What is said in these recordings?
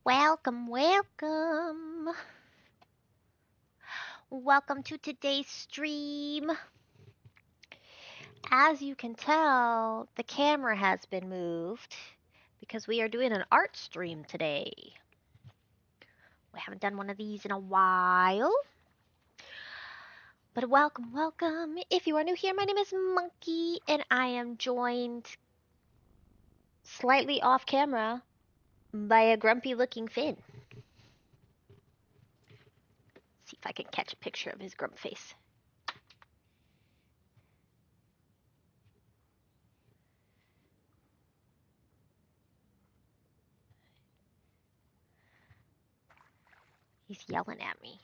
Welcome, welcome. Welcome to today's stream. As you can tell, the camera has been moved because we are doing an art stream today. We haven't done one of these in a while. But welcome, welcome. If you are new here, my name is Monkey, and I am joined slightly off camera by a grumpy looking Finn. See if I can catch a picture of his grump face. He's yelling at me.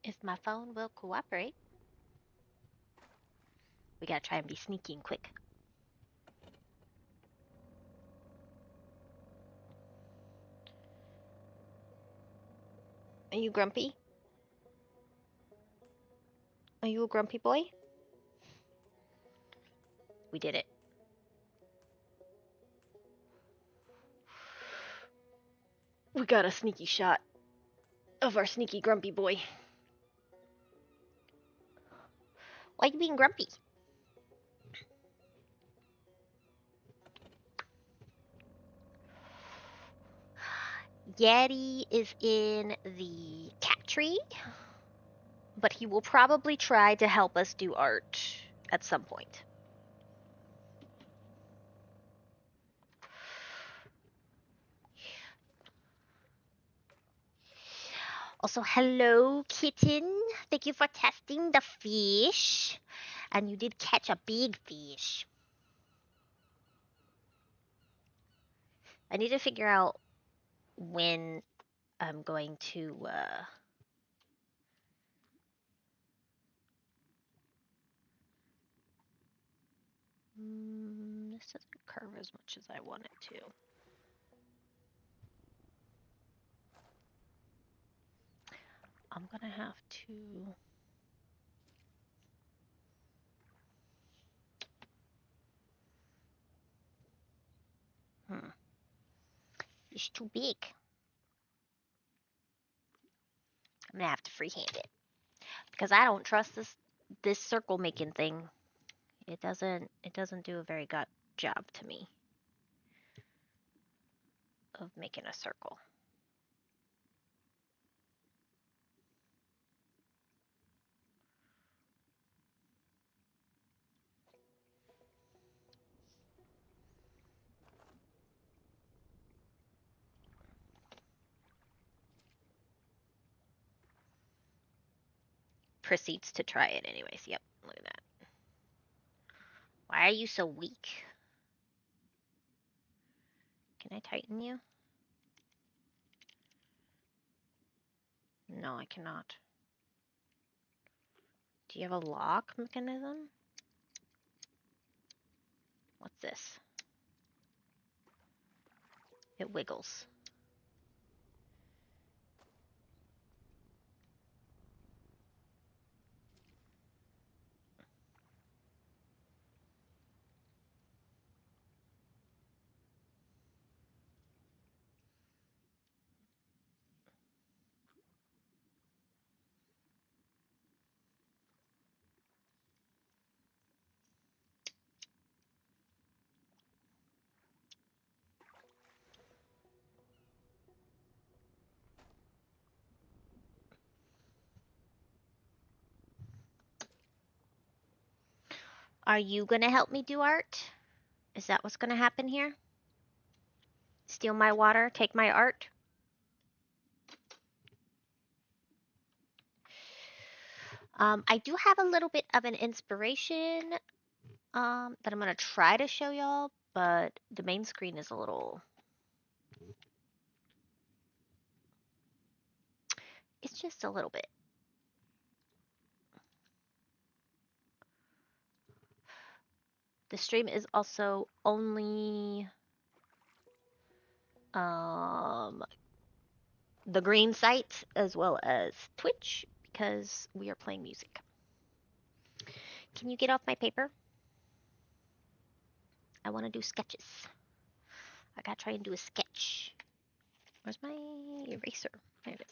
If my phone will cooperate. We gotta try and be sneaky and quick. Are you grumpy? Are you a grumpy boy? We did it. We got a sneaky shot of our sneaky grumpy boy. Why are you being grumpy? Yeti is in the cat tree, but he will probably try to help us do art at some point. Also, hello, kitten. Thank you for testing the fish. And you did catch a big fish. I need to figure out when I'm going to, this doesn't curve as much as I want it to. I'm gonna have to... It's too big. I'm gonna have to freehand it. Because I don't trust this circle making thing. It doesn't do a very good job to me of making a circle. Proceeds to try it anyways. Yep, look at that. Why are you so weak? Can I tighten you? No, I cannot. Do you have a lock mechanism? What's this? It wiggles. Are you gonna help me do art? Is that what's gonna happen here? Steal my water, take my art? I do have a little bit of an inspiration that I'm gonna try to show y'all, but the main screen is a little... It's just a little bit. The stream is also only the green site as well as Twitch because we are playing music. Can you get off my paper? I want to do sketches. I gotta try and do a sketch. Where's my eraser? There it is.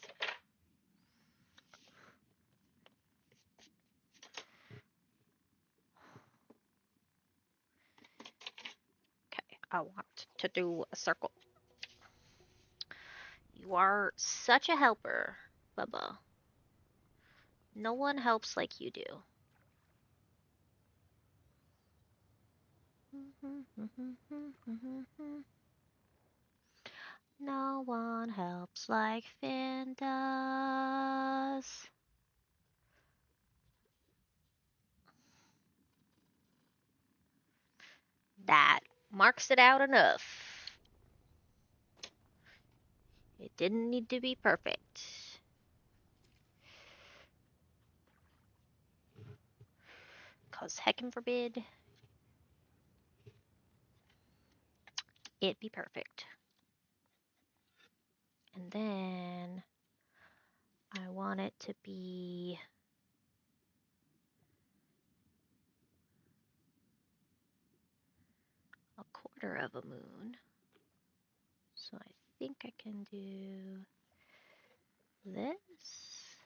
Okay, I want to do a circle. You are such a helper, Bubba. No one helps like you do. No one helps like Finn does. That marks it out enough. It didn't need to be perfect. Cause heckin' forbid it be perfect. And then I want it to be a quarter of a moon. So I think I can do this.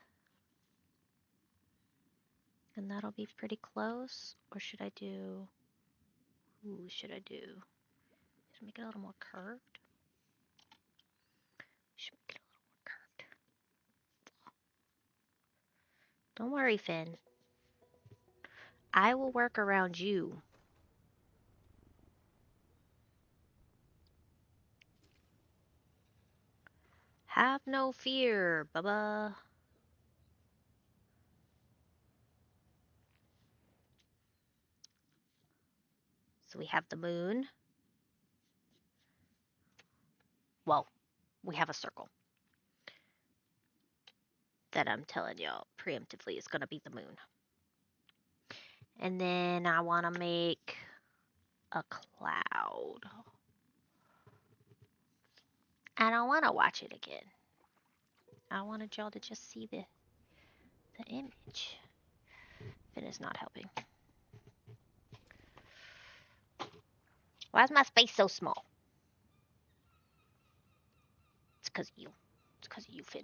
And that'll be pretty close. Or should I do... Ooh, should I do... Should I make it a little more curved? Should make it a little more curved. Don't worry, Finn. I will work around you. Have no fear, Bubba. So we have the moon. Well, we have a circle that I'm telling y'all preemptively is going to be the moon. And then I want to make a cloud. I don't want to watch it again. I wanted y'all to just see the image. Finn is not helping. Why is my space so small? It's because of you. It's because of you, Finn.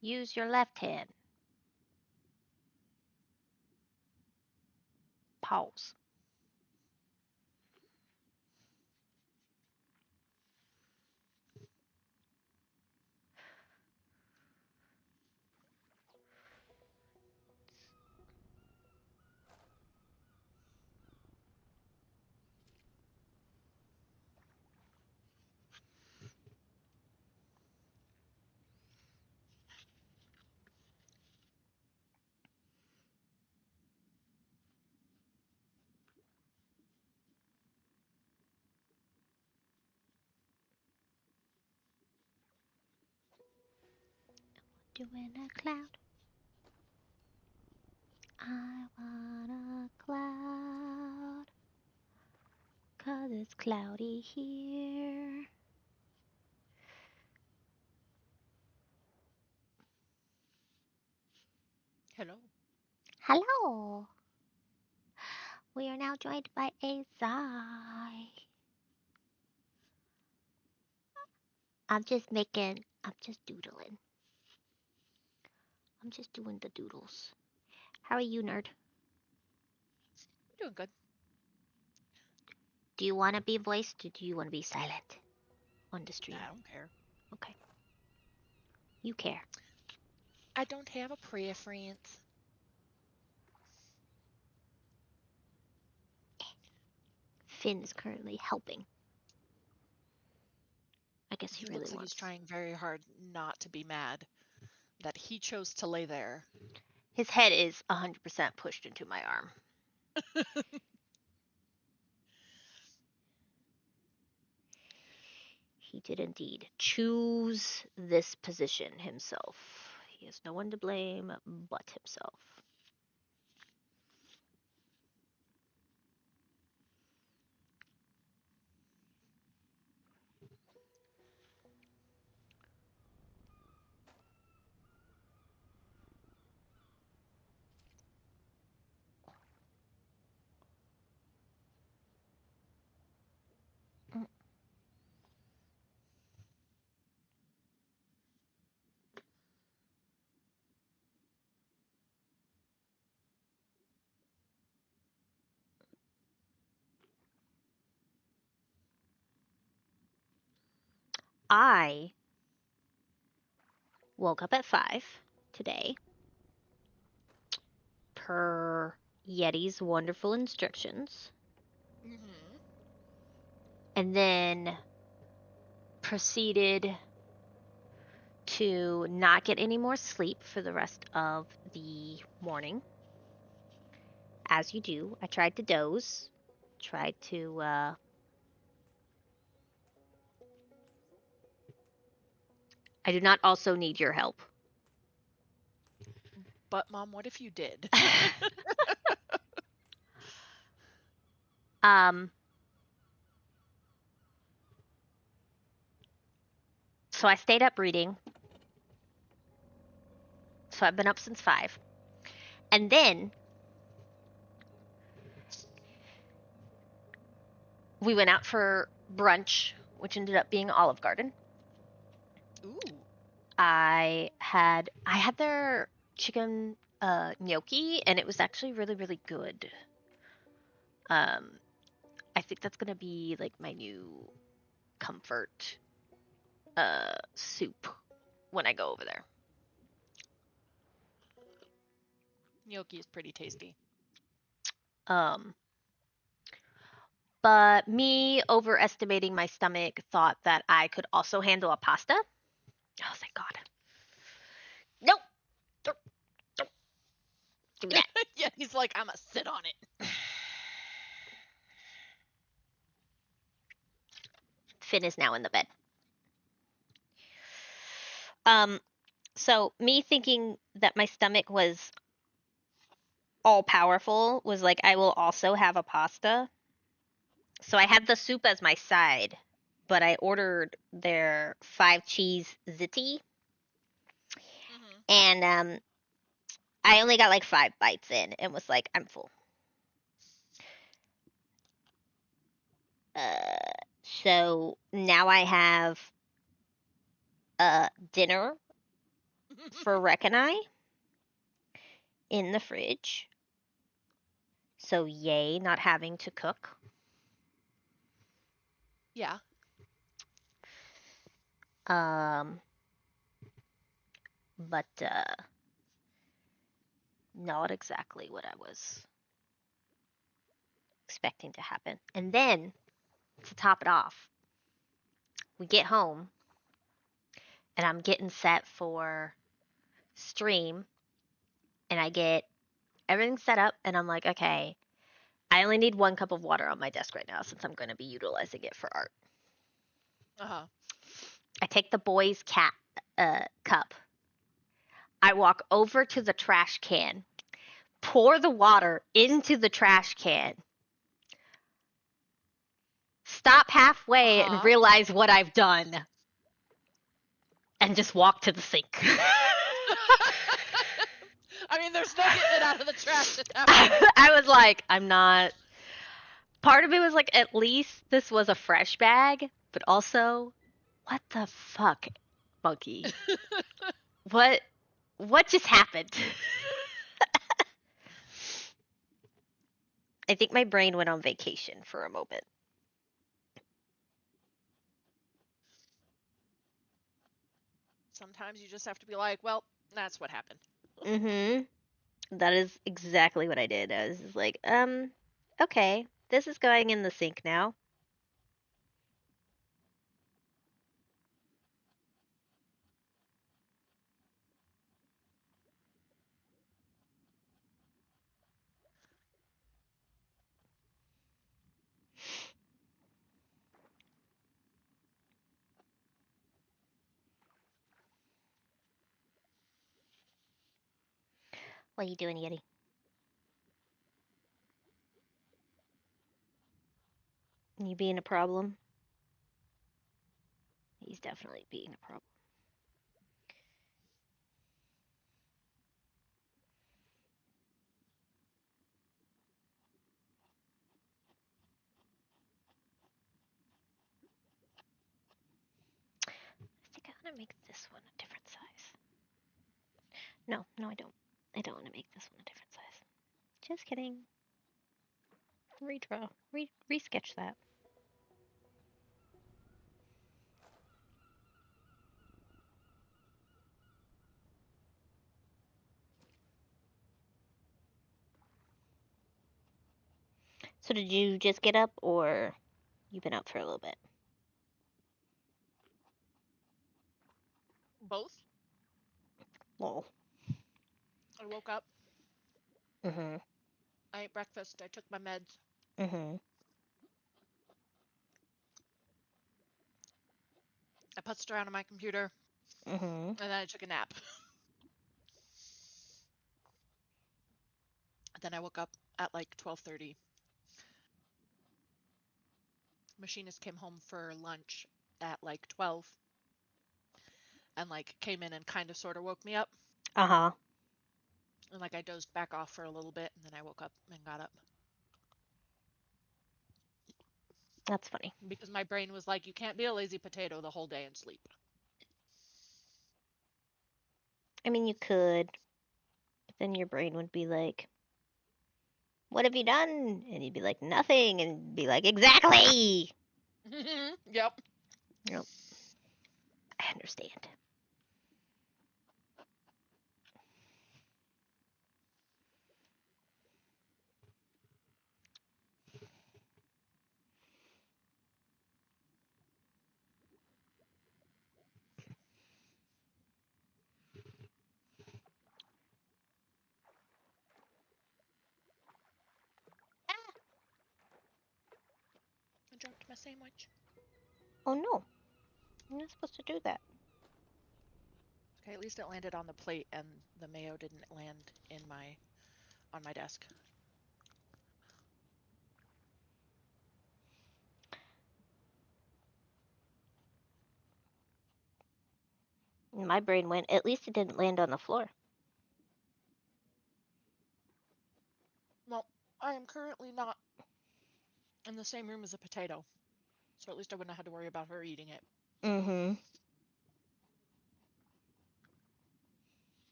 Use your left hand. Pause. Doing a cloud. I want a cloud. 'Cause it's cloudy here. Hello. Hello. We are now joined by a Zai. I'm just doodling. I'm just doing the doodles. How are you, nerd? I'm doing good. Do you want to be voiced or do you want to be silent on the stream? I don't care. Okay. You care. I don't have a preference. Finn is currently helping. I guess he He really looks like he's wants. trying very hard not to be mad that he chose to lay there. His head is 100% pushed into my arm. He did indeed choose this position himself. He has no one to blame but himself. I woke up at 5 today, per Yeti's wonderful instructions, Mm-hmm. and then proceeded to not get any more sleep for the rest of the morning. As you do, I tried to doze, tried to, I do not also need your help. But Mom, what if you did? um, so I stayed up reading. So I've been up since 5. And then we went out for brunch, which ended up being Olive Garden. Ooh. I had their chicken gnocchi, and it was actually really really good. Um, I think that's gonna be like my new comfort soup when I go over there. Gnocchi is pretty tasty. Um, but me overestimating my stomach thought that I could also handle a pasta. Oh, thank God. Nope. Nope. Nope. Give me that. Yeah, he's like, I'm gonna sit on it. Finn is now in the bed. Um, so me thinking that my stomach was all powerful was like, I will also have a pasta. So I had the soup as my side, but I ordered their 5 cheese ziti, Mm-hmm. and I only got like 5 bites in and was like, I'm full. Uh, so now I have dinner for Rec and I in the fridge. So yay, not having to cook. Yeah. Um, but not exactly what I was expecting to happen. And then to top it off, we get home and I'm getting set for stream, and I get everything set up and I'm like, okay, I only need 1 cup of water on my desk right now since I'm going to be utilizing it for art. Uh-huh. I take the boys' cat cup. I walk over to the trash can, pour the water into the trash can, stop halfway and Uh-huh. realize what I've done, and just walk to the sink. I mean, there's no getting it out of the trash at that point. I was like, I'm not. Part of me was like, at least this was a fresh bag, but also, what the fuck, Monkey? What? What just happened? I think my brain went on vacation for a moment. Sometimes you just have to be like, well, that's what happened. Mm-hmm. That is exactly what I did. I was just like, okay, this is going in the sink now. What are you doing, Yeti? You being a problem? He's definitely being a problem. I think I want to make this one a different size. No, no, I don't. I don't want to make this one a different size. Just kidding. Redraw. Resketch that. So did you just get up, or you've been up for a little bit? Both. Whoa. I woke up, Mhm. I ate breakfast, I took my meds, Mhm. I putzed around on my computer, Mhm. and then I took a nap. Then I woke up at like 12:30. Machinist came home for lunch at like 12 and like came in and kind of sort of woke me up. Uh huh. And like I dozed back off for a little bit and then I woke up and got up That's funny. because my brain was like, you can't be a lazy potato the whole day and sleep. I mean, you could, but then your brain would be like, "What have you done?" And you'd be like, "Nothing," and be like, "Exactly." Yep. Yep. I understand. I dropped my sandwich. Oh no, you're not supposed to do that. Okay, at least it landed on the plate and the mayo didn't land in my on my desk. My brain went, at least it didn't land on the floor. Well, I am currently not in the same room as a potato, so at least I wouldn't have had to worry about her eating it. Mm-hmm.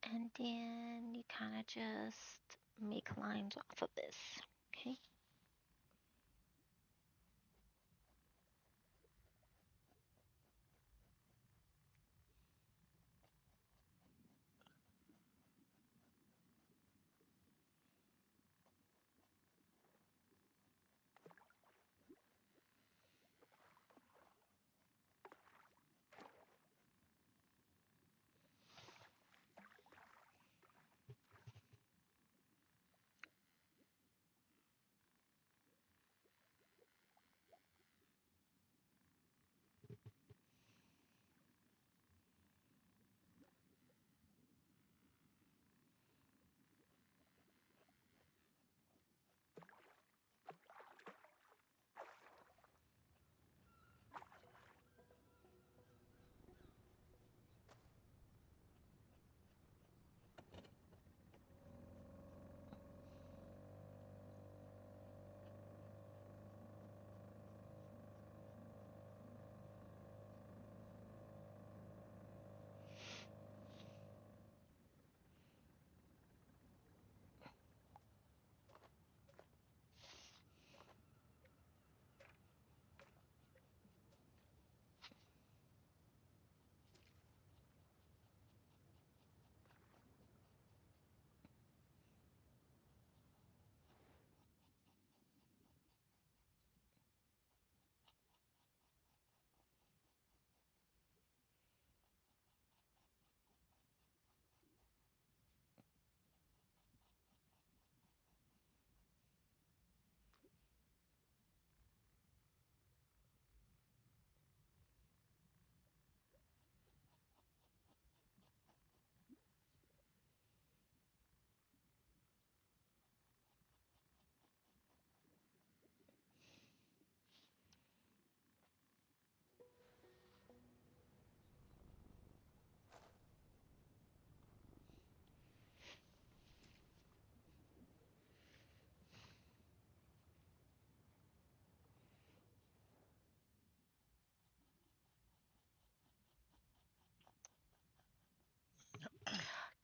And then you kind of just make lines off of this. Okay.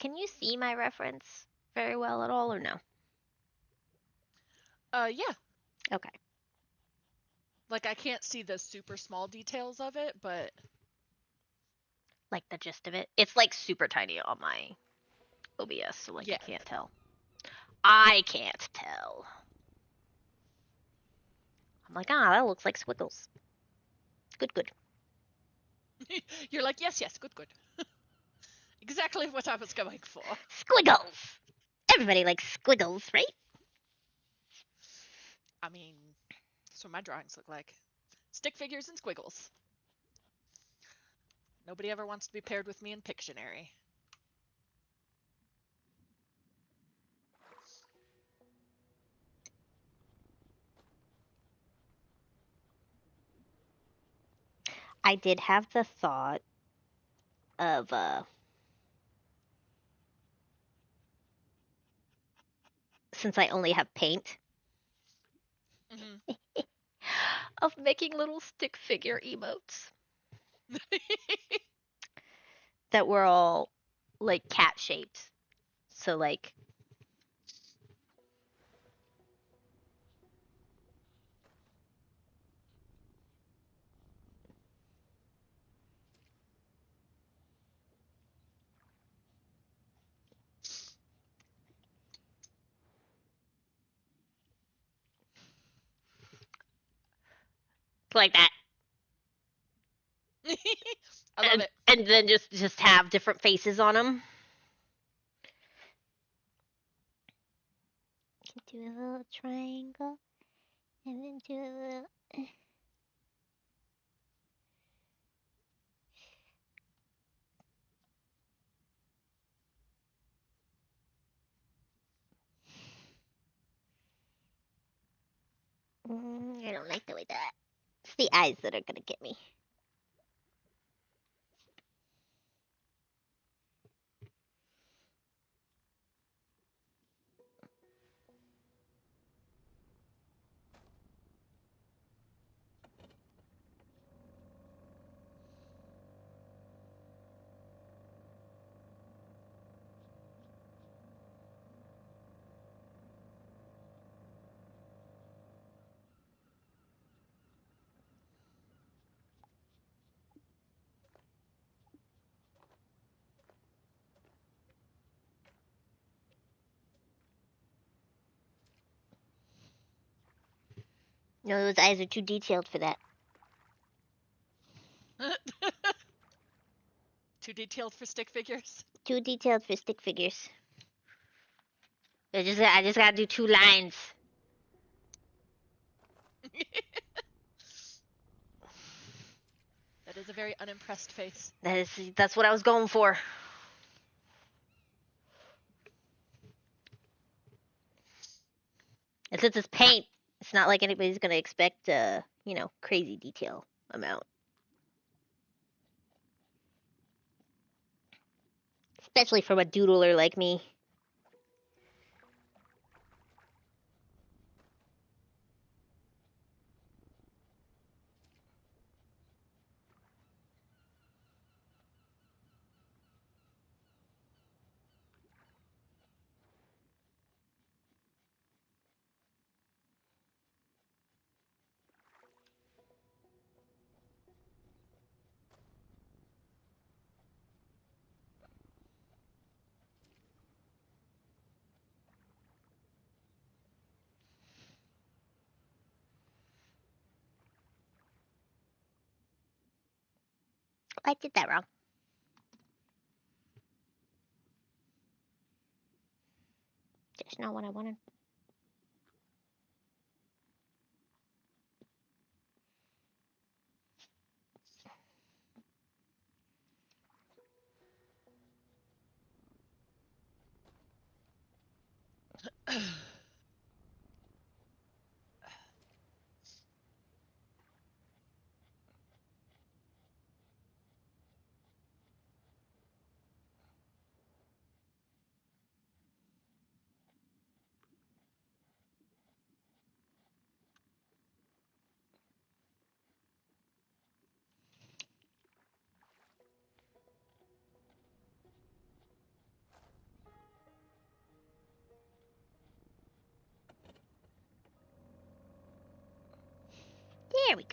Can you see my reference very well at all or no? Yeah. Okay. Like, I can't see the super small details of it, but Like the gist of it. It's like super tiny on my OBS, so like I yeah. can't tell. I can't tell. I'm like, ah, that looks like squiggles. Good, good. You're like, yes, yes, good, good. Exactly what I was going for. Squiggles! Everybody likes squiggles, right? I mean, that's what my drawings look like. Stick figures and squiggles. Nobody ever wants to be paired with me in Pictionary. I did have the thought of since I only have paint, Mm-hmm. of making little stick figure emotes that were all like cat shaped. So like that. I love it. And then just have different faces on them. Do a little triangle and then do a little. I don't like the way that. It's the eyes that are gonna get me. No, those eyes are too detailed for that. Too detailed for stick figures. Too detailed for stick figures. I just gotta do 2 lines. That is a very unimpressed face. That's what I was going for. And since it's paint, it's not like anybody's gonna expect crazy detail amount. Especially from a doodler like me. I did that wrong. That's not what I wanted.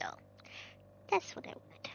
go. That's what I wanted.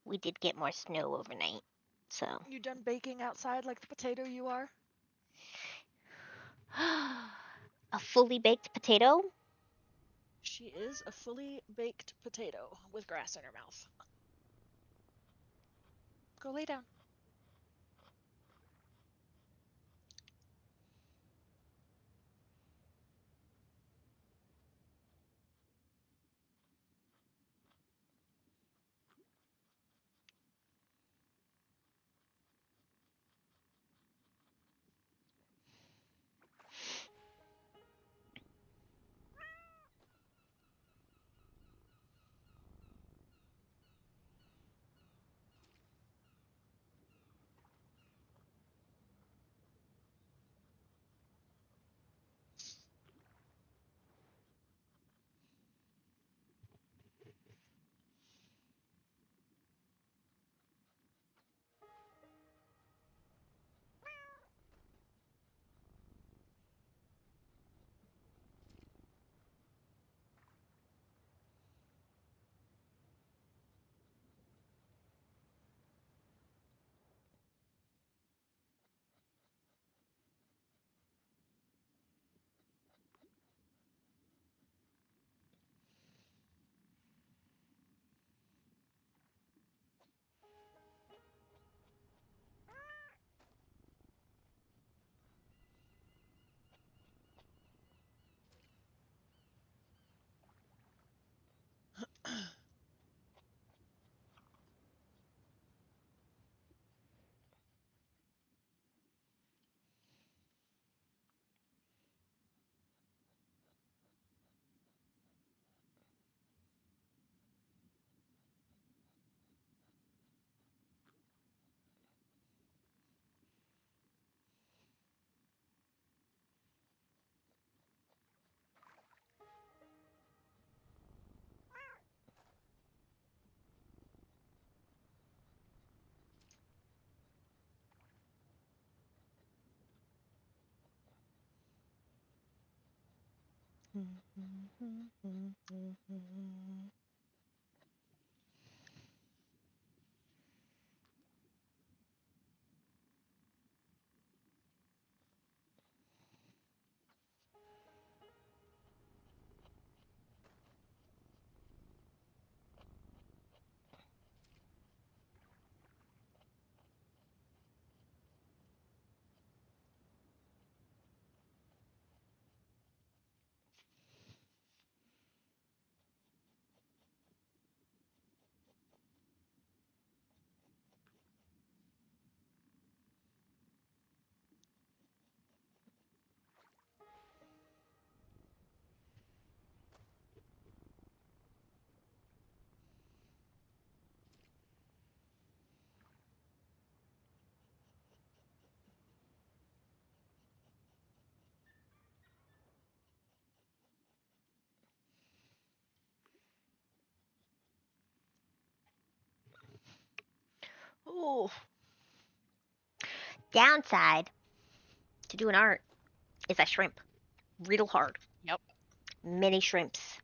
We did get more snow overnight, so. You done baking outside like the potato you are? A fully baked potato? She is a fully baked potato with grass in her mouth. Go lay down. Ooh. Downside to doing art is I shrimp real hard. Yep. Mini shrimps.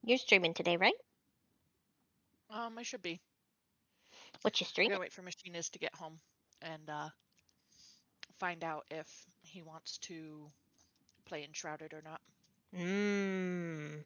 You're streaming today, right? I should be. What you I streaming? gotta wait for Machinist to get home and find out if he wants to play Enshrouded or not. Mmm.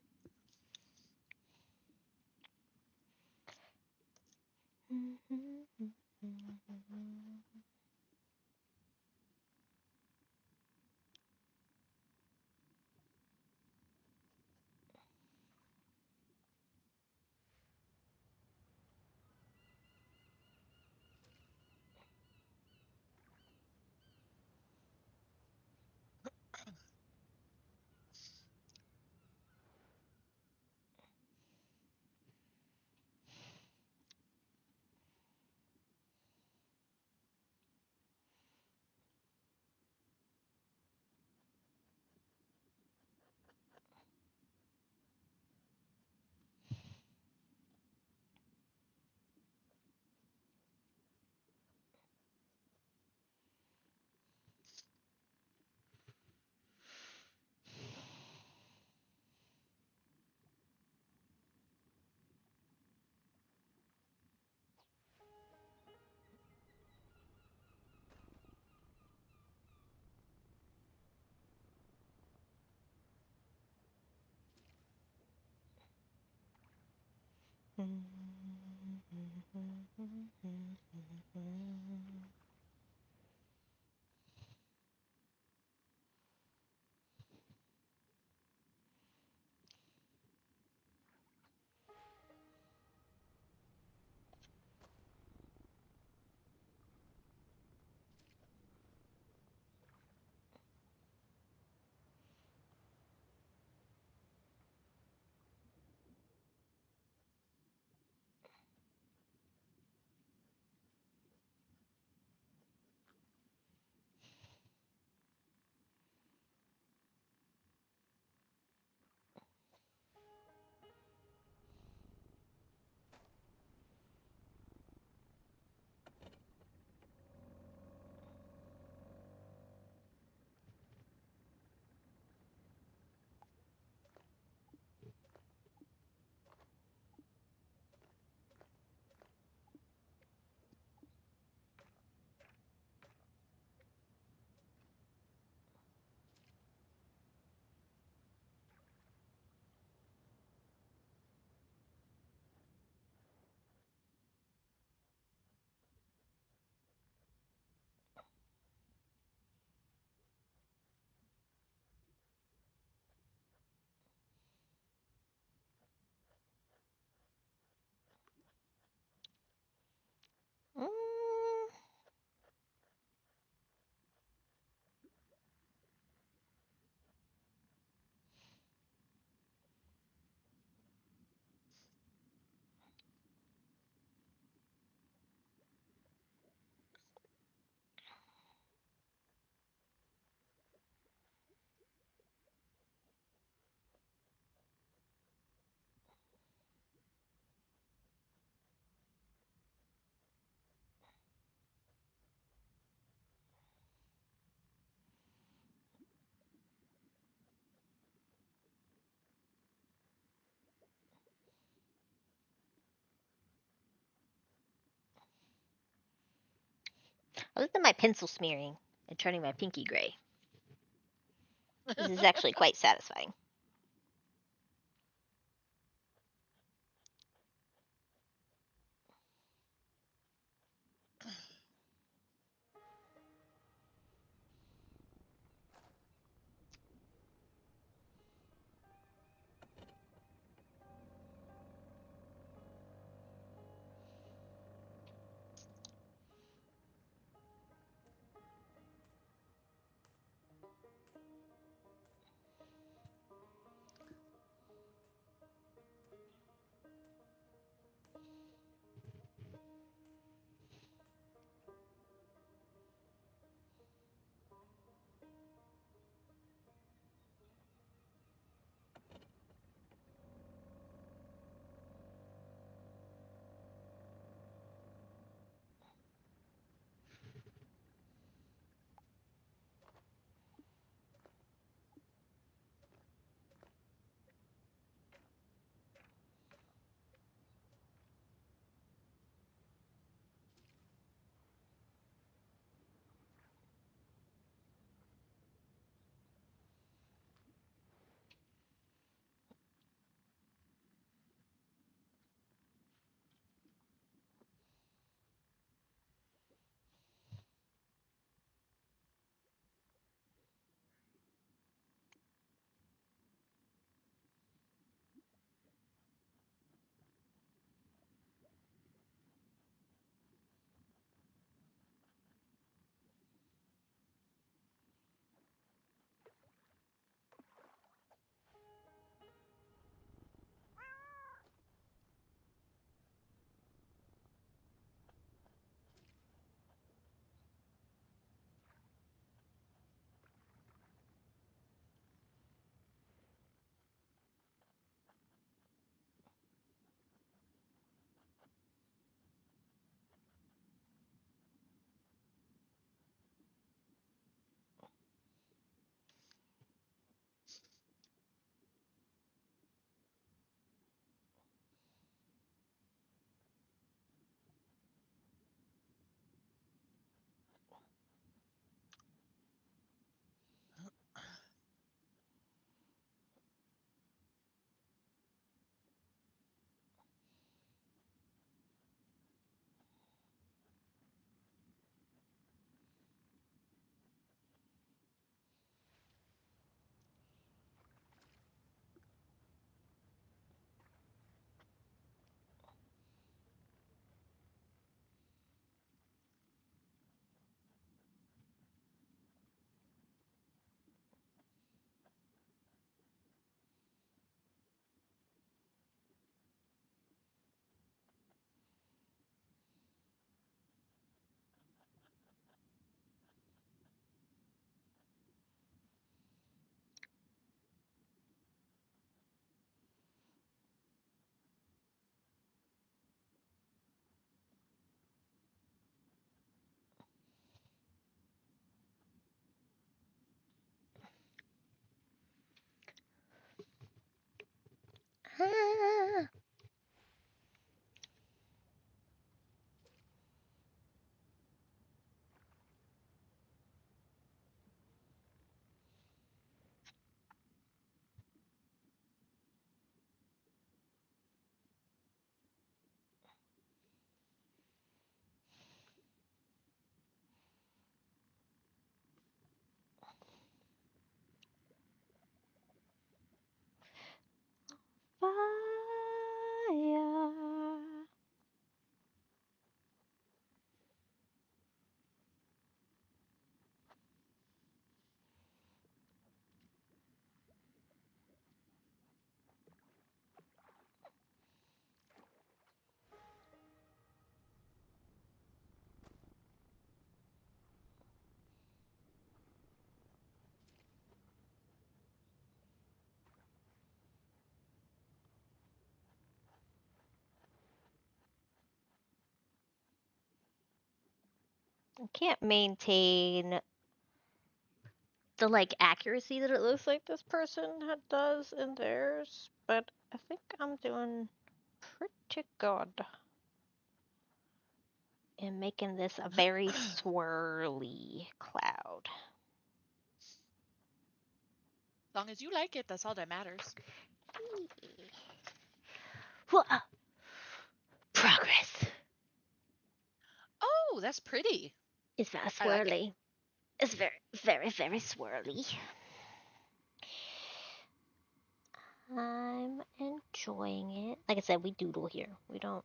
I looked at my pencil smearing and turning my pinky gray. This is actually quite satisfying. I can't maintain the like accuracy that it looks like this person does in theirs, but I think I'm doing pretty good in making this a very As swirly cloud. long as you like it, that's all that matters. Progress. Oh, that's pretty. It's very I like it. swirly. It's very, very, very swirly. I'm enjoying it. Like I said, we doodle here. We don't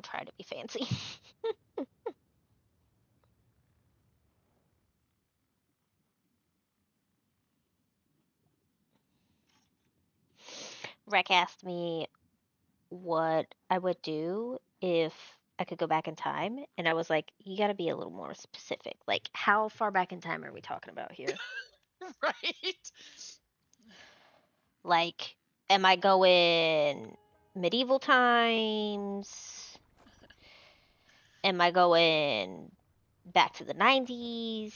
try to be fancy. Rec asked me what I would do if I could go back in time, and I was like, you got to be a little more specific. Like, how far back in time are we talking about here? Right? Like, am I going medieval times? Am I going back to the 90s?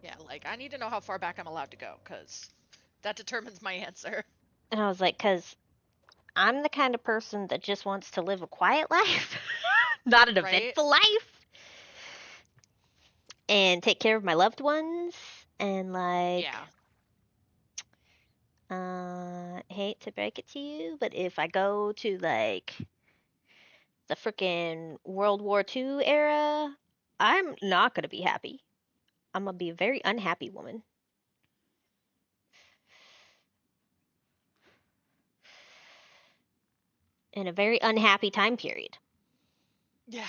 Yeah, like I need to know how far back I'm allowed to go, because that determines my answer. And I was like, because I'm the kind of person that just wants to live a quiet life, not an Right? eventful life, and take care of my loved ones. And, like, Yeah. hate to break it to you, but if I go to, like, the freaking World War II era, I'm not going to be happy. I'm going to be a very unhappy woman in a very unhappy time period. Yeah.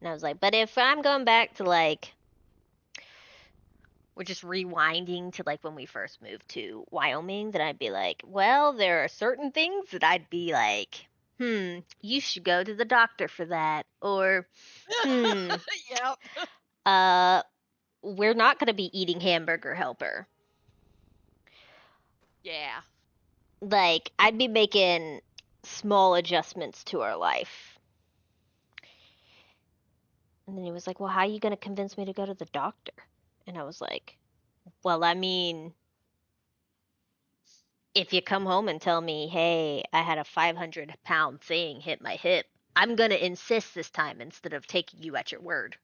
And I was like, but if I'm going back to, like, we're just rewinding to like when we first moved to Wyoming, then I'd be like, well, there are certain things that I'd be like, you should go to the doctor for that. Or, hmm, Yep. uh, we're not going to be eating hamburger helper. Yeah. Like, I'd be making small adjustments to our life. And then he was like, well, how are you going to convince me to go to the doctor? And I was like, well, I mean, if you come home and tell me, hey, I had a 500-pound thing hit my hip, I'm going to insist this time instead of taking you at your word.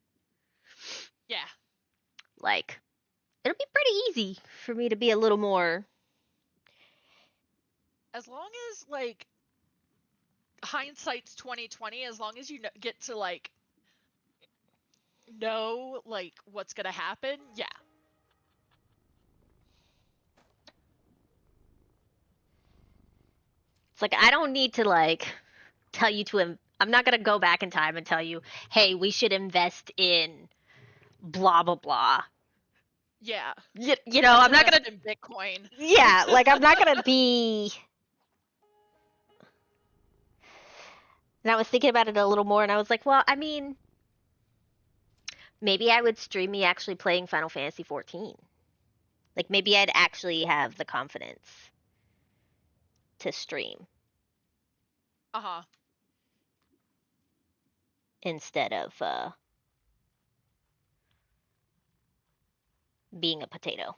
Yeah. Like, it'll be pretty easy for me to be a little more. As long as like hindsight's 2020, as long as you get to like know like what's gonna happen, yeah. It's like, I don't need to, like, tell you to. I'm not going to go back in time and tell you, hey, we should invest in blah, blah, blah. Yeah. I'm Let's not going invest to. in Bitcoin. Yeah, like, I'm not going to be. And I was thinking about it a little more, and I was like, well, I mean, maybe I would stream me actually playing Final Fantasy 14. Like maybe I'd actually have the confidence to stream Uh-huh. instead of being a potato.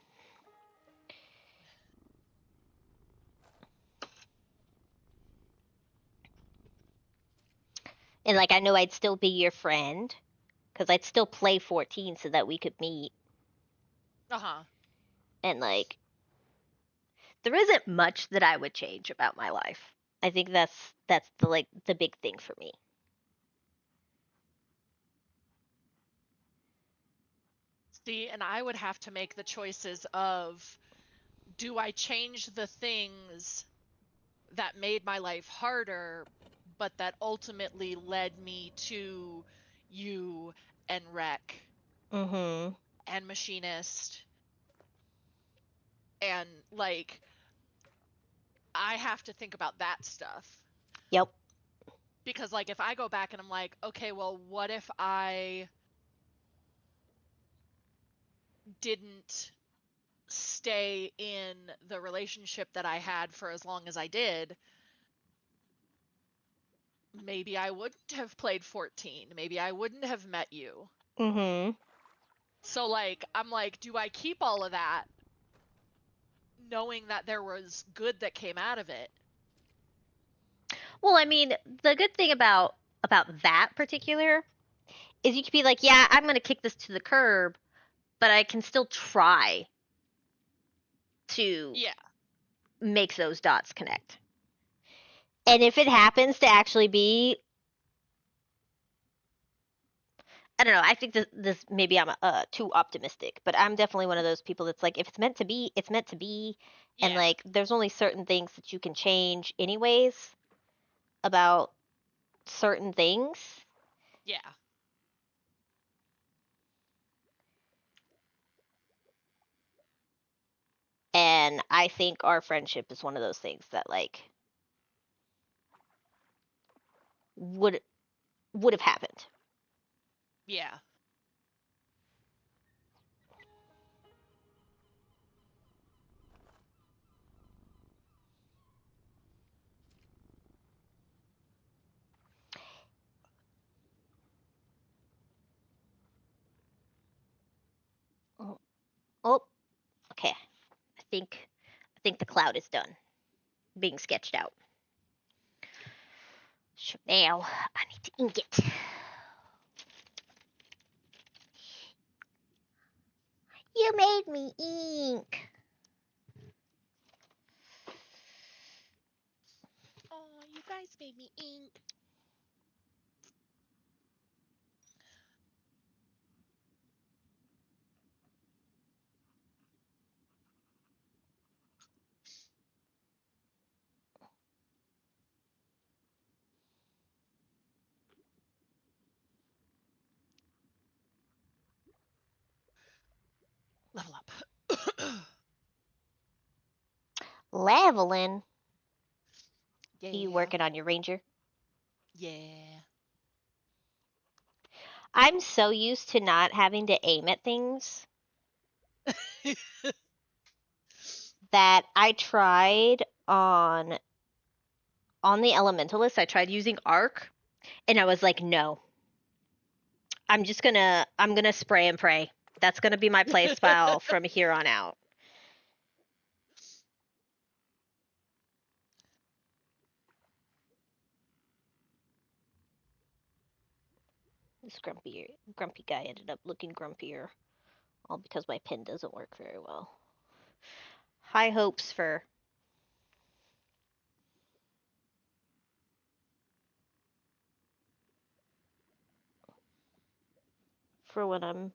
And like I know I'd still be your friend because I'd still play 14 so that we could meet. Uh-huh. And like there isn't much that I would change about my life. I think that's the big thing for me. See, and I would have to make the choices of, do I change the things that made my life harder, but that ultimately led me to you and Rec Mhm. and Machinist, and like I have to think about that stuff. Yep. Because like if I go back and I'm like, okay, well, what if I didn't stay in the relationship that I had for as long as I did, maybe I wouldn't have played 14. Maybe I wouldn't have met you. Mm-hmm. So, like, I'm like, do I keep all of that knowing that there was good that came out of it? Well, I mean, the good thing about that particular is you could be like, yeah, I'm gonna kick this to the curb, but I can still try to Yeah. make those dots connect. And if it happens to actually be, I don't know, I think this maybe I'm too optimistic, but I'm definitely one of those people that's like, if it's meant to be, it's meant to be, and Yeah. like, there's only certain things that you can change anyways about certain things. Yeah. And I think our friendship is one of those things that like would would have happened. Yeah. Oh, oh, okay. I think the cloud is done being sketched out. So now I need to ink it. You made me ink. Oh, you guys made me ink. Level up. Leveling. You Yeah. working on your ranger? Yeah. I'm so used to not having to aim at things that I tried on the elementalist. I tried using arc, and I was like, no, I'm gonna spray and pray. That's gonna be my play style from here on out. This grumpy guy ended up looking grumpier, all because my pen doesn't work very well. High hopes for when I'm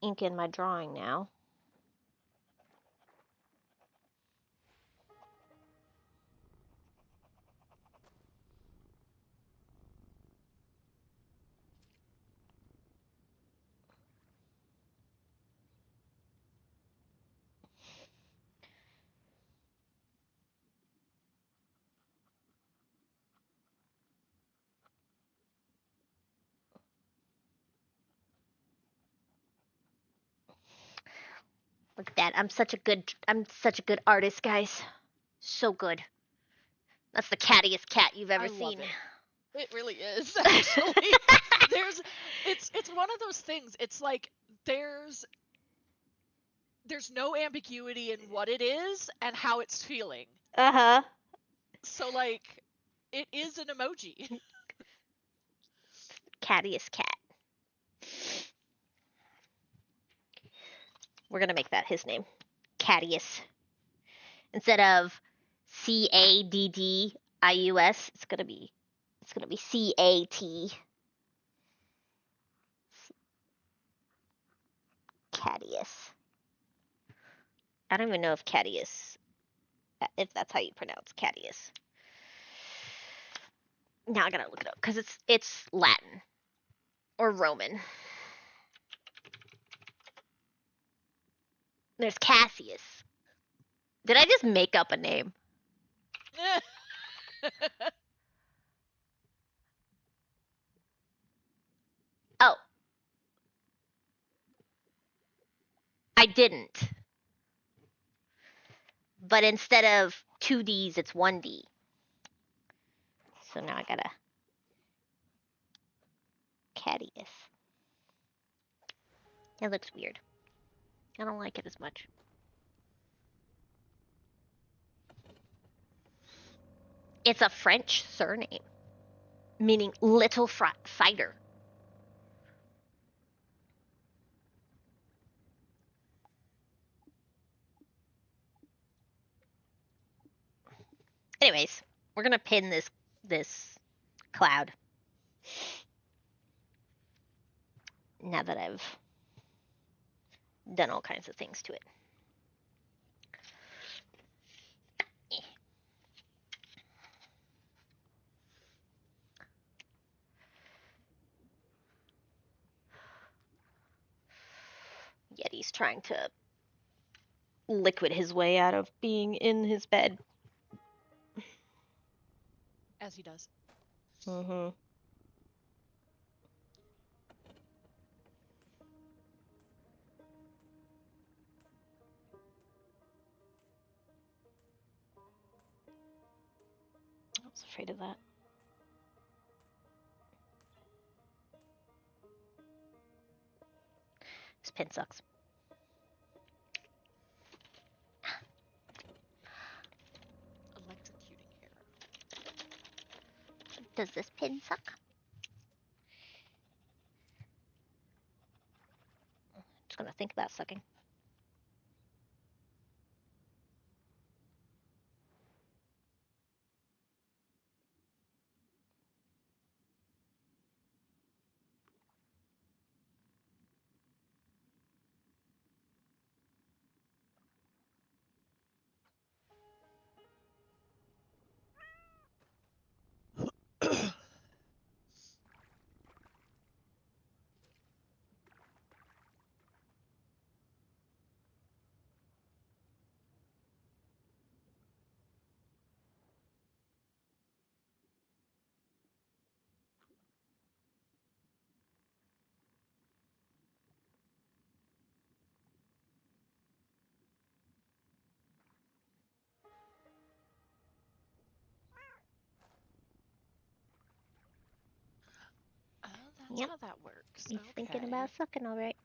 inking my drawing now. Look at that. I'm such a good artist, guys. So good. That's the cattiest cat you've I ever love seen. it. It really is, actually. There's it's one of those things. It's like there's there's no ambiguity in what it is and how it's feeling. Uh-huh. So, like, it is an emoji. Cattiest cat. We're gonna make that his name. Cattius. Instead of Caddius, it's gonna be Cat. Cattius. I don't even know if that's how you pronounce Cattius. Now I gotta look it up because it's Latin or Roman. There's Cassius. Did I just make up a name? Oh, I didn't. But instead of 2Ds, it's 1D. So now I gotta Cadius. It looks weird. I don't like it as much. It's a French surname, meaning little fighter. Anyways, we're gonna pin this cloud. Now that I've done all kinds of things to it. Yeti's trying to liquid his way out of being in his bed. As he does. Mm-hmm. I was afraid of that. This pin sucks. Electrocuting hair. Does this pin suck? Just gonna think about sucking. Oh, that's Yep. how that works. He's Okay. thinking about sucking, all right.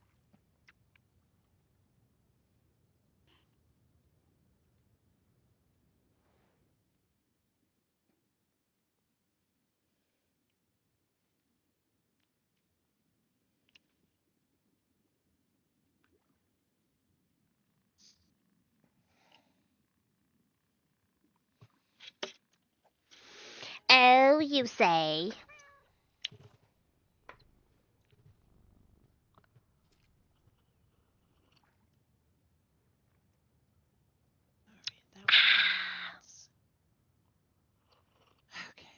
Oh, you say? Alright, that one's... Okay.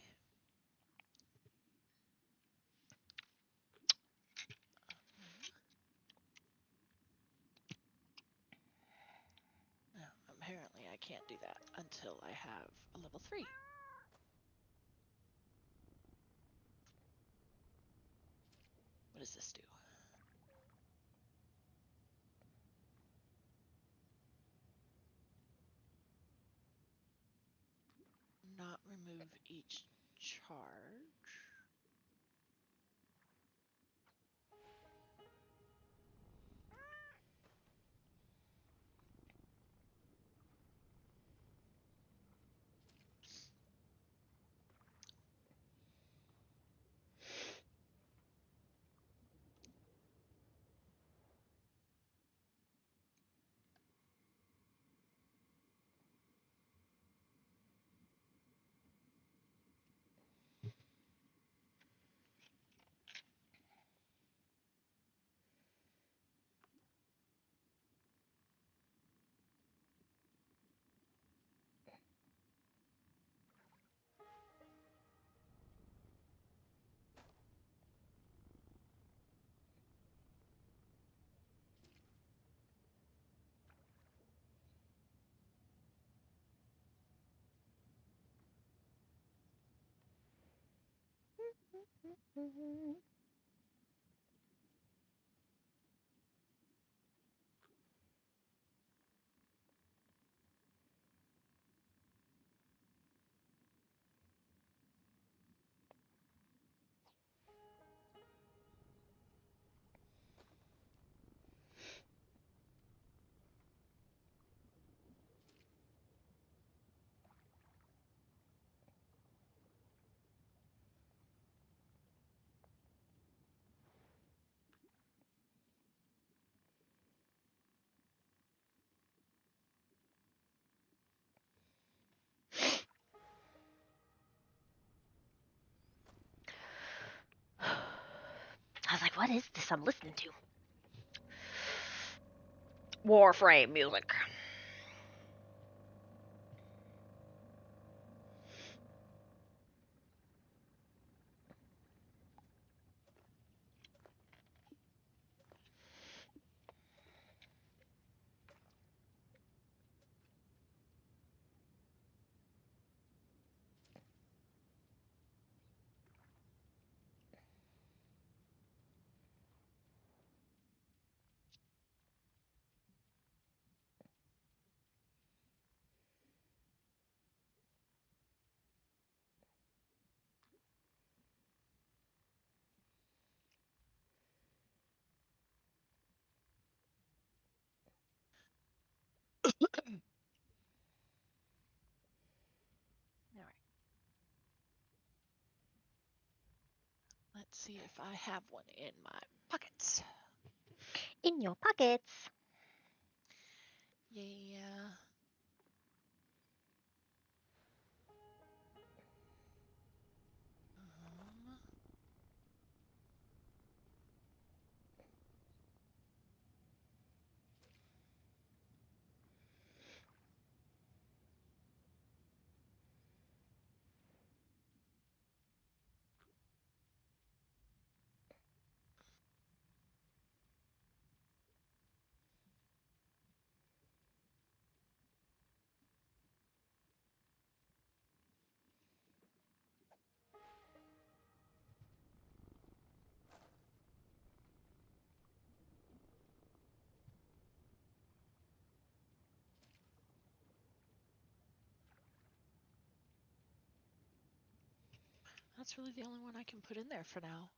No, apparently I can't do that until I have a level 3. What does this do? Not remove each charge. What is this I'm listening to? Warframe music. All right. Let's see if I have one in my pockets. In your pockets. Yeah. Um, that's really the only one I can put in there for now.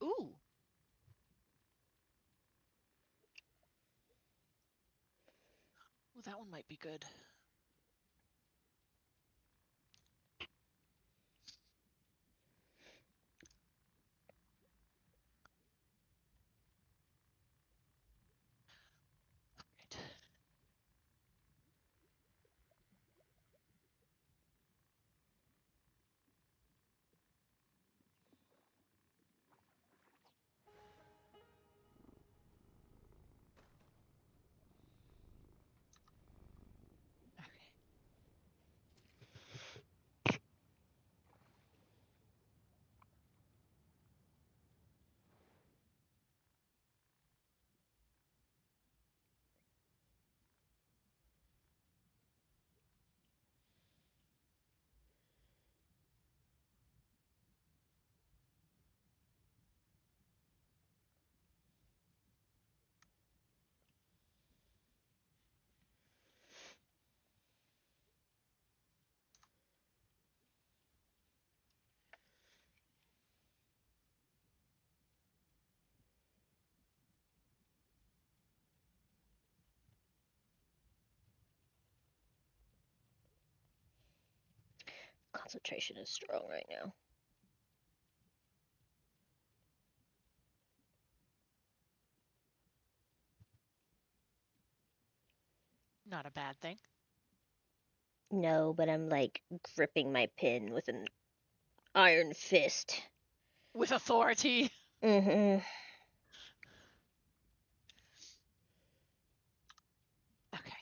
Ooh. Well, that one might be good. Right. Okay. Concentration is strong right now. Not a bad thing. No, but I'm like gripping my pen with an iron fist. With authority. Mm-hmm. Okay.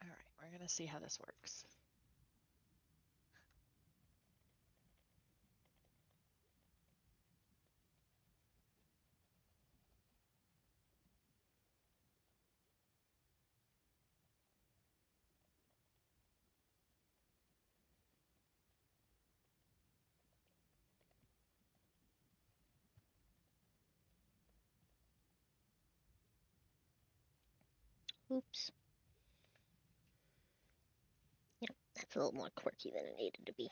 All right. We're going to see how this works. Oops. Yep, that's a little more quirky than it needed to be.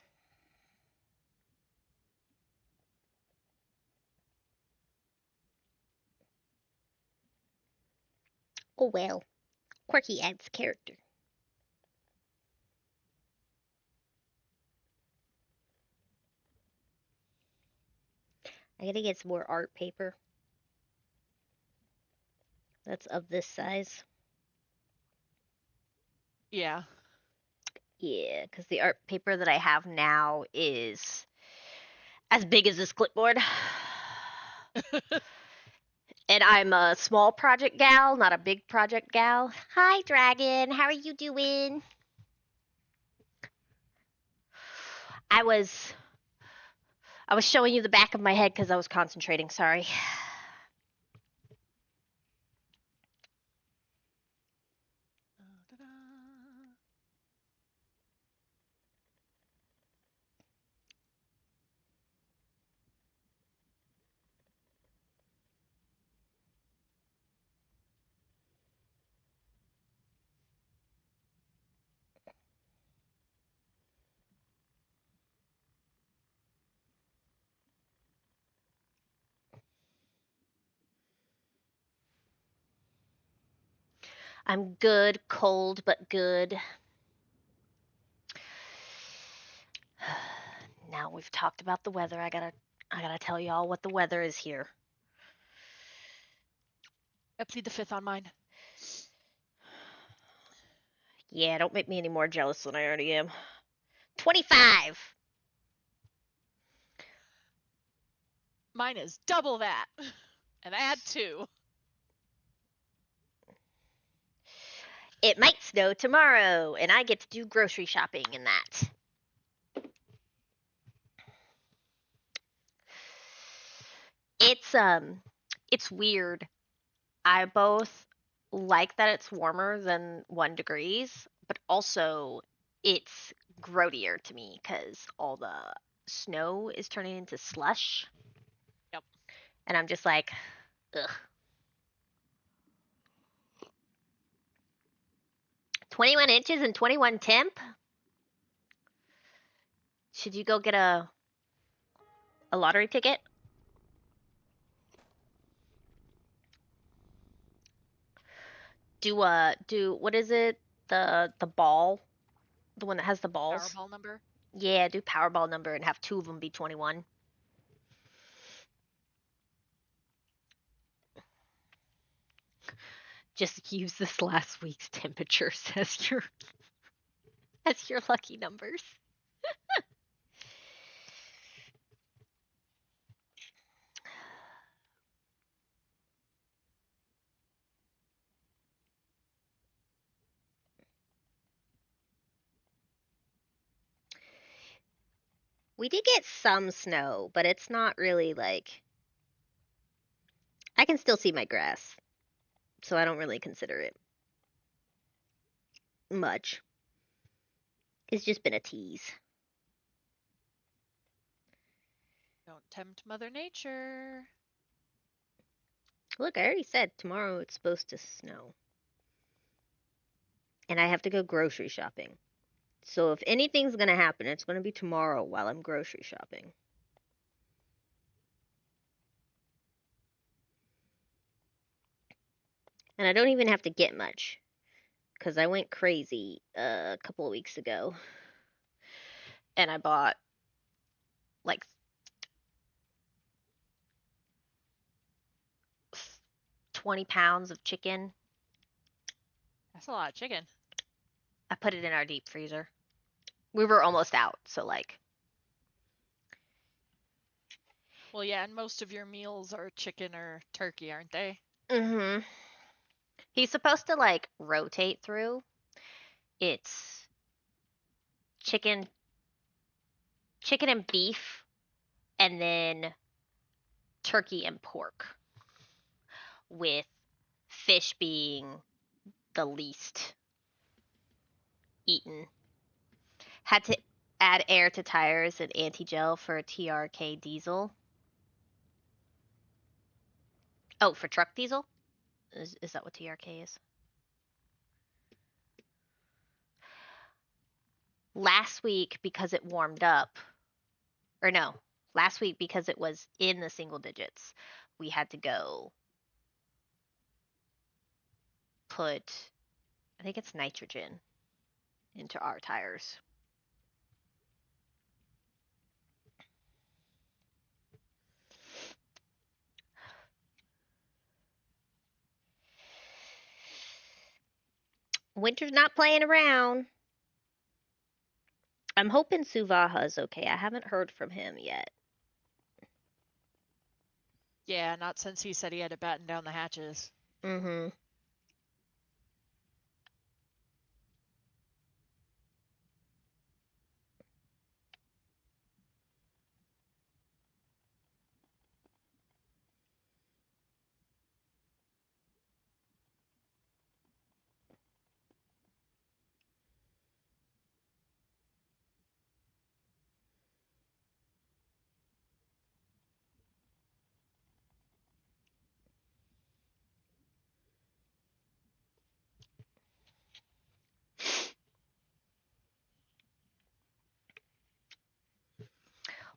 Oh well. Quirky adds character. I gotta get some more art paper that's of this size. Yeah. Yeah, because the art paper that I have now is as big as this clipboard. And I'm a small project gal, not a big project gal. Hi, Dragon. How are you doing? I was I was showing you the back of my head because I was concentrating. Sorry. I'm good, cold but good. Now we've talked about the weather. I gotta tell y'all what the weather is here. I plead the fifth on mine. Yeah, don't make me any more jealous than I already am. 25. Mine is double that. And add 2. It might snow tomorrow, and I get to do grocery shopping in that. It's weird. I both like that it's warmer than 1 degrees, but also it's grodier to me because all the snow is turning into slush, Yep. and I'm just like, ugh. 21 inches and 21 temp? Should you go get a lottery ticket? Do what is it? The ball, the one that has the balls. Powerball number. Yeah, do Powerball number and have two of them be 21. Just use this last week's temperatures as your lucky numbers. We did get some snow, but it's not really like I can still see my grass, so I don't really consider it much. It's just been a tease. Don't tempt Mother Nature. Look, I already said tomorrow it's supposed to snow. And I have to go grocery shopping. So if anything's gonna happen, it's gonna be tomorrow while I'm grocery shopping. And I don't even have to get much, because I went crazy a couple of weeks ago. And I bought like 20 pounds of chicken. That's a lot of chicken. I put it in our deep freezer. We were almost out, so like. Well, yeah, and most of your meals are chicken or turkey, aren't they? Mhm. He's supposed to like rotate through. It's chicken, chicken and beef, and then turkey and pork, with fish being the least eaten. Had to add air to tires and anti-gel for a TRK diesel. Oh, for truck diesel? Is that what TRK is? Last week, because it warmed up, or no, last week because it was in the single digits, we had to go put, I think it's nitrogen into our tires. Winter's not playing around. I'm hoping Suvaha's okay. I haven't heard from him yet. Yeah, not since he said he had to batten down the hatches. Mm-hmm.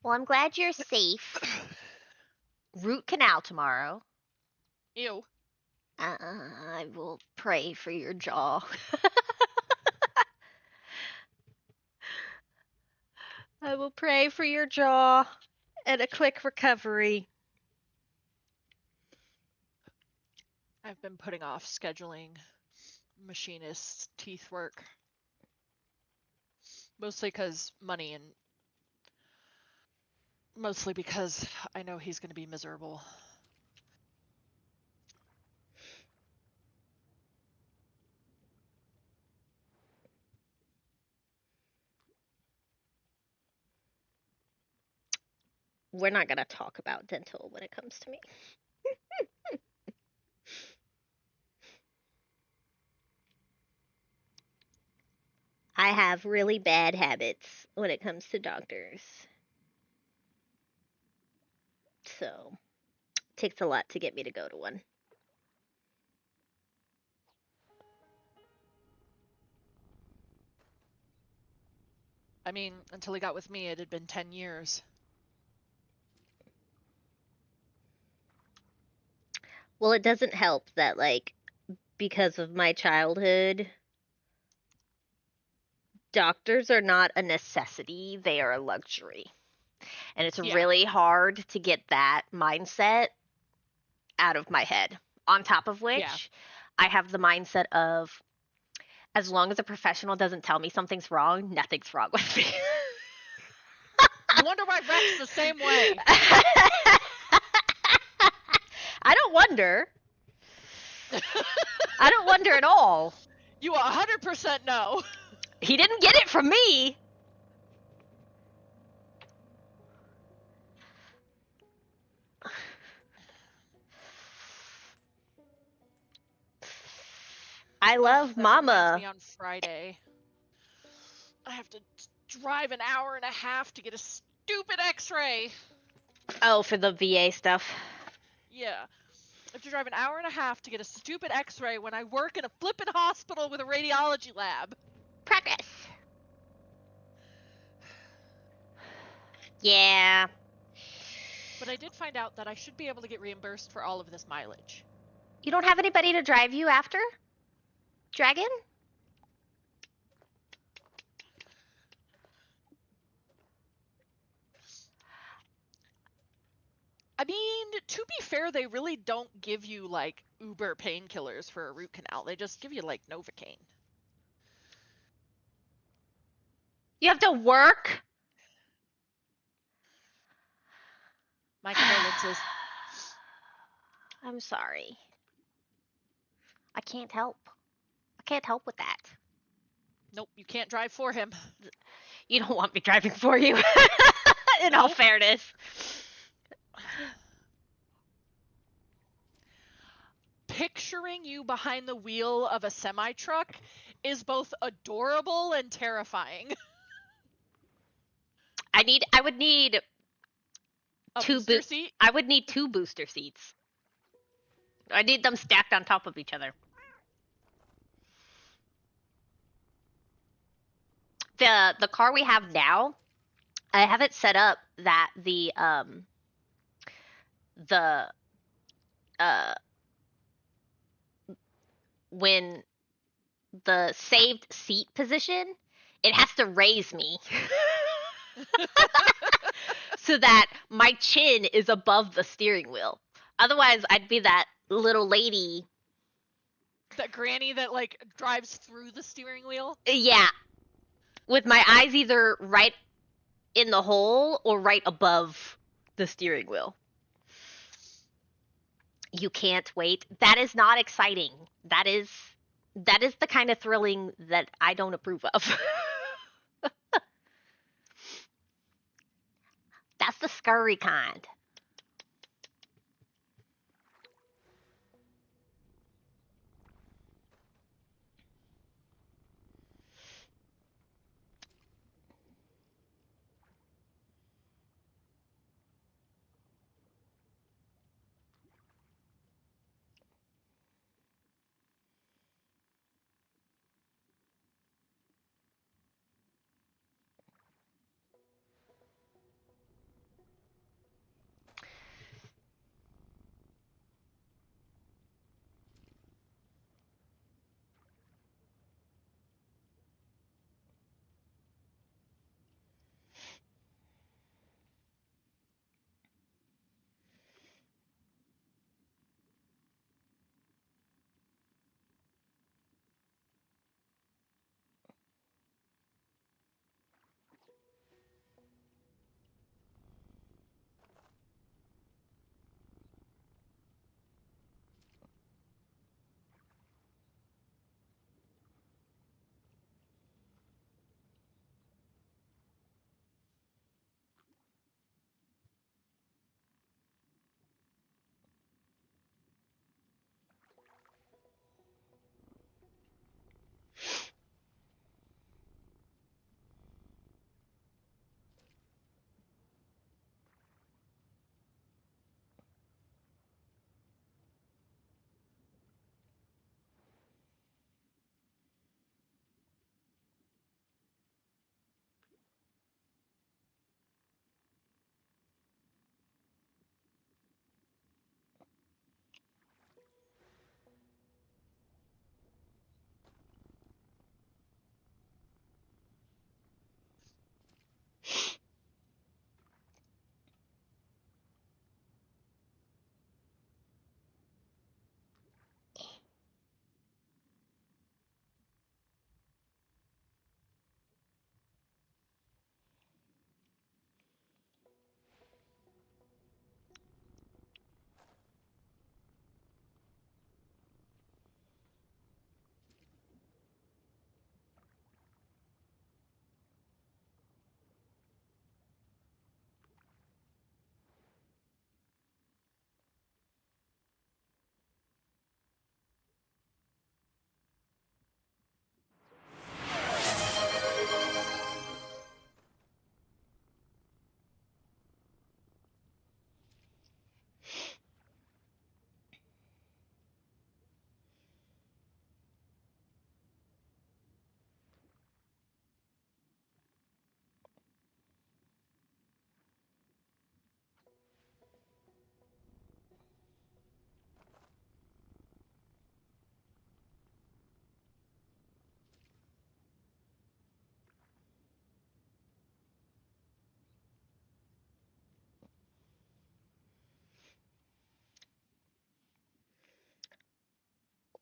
Well, I'm glad you're safe. Root canal tomorrow. Ew. I will pray for your jaw. I will pray for your jaw and a quick recovery. I've been putting off scheduling machinist teeth work. Mostly because money and mostly because I know he's going to be miserable. We're not going to talk about dental when it comes to me. I have really bad habits when it comes to doctors. So, it takes a lot to get me to go to one. I mean, until he got with me, it had been 10 years. Well, it doesn't help that, like, because of my childhood, doctors are not a necessity, they are a luxury. And it's Yeah. really hard to get that mindset out of my head. On top of Yeah. which, I have the mindset of as long as a professional doesn't tell me something's wrong, nothing's wrong with me. You wonder why Rex's the same way. I don't wonder. I don't wonder at all. You 100% know. He didn't get it from me. I love That reminds me Mama. on Friday. I have to drive an hour and a half to get a stupid x-ray. Oh, for the VA stuff. Yeah. I have to drive an hour and a half to get a stupid x-ray when I work in a flippin' hospital with a radiology lab. Practice. Yeah. But I did find out that I should be able to get reimbursed for all of this mileage. You don't have anybody to drive you after? Dragon? I mean, to be fair, they really don't give you like Uber painkillers for a root canal. They just give you like Novocaine. You have to work? My condolences. I'm sorry. I can't help. I can't help with that. Nope, you can't drive for him. You don't want me driving for you. In all Nope. fairness. Picturing you behind the wheel of a semi-truck is both adorable and terrifying. I would need A two booster seat? I would need two booster seats. I need them stacked on top of each other. The car we have now, I have it set up that the uh when the saved seat position, it has to raise me so that my chin is above the steering wheel. Otherwise, I'd be that little lady. That granny that like drives through the steering wheel. Yeah, with my eyes either right in the hole or right above the steering wheel. You can't wait. That is not exciting. That is the kind of thrilling that I don't approve of. That's the scurry kind.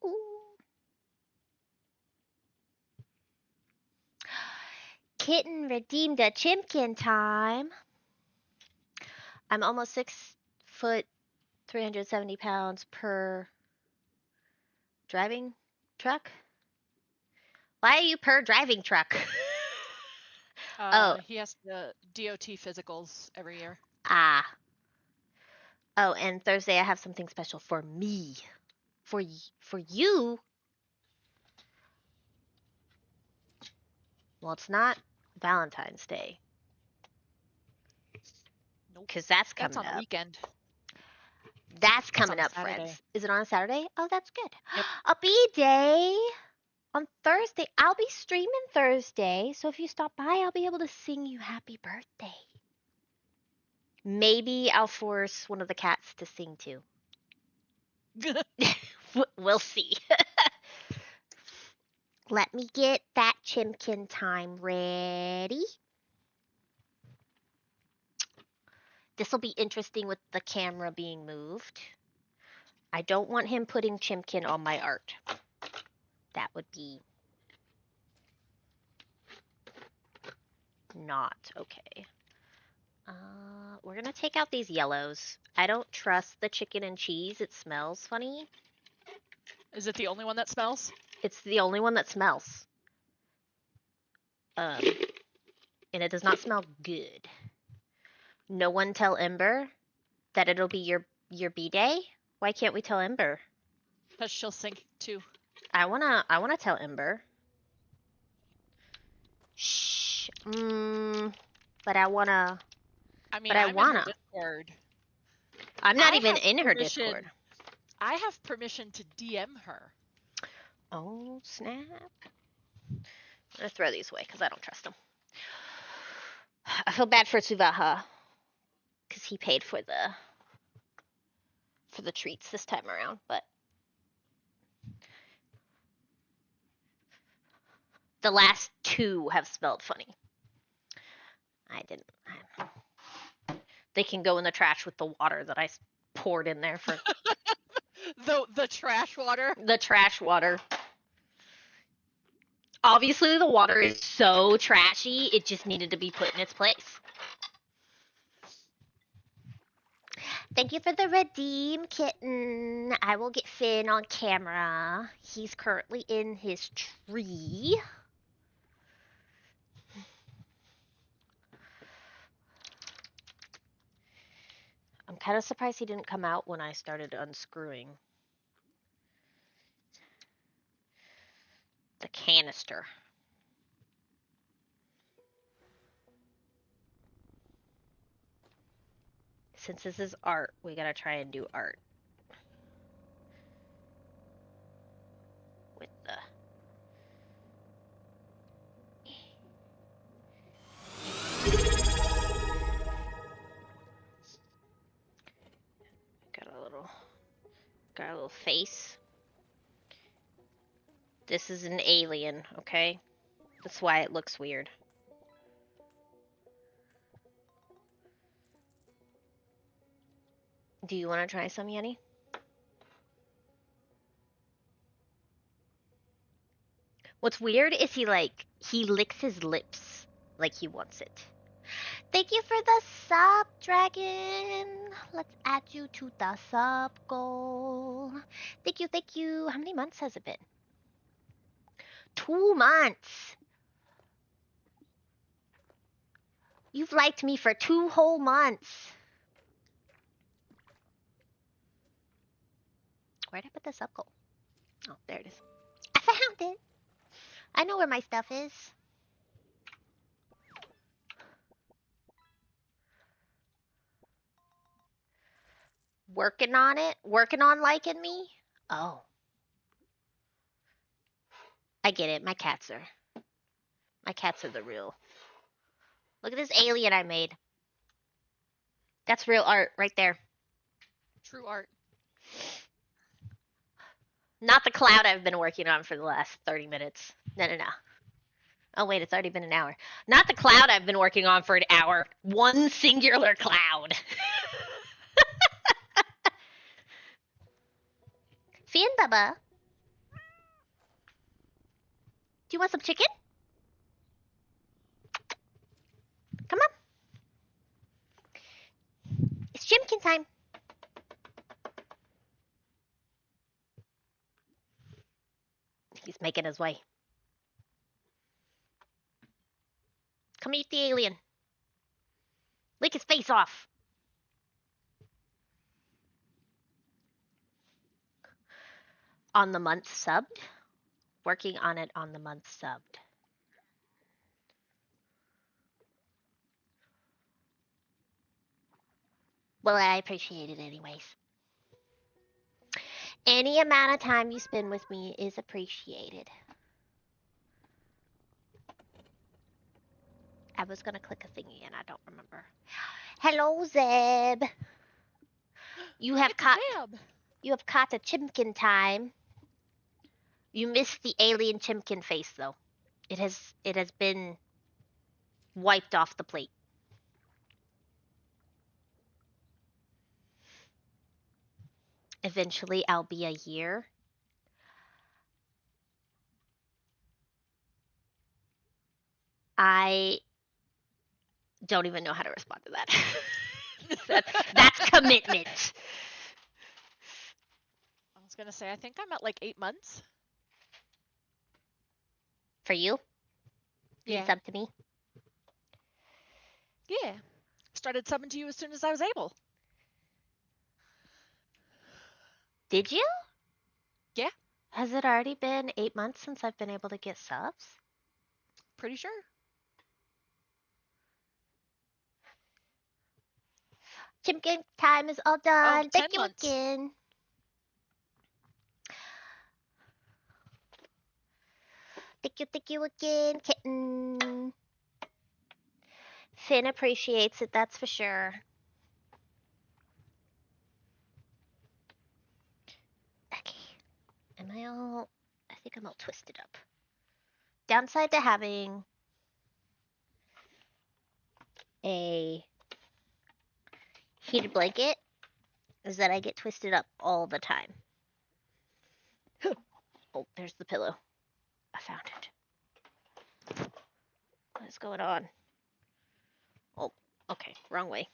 Ooh. Kitten redeemed a chimkin time. I'm almost 6 foot, 370 pounds per driving truck. Why are you per driving truck? Oh, He has the DOT physicals every year. ah. Oh, and Thursday I have something special for me. For you? Well, it's not Valentine's Day, Nope. cuz that's That's coming on the up. weekend. That's That's coming on a up, Saturday. friends. Is it on a Saturday? Oh, that's good. Yep. A B-day on Thursday. I'll be streaming Thursday, so if you stop by, I'll be able to sing you happy birthday. Maybe I'll force one of the cats to sing too. We'll see. Let me get that chimkin time ready. This will be interesting with the camera being moved. I don't want him putting chimkin on my art. That would be not okay. We're gonna take out these yellows. I don't trust the chicken and cheese. It smells funny. Is it the only one that smells? It's the only one that smells. And it does not smell good. No one tell Ember that it'll be your B-day? Why can't we tell Ember? Because she'll sink too. I wanna tell Ember. Shh. But I wanna. I mean, But I I'm in her wanna. Discord. I'm not I even have in her permission- Discord. I have permission to DM her. Oh snap! I'm gonna throw these away because I don't trust them. I feel bad for Suvaha because he paid for the treats this time around, but the last two have smelled funny. I didn't. They can go in the trash with the water that I poured in there for The trash water. the trash water. Obviously, the water is so trashy, it just needed to be put in its place. Thank you for the redeem, kitten. I will get Finn on camera. He's currently in his tree. I'm kind of surprised he didn't come out when I started unscrewing the canister. Since this is art, we gotta try and do art with the. Got a little face. This is an alien, okay? That's why it looks weird. Do you want to try some, Yenny? What's weird is he licks his lips like he wants it. Thank you for the sub, Dragon. Let's add you to the sub goal. Thank you, thank you. How many months has it been? 2 months. You've liked me for 2 whole months. Where'd I put the sub goal? Oh, there it is. I found it. I know where my stuff is. Working on it? Working on liking me? Oh. I get it. My cats are the real. Look at this alien I made. That's real art right there. True art. Not the cloud I've been working on for the last 30 minutes. No. Oh, wait, it's already been an hour. Not the cloud I've been working on for an hour. One singular cloud. Finn, Bubba. Do you want some chicken? Come on. It's Jimkin time. He's making his way. Come eat the alien. Lick his face off. On the month subbed? Working on it on the month subbed. Well, I appreciate it anyways. Any amount of time you spend with me is appreciated. I was gonna click a thingy and I don't remember. Hello, Zeb. You have caught a chimkin time. You missed the alien chimkin face though. It has been wiped off the plate. Eventually I'll be a year. I don't even know how to respond to that. That's commitment. I was gonna say I think I'm at like 8 months. For you? Be Yeah. sub to me? Yeah. Started subbing to you as soon as I was able. Did you? Yeah, Has it already been 8 months since I've been able to get subs? pretty sure. Chimkin time is all Oh, done. Thank 10 you months. again. Thank you again, kitten. Finn appreciates it, that's for sure. Okay. Am I all. I think I'm all twisted up. Downside to having a heated blanket is that I get twisted up all the time. Oh, there's the pillow. I found it. What is going on? Oh, okay, wrong way.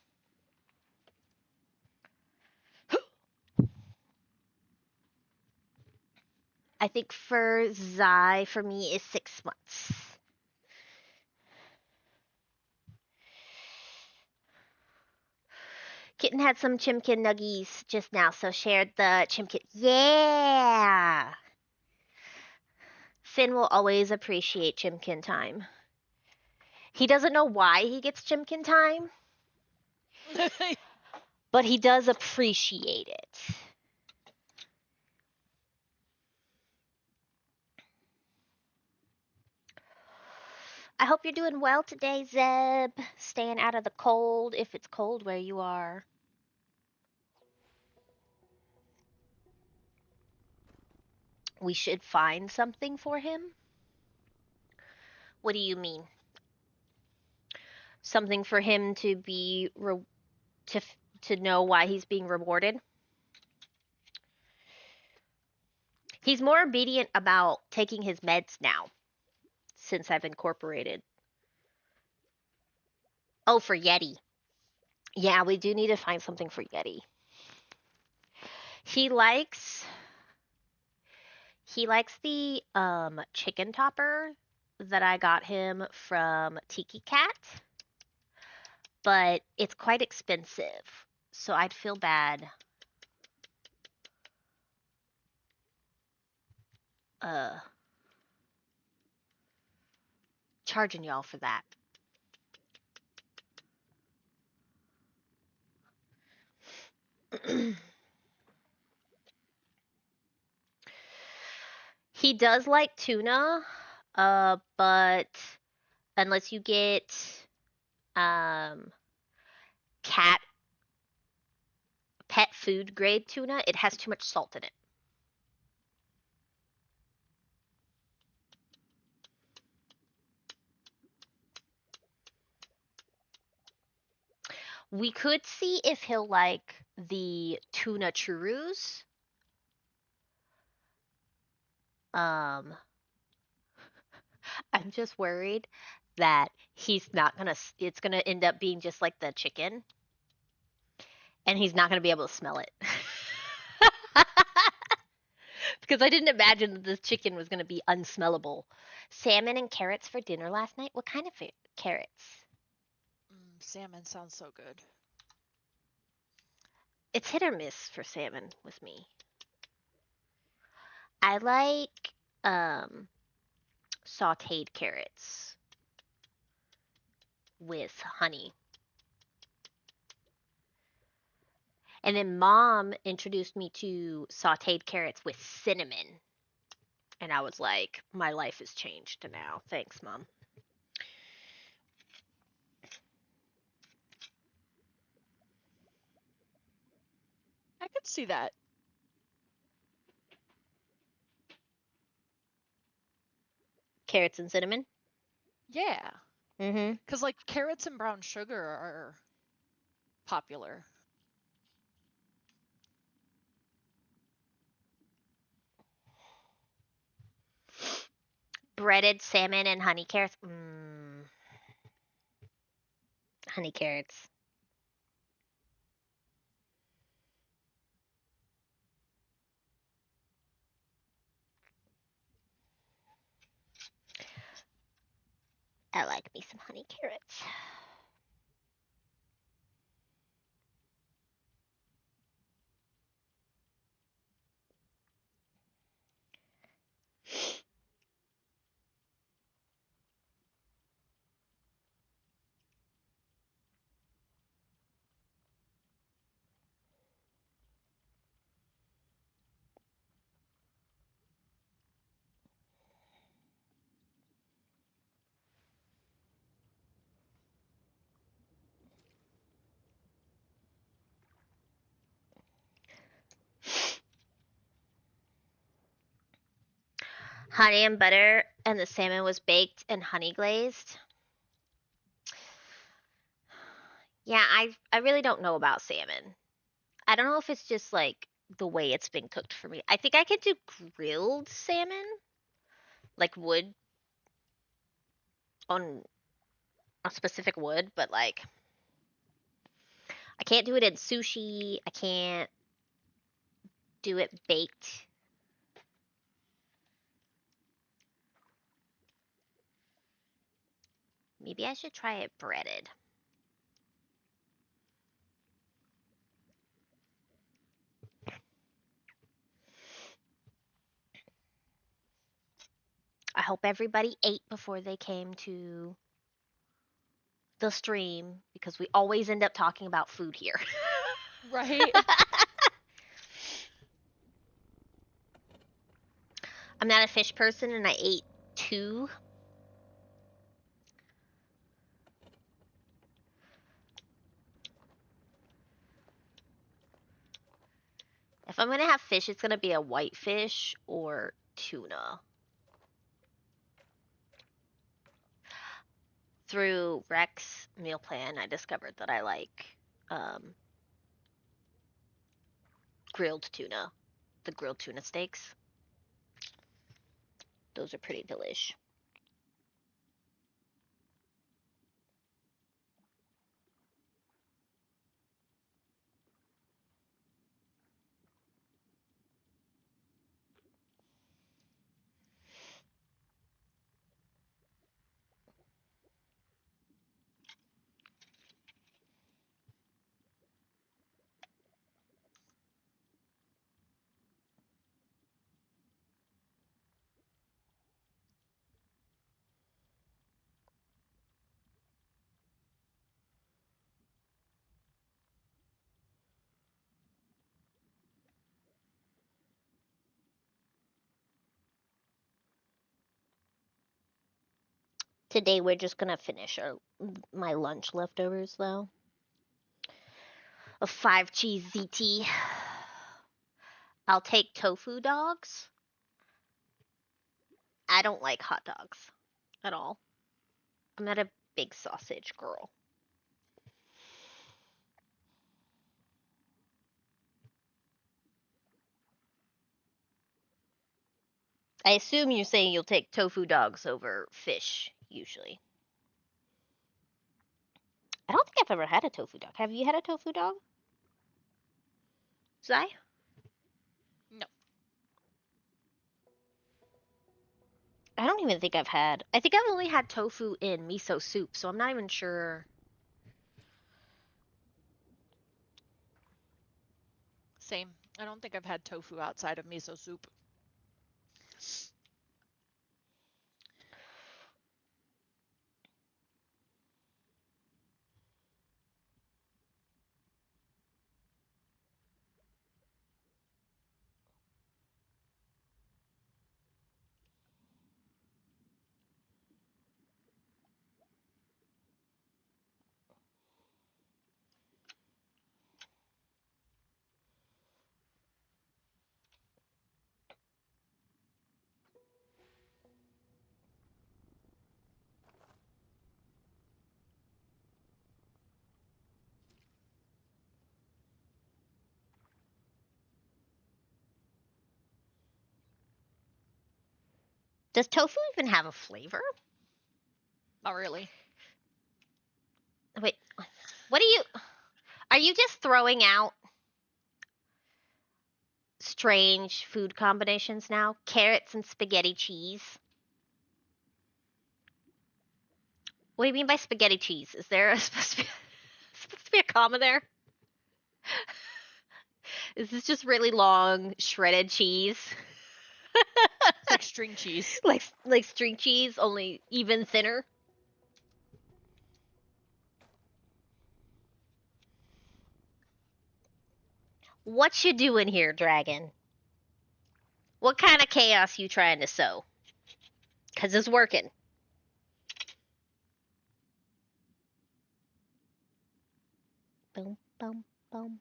I think for Zai, for me, is 6 months. Kitten had some chimkin nuggies just now, so shared the chimkin. Yeah! Finn will always appreciate chimkin time. He doesn't know why he gets chimkin time, but he does appreciate it. I hope you're doing well today, Zeb. Staying out of the cold if it's cold where you are. We should find something for him. What do you mean? Something for him to be to to know why he's being rewarded? He's more obedient about taking his meds now since I've incorporated. Oh, for Yeti. Yeah, we do need to find something for Yeti. He likes the chicken topper that I got him from Tiki Cat, but it's quite expensive. So I'd feel bad uh charging y'all for that. He does like tuna, but unless you get um cat pet food grade tuna, it has too much salt in it. We could see if he'll like the tuna churros. Um, I'm just worried that he's not gonna. It's gonna end up being just like the chicken, and he's not gonna be able to smell it. Because I didn't imagine that this chicken was gonna be unsmellable. Salmon and carrots for dinner last night. What kind of carrots? Salmon sounds so good. It's hit or miss for salmon with me. I like sautéed carrots with honey. And then mom introduced me to sautéed carrots with cinnamon. And I was like, my life has changed now. Thanks, mom. I could see that. carrots and cinnamon. Yeah. Mm-hmm. Because, like, carrots and brown sugar are popular. Breaded salmon and honey carrots. Honey carrots. I like me some honey carrots. Honey and butter, and the salmon was baked and honey glazed. Yeah, I really don't know about salmon. I don't know if it's just like the way it's been cooked for me. I think I could do grilled salmon, like wood on a specific wood, but like I can't do it in sushi. I can't do it baked. Maybe I should try it breaded. I hope everybody ate before they came to the stream because we always end up talking about food here. Right? I'm not a fish person and I ate two. If I'm gonna have fish, it's gonna be a whitefish or tuna. Through Rex meal plan, I discovered that I like um, grilled tuna, the grilled tuna steaks. Those are pretty delish. Today we're just gonna finish my lunch leftovers though. A 5 cheese ZT. I'll take tofu dogs. I don't like hot dogs at all. I'm not a big sausage girl. I assume you're saying you'll take tofu dogs over fish, usually. I don't think I've ever had a tofu dog. Have you had a tofu dog? Zai? No. I don't even think I've had. I think I've only had tofu in miso soup, so I'm not even sure. Same. I don't think I've had tofu outside of miso soup. Does tofu even have a flavor? Not really. Wait, what are you just throwing out strange food combinations now? Carrots and spaghetti cheese? What do you mean by spaghetti cheese? Is there supposed to be a comma there? Is this just really long shredded cheese? It's like string cheese. Like string cheese, only even thinner? What you doing here, dragon? What kind of chaos you trying to sow? 'Cause it's working. Boom, boom, boom.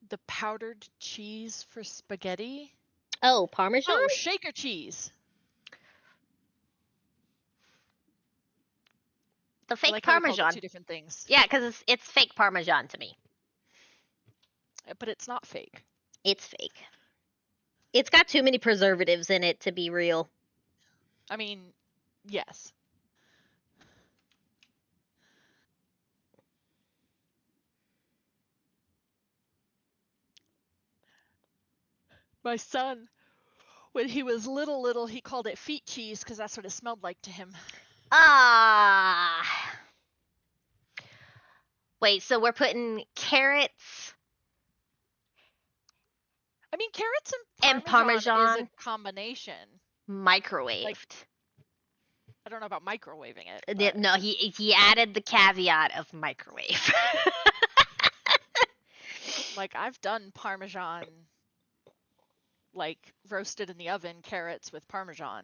The powdered cheese for spaghetti? Oh, Parmesan? Oh, shaker cheese. The I fake like how we called it Parmesan. two different things. Yeah, because it's fake Parmesan to me. But it's not fake. It's fake. It's got too many preservatives in it to be real. I mean, yes. My son, when he was little, he called it feet cheese because that's what it smelled like to him. Ah. Wait, so we're putting carrots I mean, carrots and and Parmesan is a Parmesan combination. Like, microwaved. I don't know about microwaving it, but No, he added the caveat of microwave. like I've done Parmesan, like roasted in the oven carrots with Parmesan.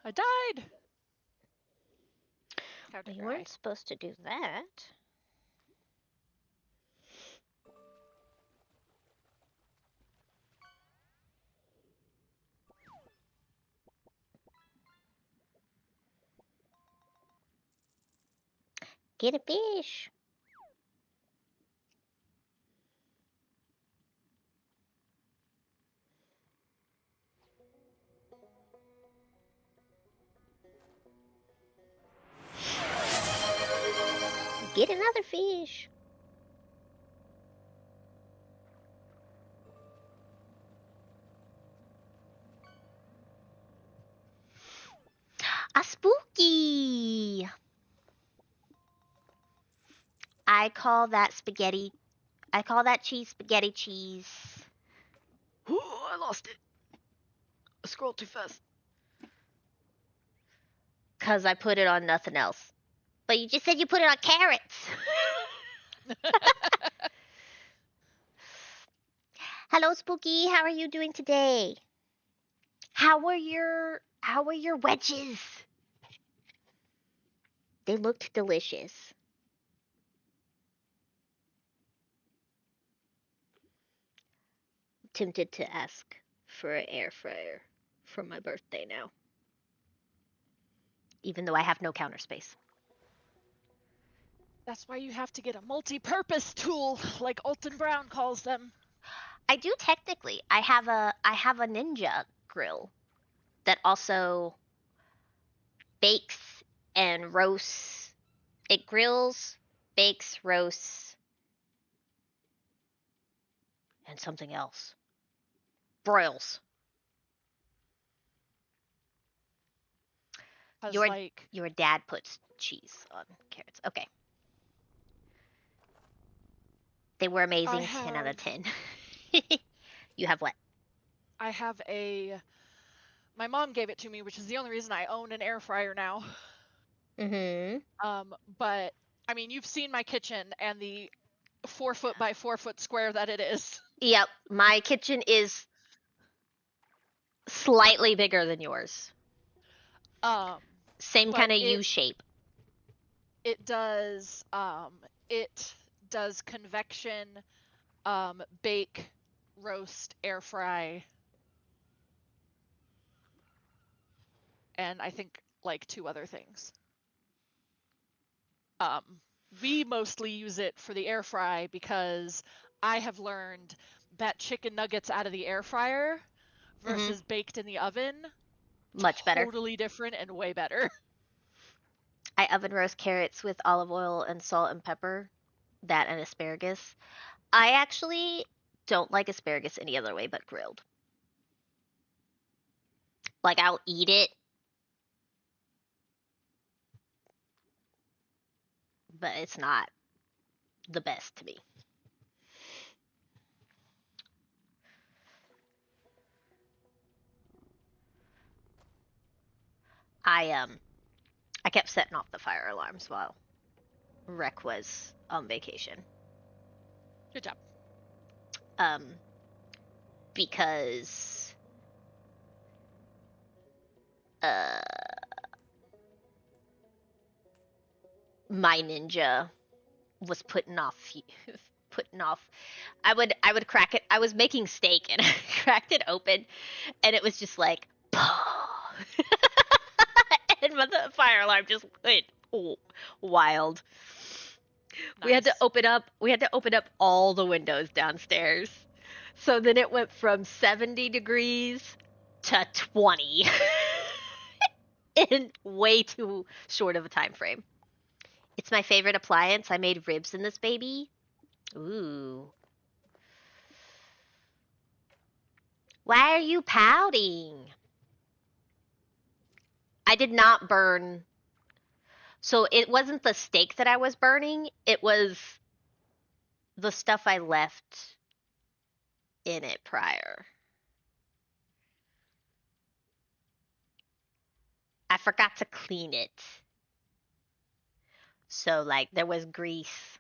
I died. How Well, you dare I? weren't supposed to do that. Get a fish. Get another fish. A spooky. I call that spaghetti. I call that cheese spaghetti cheese. Ooh, I lost it. I scrolled too fast. Cause I put it on nothing else. But you just said you put it on carrots. Hello, Spooky. How are you doing today? How were your wedges? They looked delicious. tempted to ask for an air fryer for my birthday now, even though I have no counter space. That's why you have to get a multi-purpose tool, like Alton Brown calls them. I do technically. I have a Ninja grill that also bakes and roasts. It grills, bakes, roasts, and something else. Broils. Cause Your like your dad puts cheese on carrots. Okay. They were I amazing. 10 out have of 10. You have what? I have a my mom gave it to me, which is the only reason I own an air fryer now. Mm-hmm. But I mean, you've seen my kitchen and the 4 foot by 4 foot square that it is. Yep. My kitchen is slightly bigger than yours. Um, Same but kind of U shape. it does it does convection, bake, roast, air fry, and I think like 2 other things. Um, we mostly use it for the air fry because I have learned that chicken nuggets out of the air fryer Mm-hmm. versus baked in the oven, Much better. totally different and way better. I oven roast carrots with olive oil and salt and pepper. That and asparagus. I actually don't like asparagus any other way but grilled. Like I'll eat it, but it's not the best to me. I kept setting off the fire alarms while Rec was on vacation. Good job. Um because uh my ninja was putting off. I would crack it. I was making steak and I cracked it open and it was just like and the fire alarm just went wild. Nice. We had to open up all the windows downstairs. So then it went from 70 degrees to 20 in way too short of a time frame. It's my favorite appliance. I made ribs in this baby. Ooh. Why are you pouting? I did not burn. So it wasn't the steak that I was burning, it was the stuff I left in it prior. I forgot to clean it. So, like, there was grease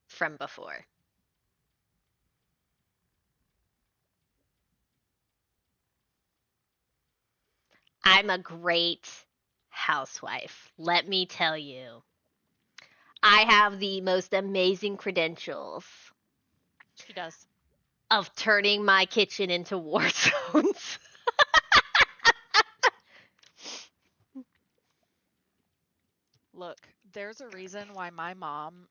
from before. I'm a great housewife. Let me tell you. I have the most amazing credentials She does. of turning my kitchen into war zones. Look, there's a reason why my mom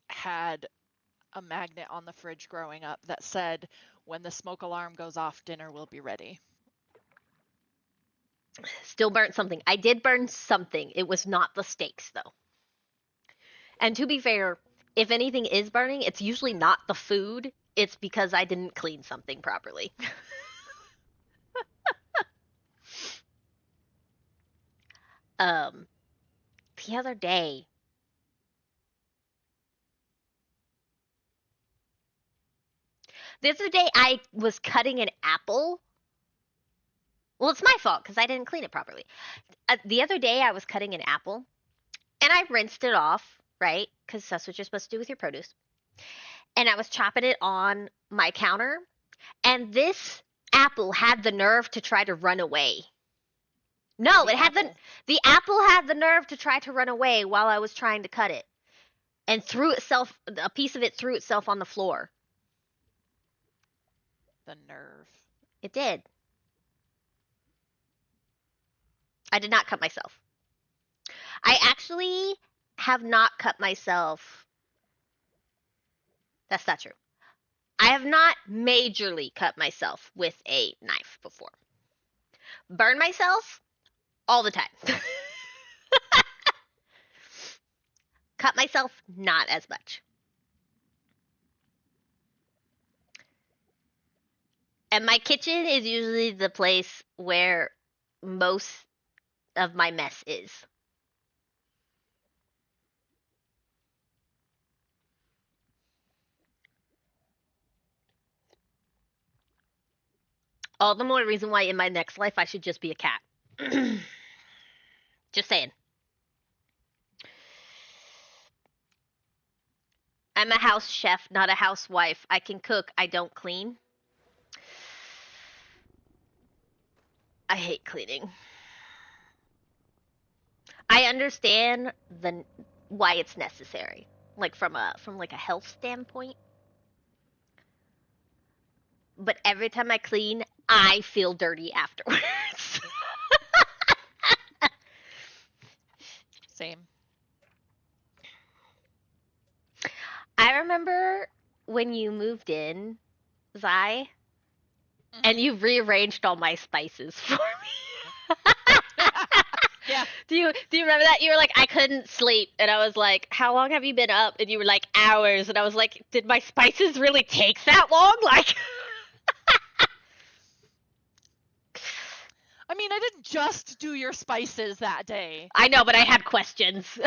had a magnet on the fridge growing up that said, when the smoke alarm goes off, dinner will be ready. Still burnt something. I did burn something. It was not the steaks, though. And to be fair, if anything is burning, it's usually not the food. It's because I didn't clean something properly. um, the other day, I was cutting an apple. Well, it's my fault because I didn't clean it properly. The other day, I was cutting an apple and I rinsed it off, right? Because that's what you're supposed to do with your produce. And I was chopping it on my counter, and this apple had the nerve to try to run away. No, The it had apple. the apple had the nerve to try to run away while I was trying to cut it, and threw itself a piece of it threw itself on the floor. The nerve. It did. I did not cut myself. I actually have not cut myself. That's not true. I have not majorly cut myself with a knife before. Burn myself all the time. Cut myself not as much. And my kitchen is usually the place where most of my mess is. All the more reason why in my next life I should just be a cat. Just saying. I'm a house chef, not a housewife. I can cook, I don't clean. I hate cleaning. I understand the why it's necessary, like from like a health standpoint. But every time I clean, I feel dirty afterwards. Same. I remember when you moved in, Zai, and Hmm. you rearranged all my spices for me. Yeah. Do you remember that? You were like, I couldn't sleep, and I was like, how long have you been up? And you were like, hours, and I was like, did my spices really take that long? Like, I mean, I didn't just do your spices that day. I know, but I had questions.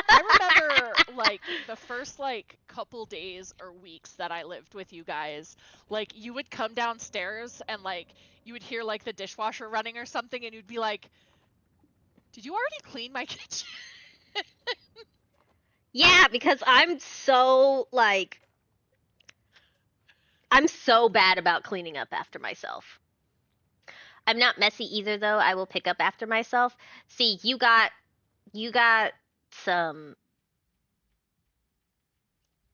I remember like the first like couple days or weeks that I lived with you guys, like you would come downstairs and like you would hear like the dishwasher running or something and you'd be like, "Did you already clean my kitchen?" Yeah, because I'm so bad about cleaning up after myself. I'm not messy either though. I will pick up after myself. See, you got some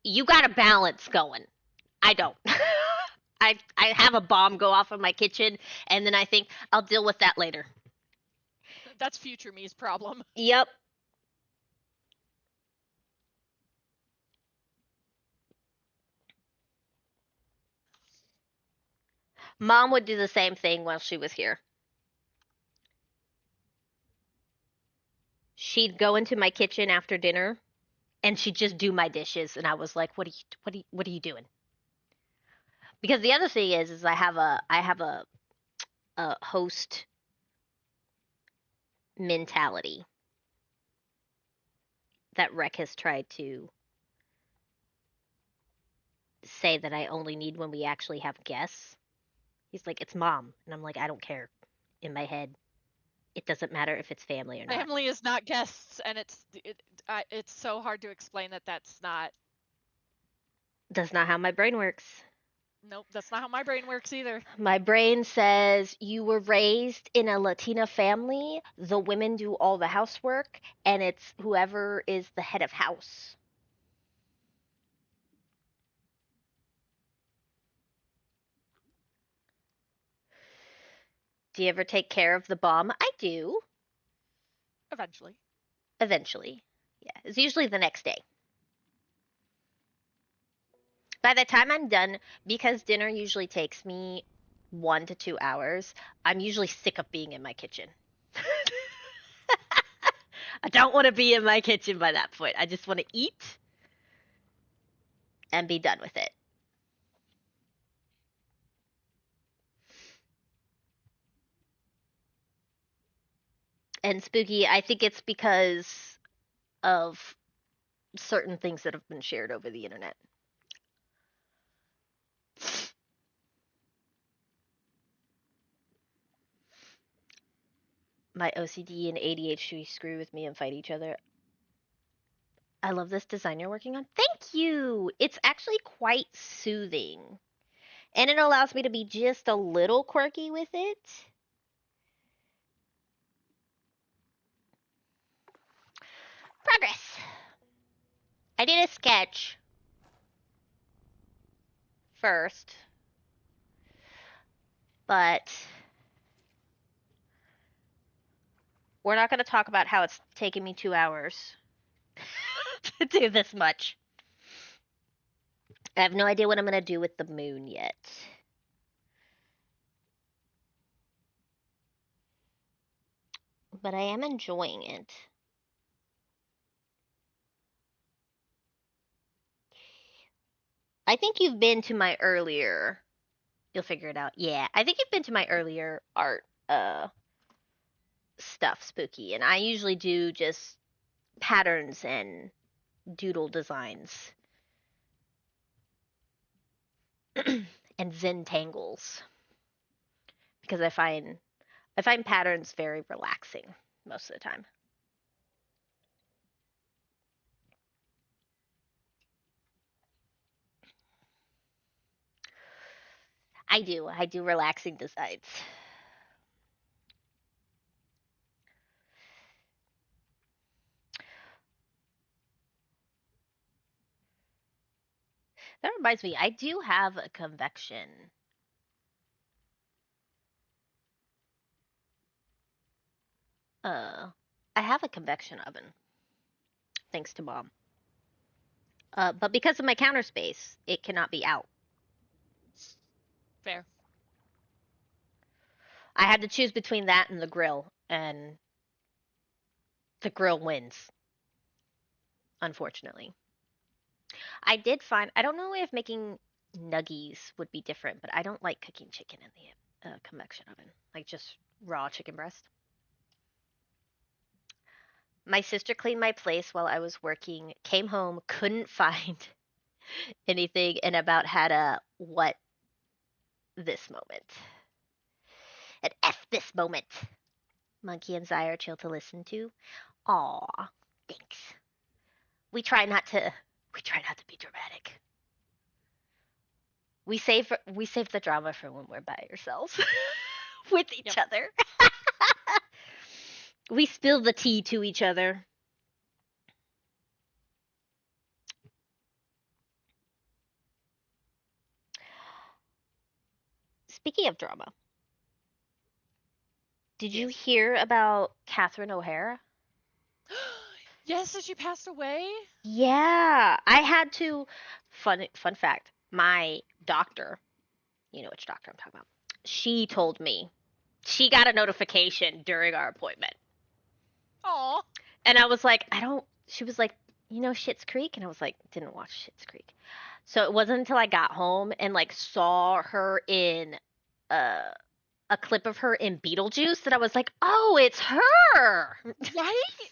you got a balance going. I don't. I have a bomb go off in my kitchen and then I think I'll deal with that later. That's future me's problem. Yep. Mom would do the same thing while she was here. She'd go into my kitchen after dinner and she'd just do my dishes and I was like, what are you doing? Because the other thing is I have a host mentality that Rec has tried to say that I only need when we actually have guests. He's like, it's mom. And I'm like, I don't care. In my head, it doesn't matter if it's family or not. Family is not guests and it's so hard to explain that that's not. That's not how my brain works. Nope, that's not how my brain works either. My brain says you were raised in a Latina family, the women do all the housework, and it's whoever is the head of house. Do you ever take care of the bomb? I do, Eventually. eventually. Yeah, it's usually the next day. By the time I'm done, because dinner usually takes me 1 to 2 hours, I'm usually sick of being in my kitchen. I don't want to be in my kitchen by that point. I just want to eat and be done with it. And spooky, I think it's because of certain things that have been shared over the internet. My OCD and ADHD screw with me and fight each other. I love this design you're working on. Thank you. It's actually quite soothing. And it allows me to be just a little quirky with it. Progress. I did a sketch first. But we're not going to talk about how it's taken me 2 hours to do this much. I have no idea what I'm going to do with the moon yet. But I am enjoying it. I think you've been to my earlier. You'll figure it out. Yeah, I think you've been to my earlier art stuff, Spooky, and I usually do just patterns and doodle designs and Zen tangles because I find patterns very relaxing most of the time. I do relaxing designs. That reminds me, I do have a convection. Uh, I have a convection oven, thanks to mom. But because of my counter space, it cannot be out. Fair. I had to choose between that and the grill, and the grill wins, unfortunately. I did find I don't know if making nuggies would be different, but I don't like cooking chicken in the convection oven, like just raw chicken breast. My sister cleaned my place while I was working, came home, couldn't find anything, and about had a what this moment. An F this moment. Monkey and Zai are chill to listen to. Aw, thanks. We try not to we try not to be dramatic. We save the drama for when we're by ourselves with each Yep. other. We spill the tea to each other. Speaking of drama, did you Yes. hear about Catherine O'Hara? Yes, that she passed away? Yeah, I had to. Fun fact. My doctor, you know which doctor I'm talking about. She told me she got a notification during our appointment, Aw. and I was like, I don't. She was like, Schitt's Creek, and I was like, didn't watch Schitt's Creek. So it wasn't until I got home and like saw her in uh, a clip of her in Beetlejuice that I was like, oh, it's her. Right?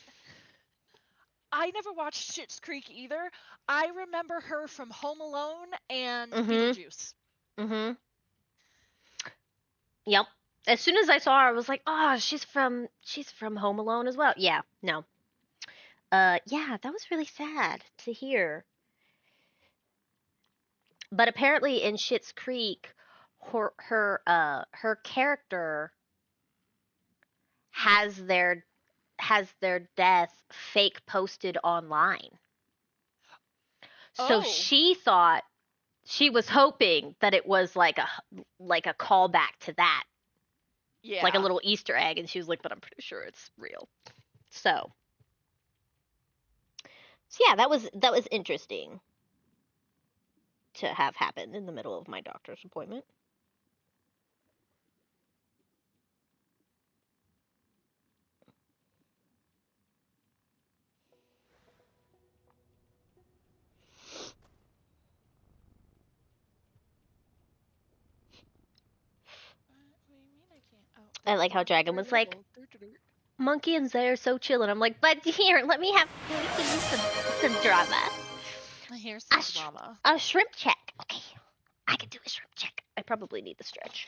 I never watched Schitt's Creek either. I remember her from Home Alone and Mhm. Beetlejuice. Mhm. Yep. As soon as I saw her, I was like, "Oh, she's from Home Alone as well." Yeah. No. Yeah, that was really sad to hear. But apparently in Schitt's Creek, her character has their death fake posted online. So Oh, she was hoping that it was like a callback to that, like a yeah. little Easter egg, and she was like, "But I'm pretty sure it's real." So, so yeah, that was interesting to have happen in the middle of my doctor's appointment. What do you mean I can't? Oh, I there we like how go. Dragon They're was like, labeled. "Monkey and Zay are so chill," and I'm like, "But here, let me give you some drama. Here's A, some drama. a shrimp check. Okay, I can do a shrimp check. I probably need the stretch.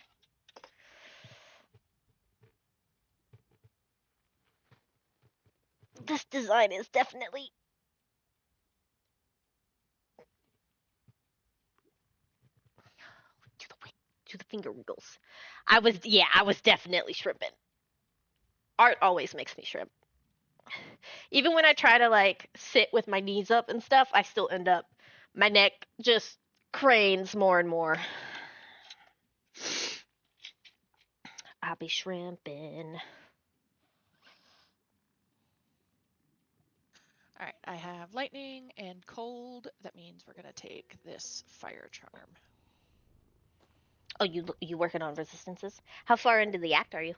This design is definitely to the finger wiggles. I was definitely shrimping. Art always makes me shrimp. Even when I try to like sit with my knees up and stuff, I still end up my neck just cranes more and more. I'll be shrimping. All right, I have lightning and cold. That means we're gonna take this fire charm. Oh, you working on resistances? How far into the act are you?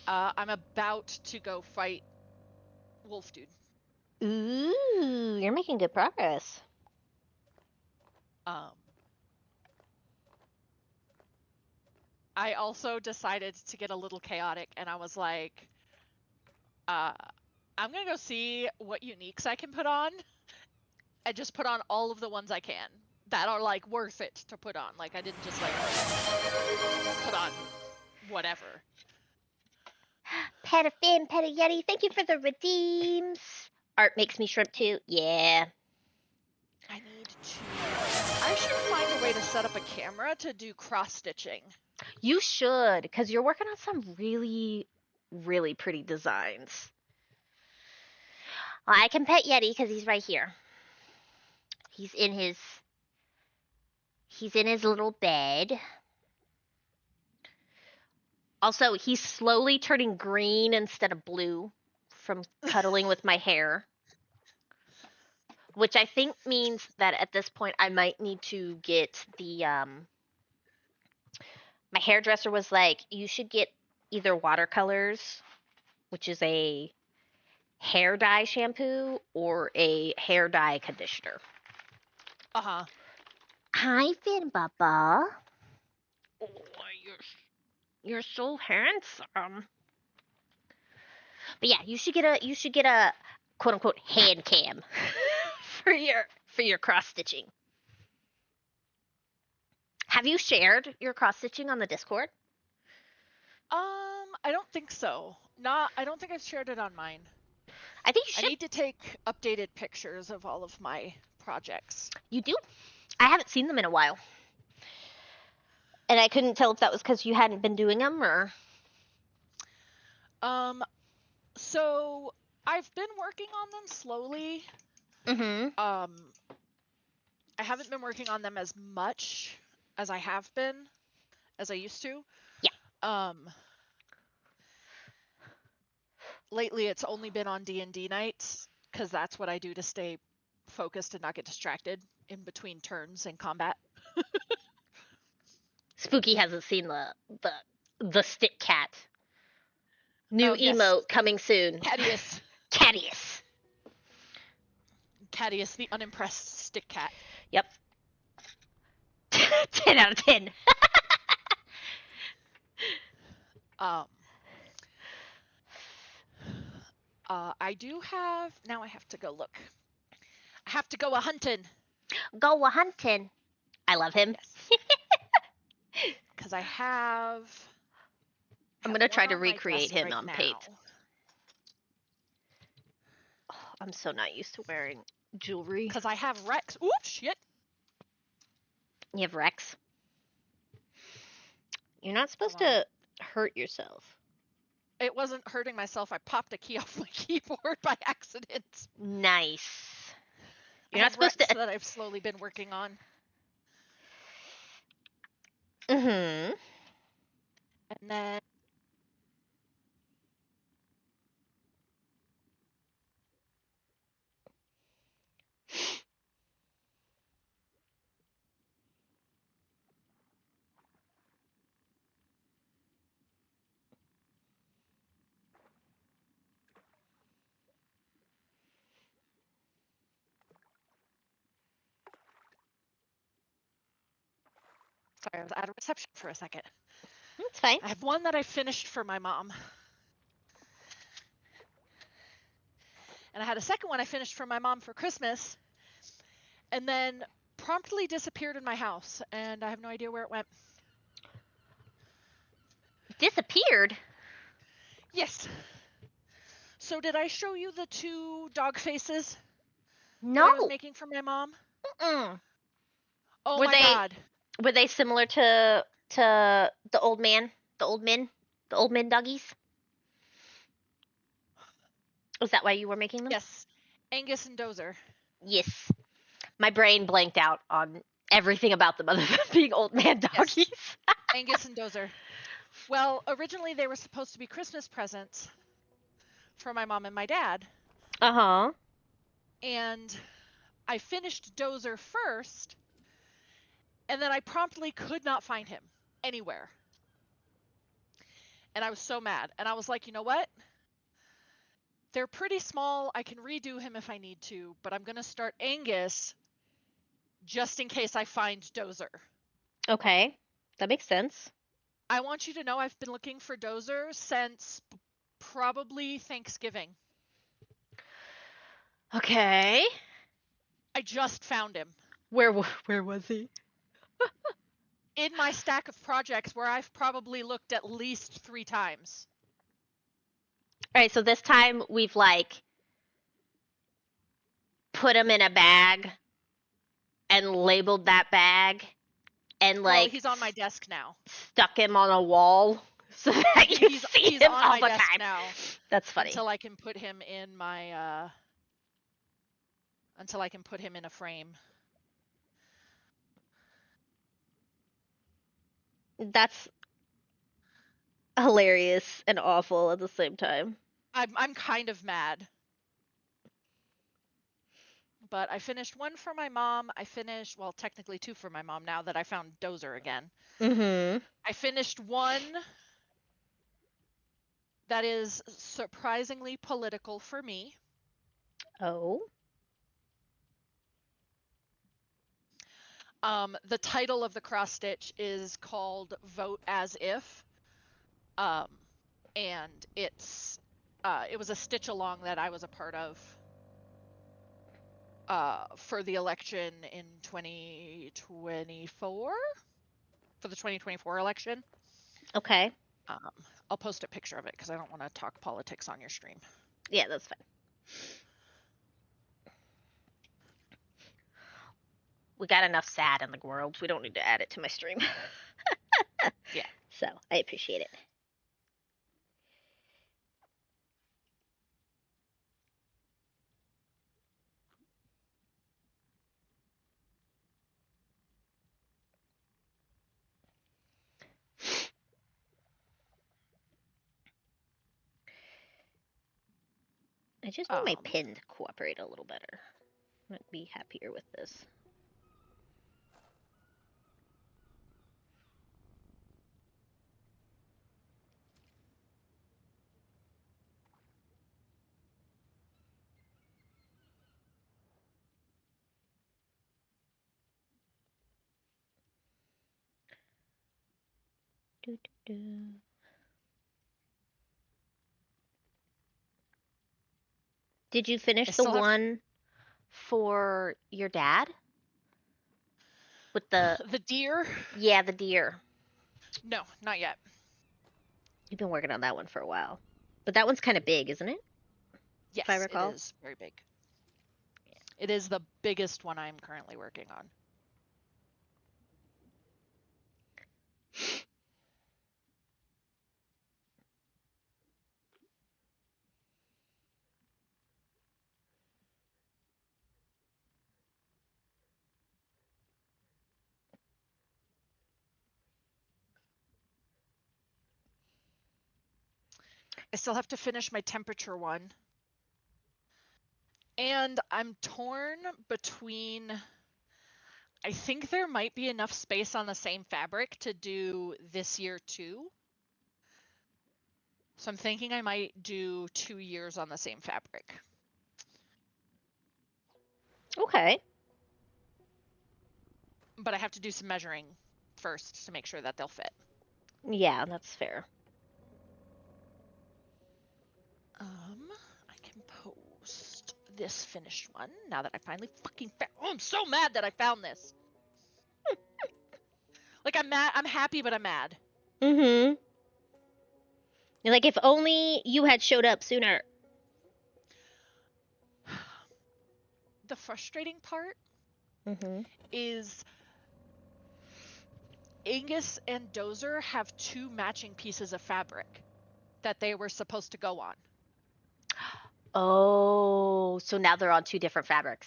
I'm about to go fight Wolf Dude. Ooh, you're making good progress. Um, I also decided to get a little chaotic, and I was like, uh, I'm gonna go see what uniques I can put on, and just put on all of the ones I can that are like worth it to put on. Like I didn't just like put on whatever. Pet a fin, pet a yeti. Thank you for the redeems. Art makes me shrimp too. Yeah. I need to. I should find a way to set up a camera to do cross stitching. You should, because you're working on some really, really pretty designs. Well, I can pet Yeti because he's right here. He's in his little bed. Also, he's slowly turning green instead of blue from cuddling with my hair, which I think means that at this point I might need to get the my hairdresser was like, you should get either watercolors, which is a hair dye shampoo, or a hair dye conditioner. Uh-huh. Hi, Finn Bubba. Oh, you're so handsome. But yeah, you should get a quote unquote hand cam for your cross stitching. Have you shared your cross stitching on the Discord? I don't think so. I don't think I've shared it on mine. I think you I should. need to take updated pictures of all of my projects. You do? I haven't seen them in a while. And I couldn't tell if that was because you hadn't been doing them or. So I've been working on them slowly. Mm-hmm. I haven't been working on them as much as I have been, as I used to. Yeah. Lately it's only been on D&D nights, because that's what I do to stay focused and not get distracted in between turns in combat. Spooky hasn't seen the stick cat. New Oh, yes. emote coming soon. Cadius. Cadius. Cadius, the unimpressed stick cat. Yep. 10 out of 10. I do have. Now I have to go look. I have to go a hunting. Go a hunting. I love him. Yes. Because I have. I'm gonna try to on my recreate desk him right on now. paint. Oh, I'm so not used to wearing jewelry. Because I have Rex. Oops, shit. You have Rex. You're not supposed to hurt yourself. It wasn't hurting myself. I popped a key off my keyboard by accident. Nice. You're not supposed to. That I've slowly been working on. Mm-hmm. And then. Sorry, I was out of reception for a second. That's fine. I have one that I finished for my mom. And I had a second one I finished for my mom for Christmas. And then promptly disappeared in my house. And I have no idea where it went. Disappeared? Yes. So did I show you the 2 dog faces? No. That I was making for my mom? Mm-mm. Oh my god. Were they similar to the old man? The old men doggies? Was that why you were making them? Yes. Angus and Dozer. Yes. My brain blanked out on everything about them other than being old man doggies. Yes. Angus and Dozer. Well, originally they were supposed to be Christmas presents for my mom and my dad. Uh-huh. And I finished Dozer first, and then I promptly could not find him anywhere. And I was so mad. And I was like, you know what? They're pretty small. I can redo him if I need to, but I'm going to start Angus just in case I find Dozer. Okay. That makes sense. I want you to know I've been looking for Dozer since probably Thanksgiving. Okay. I just found him Where was he? in my stack of projects where I've probably looked at least 3 times. All right, so this time we've like put him in a bag and labeled that bag and Well, like he's on my desk now. stuck him on a wall so that you see He's him on all my the desk time. now That's funny. until I can put him in my until I can put him in a frame. That's hilarious and awful at the same time. I'm kind of mad. But I finished one for my mom. I finished, well, technically 2 for my mom now that I found Dozer again. Mm-hmm. I finished one that is surprisingly political for me. Oh. The title of the cross stitch is called Vote As If. And it was a stitch along that I was a part of for the election in 2024, for the 2024 election. Okay. I'll post a picture of it because I don't want to talk politics on your stream. Yeah, that's fine. We got enough sad in the world. We don't need to add it to my stream. Yeah. So I appreciate it. I just need my pin to cooperate a little better. I'd be happier with this. Do, do, do. Did you finish the one for your dad? With the deer? Yeah, the deer. No, not yet. You've been working on that one for a while. But that one's kind of big, isn't it? Yes, If I recall. it is very big. It is the biggest one I'm currently working on. I still have to finish my temperature one. And I'm torn between, I think there might be enough space on the same fabric to do this year too. So I'm thinking I might do 2 years on the same fabric. Okay. But I have to do some measuring first to make sure that they'll fit. Yeah, that's fair. I can post this finished one now that I finally fucking found. Oh, I'm so mad that I found this. Like, I'm mad. I'm happy, but I'm mad. Mm-hmm. Like, if only you had showed up sooner. The frustrating part Mm-hmm. is Angus and Dozer have 2 matching pieces of fabric that they were supposed to go on. Oh, so now they're on 2 different fabrics.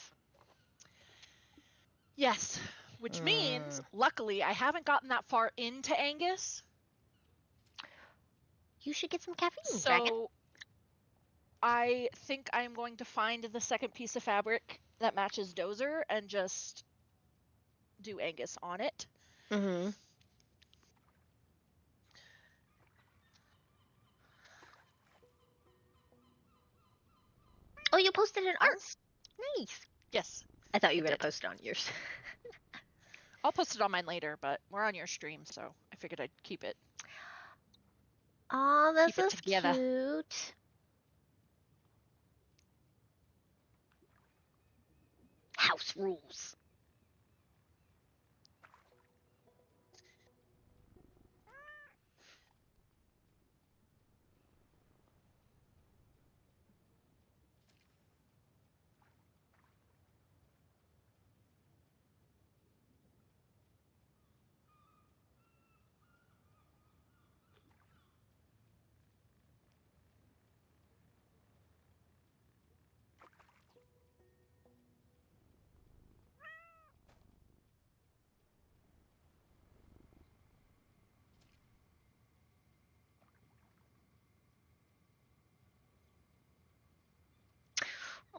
Yes, which means, luckily, I haven't gotten that far into Angus. You should get some caffeine, Dragon. So I think I'm going to find the second piece of fabric that matches Dozer and just do Angus on it. Mm-hmm. Oh, you posted an art. Nice. Yes, I thought you I were gonna did. post it on yours. I'll post it on mine later, but we're on your stream, so I figured I'd keep it Oh, this is together. cute. House rules.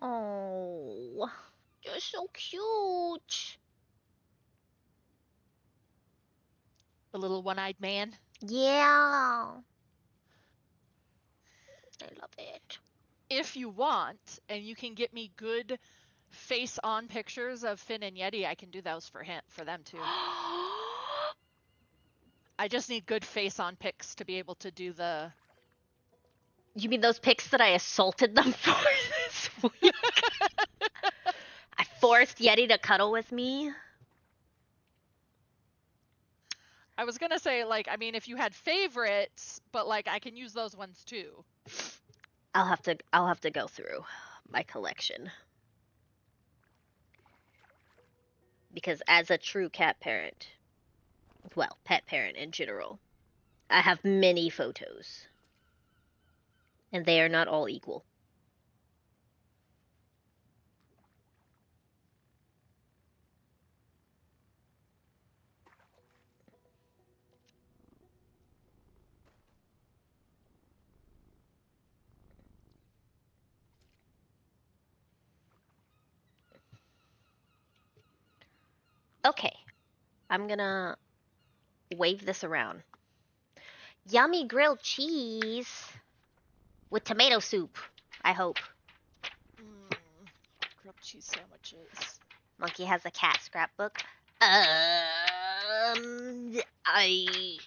Oh, you're so cute. The little one-eyed man. Yeah. I love it. If you want, and you can get me good face-on pictures of Finn and Yeti, I can do those for them too. I just need good face-on pics to be able to do the. You mean those pics that I assaulted them for this week? I forced Yeti to cuddle with me. I was gonna say, like, I mean, if you had favorites, but like, I can use those ones too. I'll have to go through my collection. Because as a true cat parent, well, pet parent in general, I have many photos. And they are not all equal. Okay, I'm gonna wave this around. Yummy grilled cheese with tomato soup, I hope. Grilled cheese sandwiches. Monkey has a cat scrapbook. I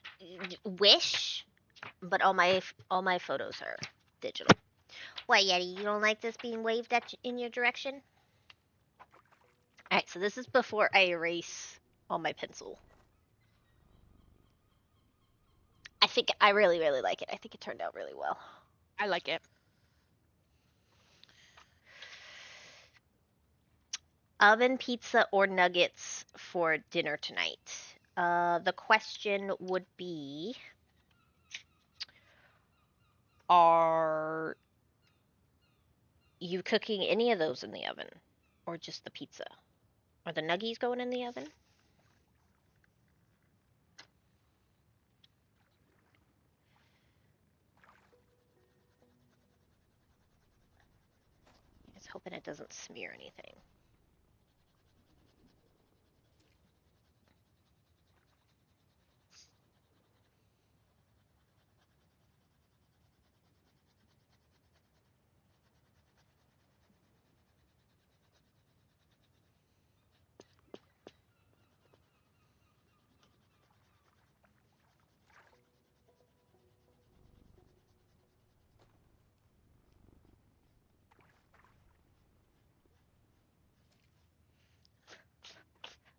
wish, but all my photos are digital. What, Yeti? You don't like this being waved at in your direction? All right, so this is before I erase all my pencil. I think I really, really like it. I think it turned out really well. I like it. Oven pizza or nuggets for dinner tonight? The question would be, are you cooking any of those in the oven? Or just the pizza? Are the nuggies going in the oven? Just hoping it doesn't smear anything.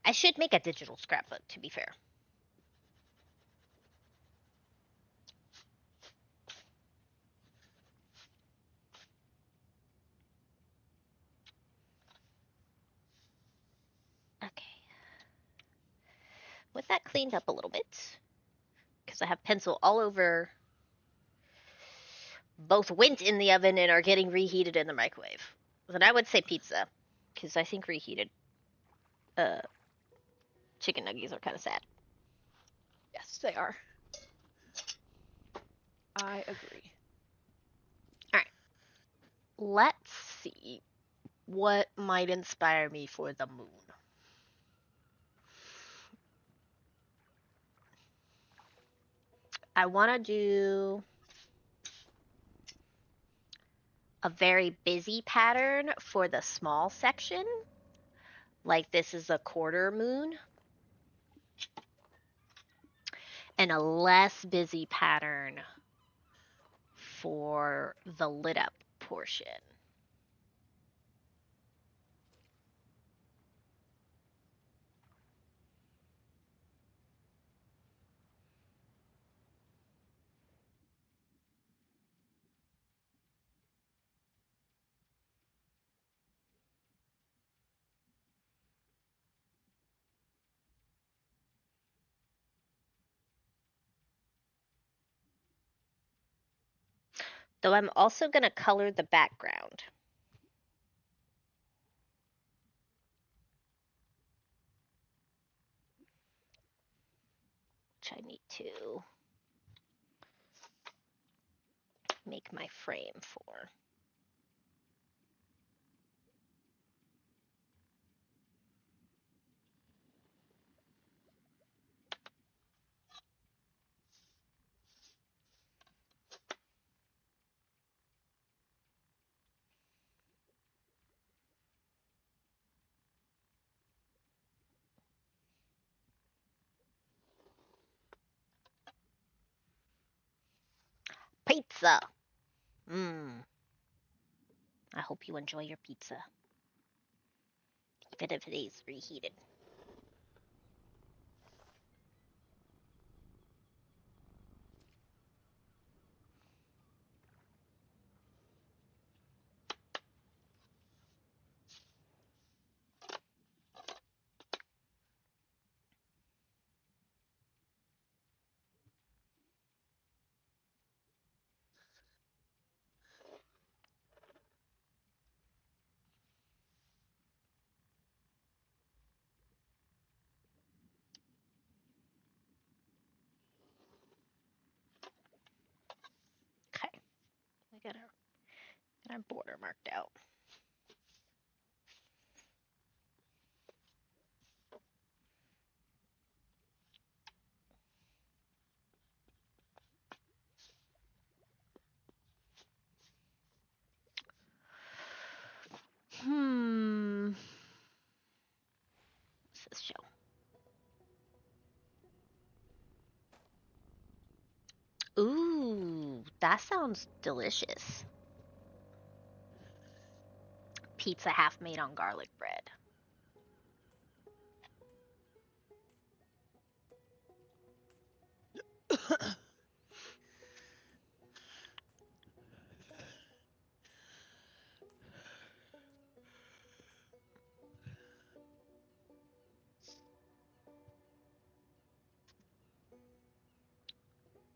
I should make a digital scrapbook, to be fair. Okay. With that cleaned up a little bit, because I have pencil all over, both went in the oven and are getting reheated in the microwave. Then I would say pizza, because I think reheated chicken nuggets are kind of sad. Yes, they are. I agree. All right, let's see what might inspire me for the moon. I want to do a very busy pattern for the small section, like this is a quarter moon, and a less busy pattern for the lit up portion. Though I'm also going to color the background, which I need to make my frame for. Pizza! Mmm, I hope you enjoy your pizza, even if it is reheated. Okay, we got our border marked out. What's this show? Ooh, that sounds delicious. Pizza half made on garlic bread.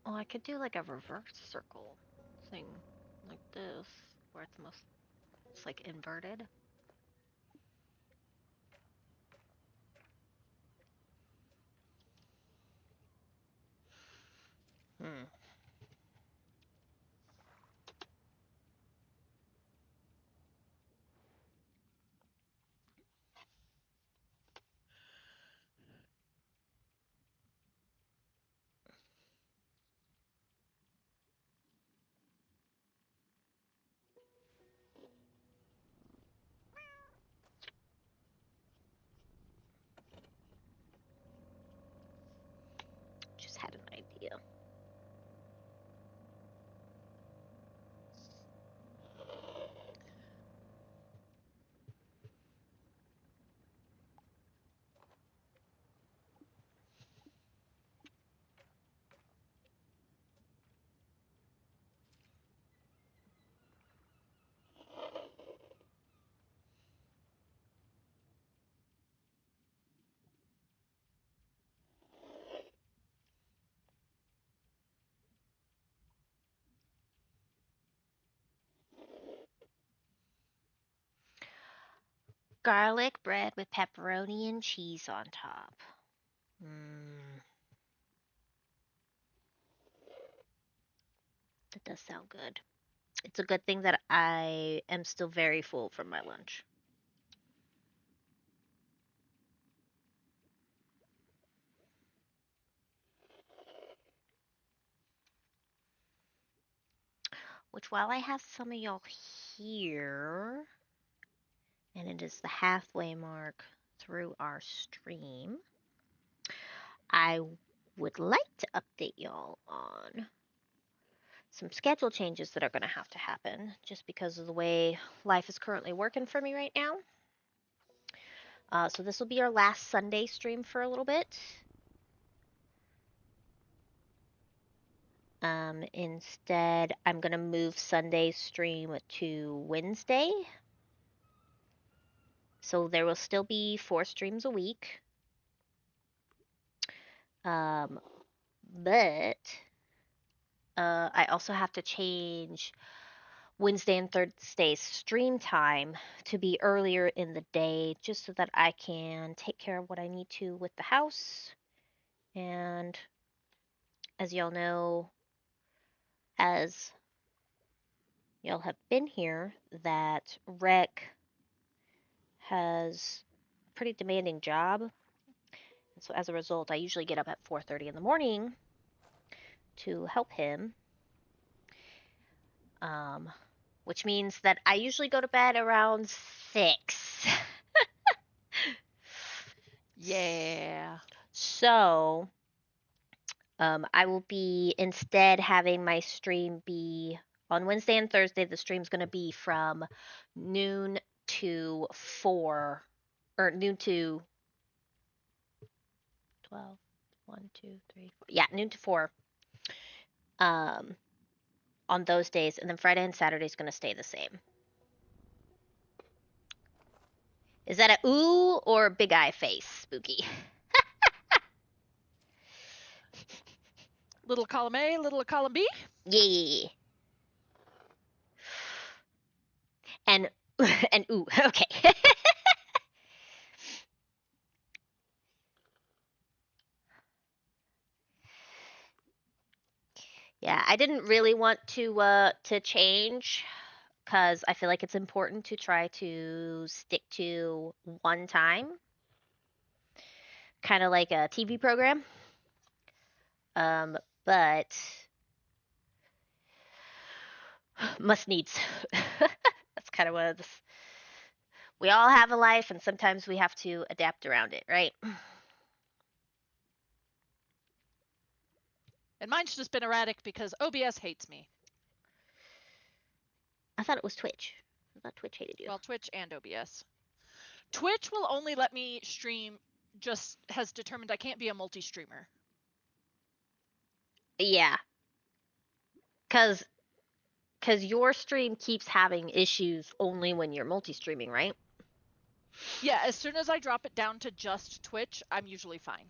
Oh, I could do like a reverse circle thing like this, where it's like inverted. Hmm. Just had an idea. Garlic bread with pepperoni and cheese on top. Mm. That does sound good. It's a good thing that I am still very full from my lunch. Which, while I have some of y'all here, and it is the halfway mark through our stream, I would like to update y'all on some schedule changes that are going to have to happen just because of the way life is currently working for me right now. So this will be our last Sunday stream for a little bit. Instead, I'm going to move Sunday stream to Wednesday. So there will still be 4 streams a week. But I also have to change Wednesday and Thursday's stream time to be earlier in the day just so that I can take care of what I need to with the house. And as y'all know, as y'all have been here, that Rec has a pretty demanding job. And so as a result, I usually get up at 4:30 in the morning to help him. Which means that I usually go to bed around 6. Yeah. So, I will be instead having my stream be on Wednesday and Thursday. The stream's going to be from noon to 4, or noon to 12, 1, 2, 3, 4. Yeah, noon to 4 um, on those days. And then Friday and Saturday is going to stay the same. Is that a ooh or big eye face, Spooky? Little column A, little column B. Yeah. And and ooh, okay. Yeah, I didn't really want to change because I feel like it's important to try to stick to one time, kind of like a TV program. But must needs. That's kind of what it's, we all have a life, and sometimes we have to adapt around it, right? And mine's just been erratic because OBS hates me. I thought it was Twitch. I thought Twitch hated you. Well, Twitch and OBS. Twitch will only let me stream, just has determined I can't be a multi-streamer. Yeah, because your stream keeps having issues only when you're multi-streaming, right? Yeah, as soon as I drop it down to just Twitch, I'm usually fine.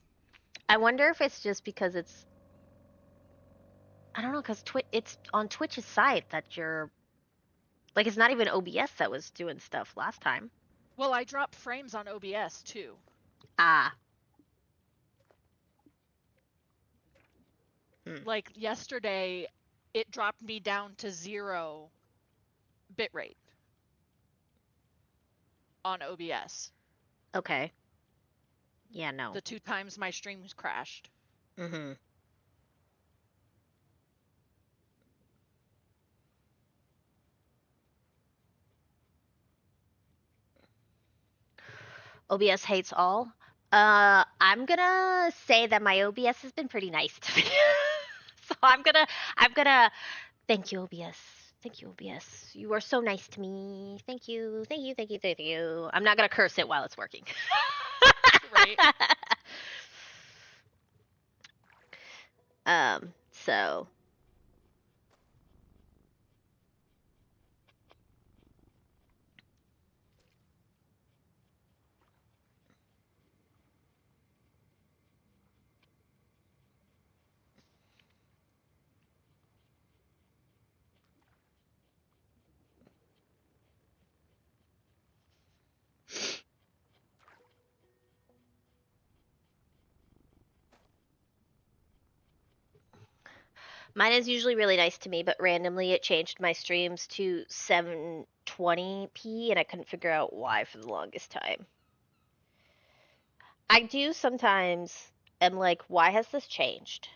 I wonder if it's just because it's, I don't know, because it's on Twitch's site that you're, like, it's not even OBS that was doing stuff last time. Well, I drop frames on OBS too. Ah. Like yesterday, it dropped me down to 0 bitrate on OBS. Okay. Yeah, no. The 2 times my streams crashed. Mm-hmm. OBS hates all. I'm gonna say that my OBS has been pretty nice to me. So I'm gonna thank you, OBS. Thank you, OBS. You are so nice to me. Thank you, thank you, thank you, thank you. I'm not gonna curse it while it's working. Right. So Mine is usually really nice to me, but randomly it changed my streams to 720p and I couldn't figure out why for the longest time. I do sometimes am like, why has this changed?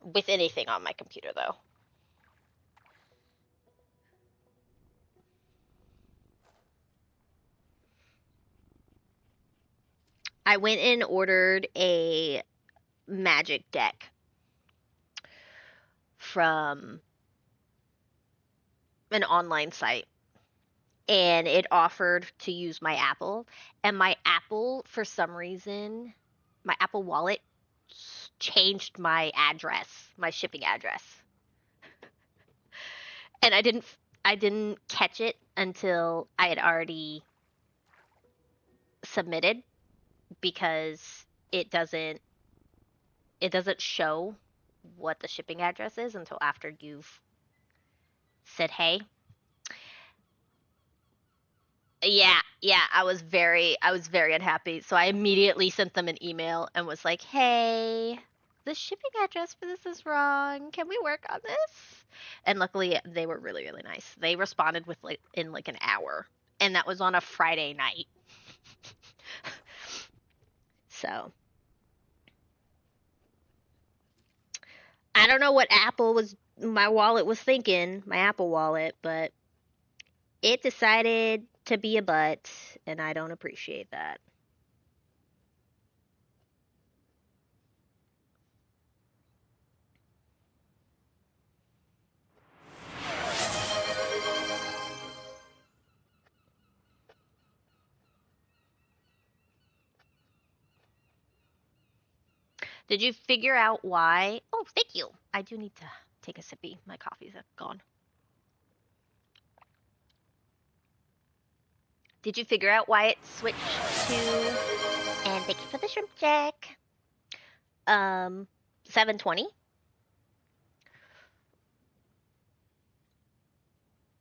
With anything on my computer though. I went and ordered a magic deck from an online site and it offered to use my Apple. And my Apple, for some reason, my Apple Wallet changed my address, my shipping address. And I didn't catch it until I had already submitted because it doesn't it doesn't show what the shipping address is until after you've said hey. Yeah, yeah, I was very unhappy. So I immediately sent them an email and was like, "Hey, the shipping address for this is wrong. Can we work on this?" And luckily they were really really nice. They responded with like in like an hour. And that was on a Friday night. So, I don't know what Apple was my wallet was thinking, my Apple wallet, but it decided to be a butt and I don't appreciate that. Did you figure out why? Oh, thank you. I do need to take a sippy. My coffee's gone. Did you figure out why it switched to? And thank you for the shrimp jack. 720.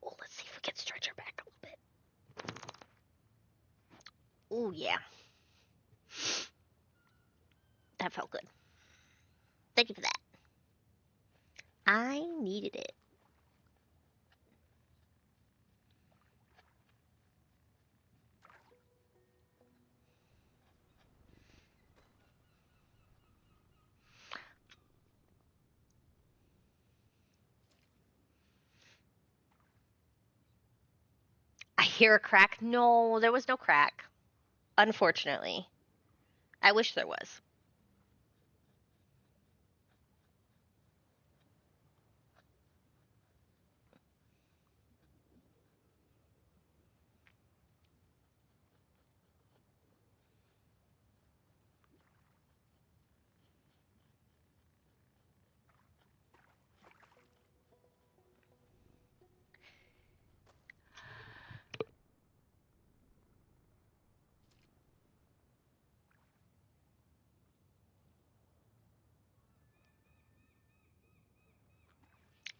Oh, let's see if we can stretch her back a little bit. Oh yeah, that felt good. Thank you for that. I needed it. I hear a crack. No, there was no crack. Unfortunately, I wish there was.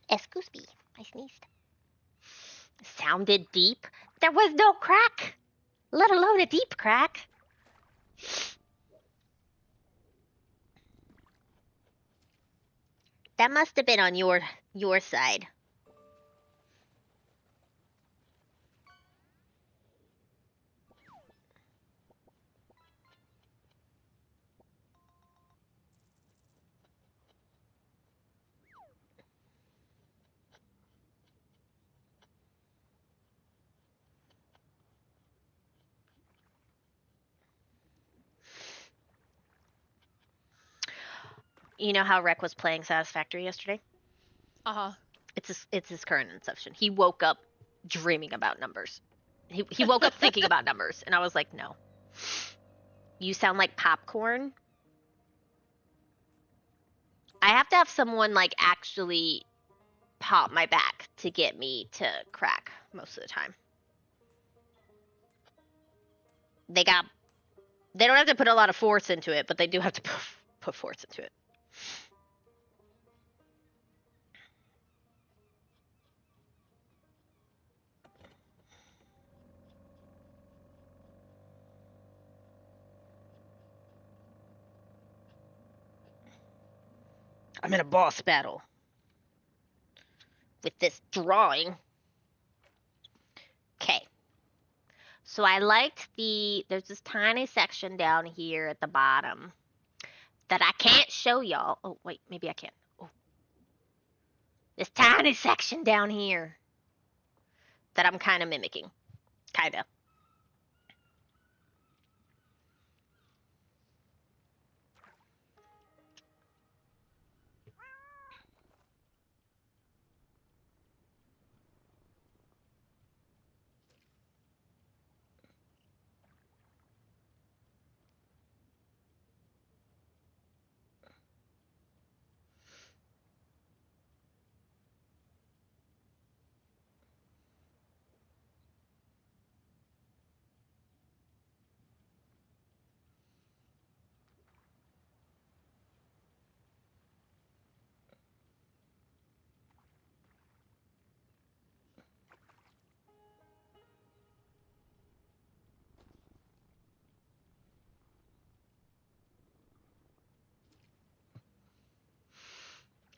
Excuse me, I sneezed. Sounded deep. There was no crack, let alone a deep crack. That must have been on your side. You know how Rec was playing Satisfactory yesterday? Uh huh. It's his current inception. He woke up dreaming about numbers. He woke up thinking about numbers, and I was like, no. You sound like popcorn. I have to have someone like actually pop my back to get me to crack most of the time. They got they don't have to put a lot of force into it, but they do have to put force into it. I'm in a boss battle with this drawing. Okay. So I liked there's this tiny section down here at the bottom that I can't show y'all. Oh, wait, maybe I can. Oh, this tiny section down here that I'm kind of mimicking. Kind of.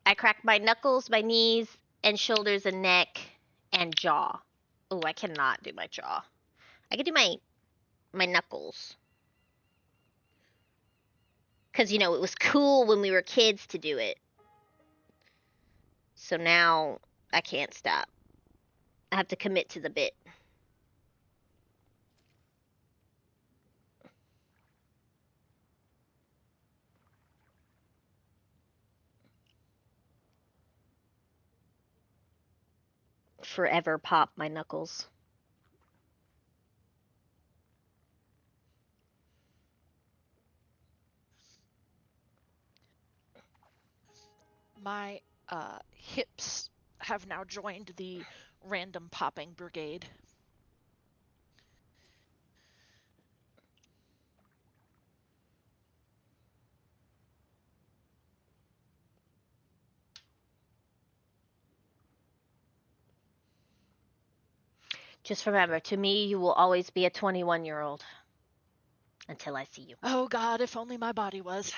I cracked my knuckles, my knees, and shoulders and neck and jaw. Oh, I cannot do my jaw. I can do my knuckles. Cause it was cool when we were kids to do it. So now I can't stop. I have to commit to the bit. Forever pop my knuckles. My hips have now joined the random popping brigade. Just remember, to me, you will always be a 21-year-old until I see you. Oh God, if only my body was.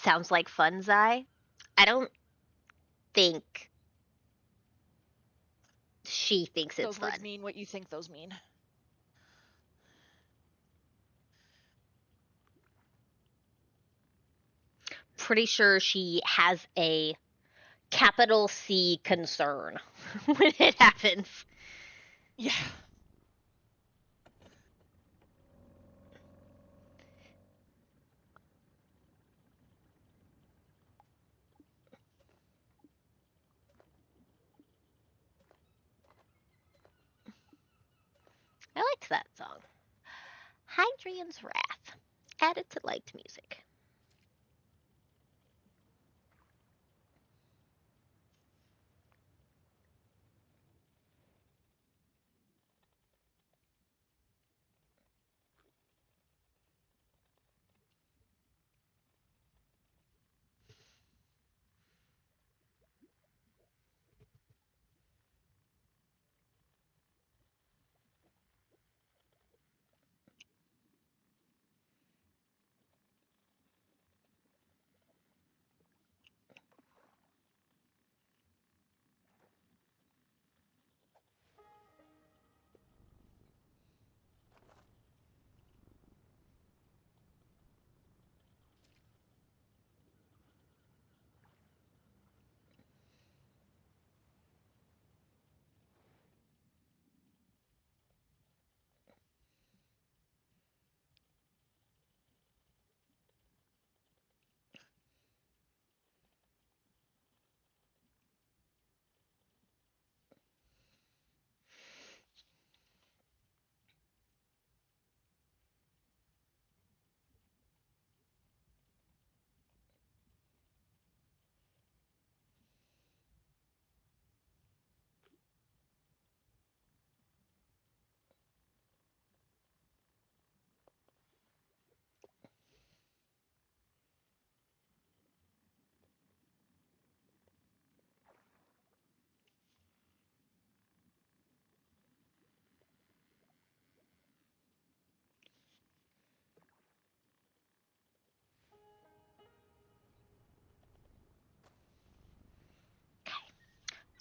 Sounds like fun, Zai. I don't think she thinks it's Those words fun. mean what you think those mean. Pretty sure she has a capital C concern when it happens. Yeah. I liked that song. Hadrian's Wrath. Added to liked music.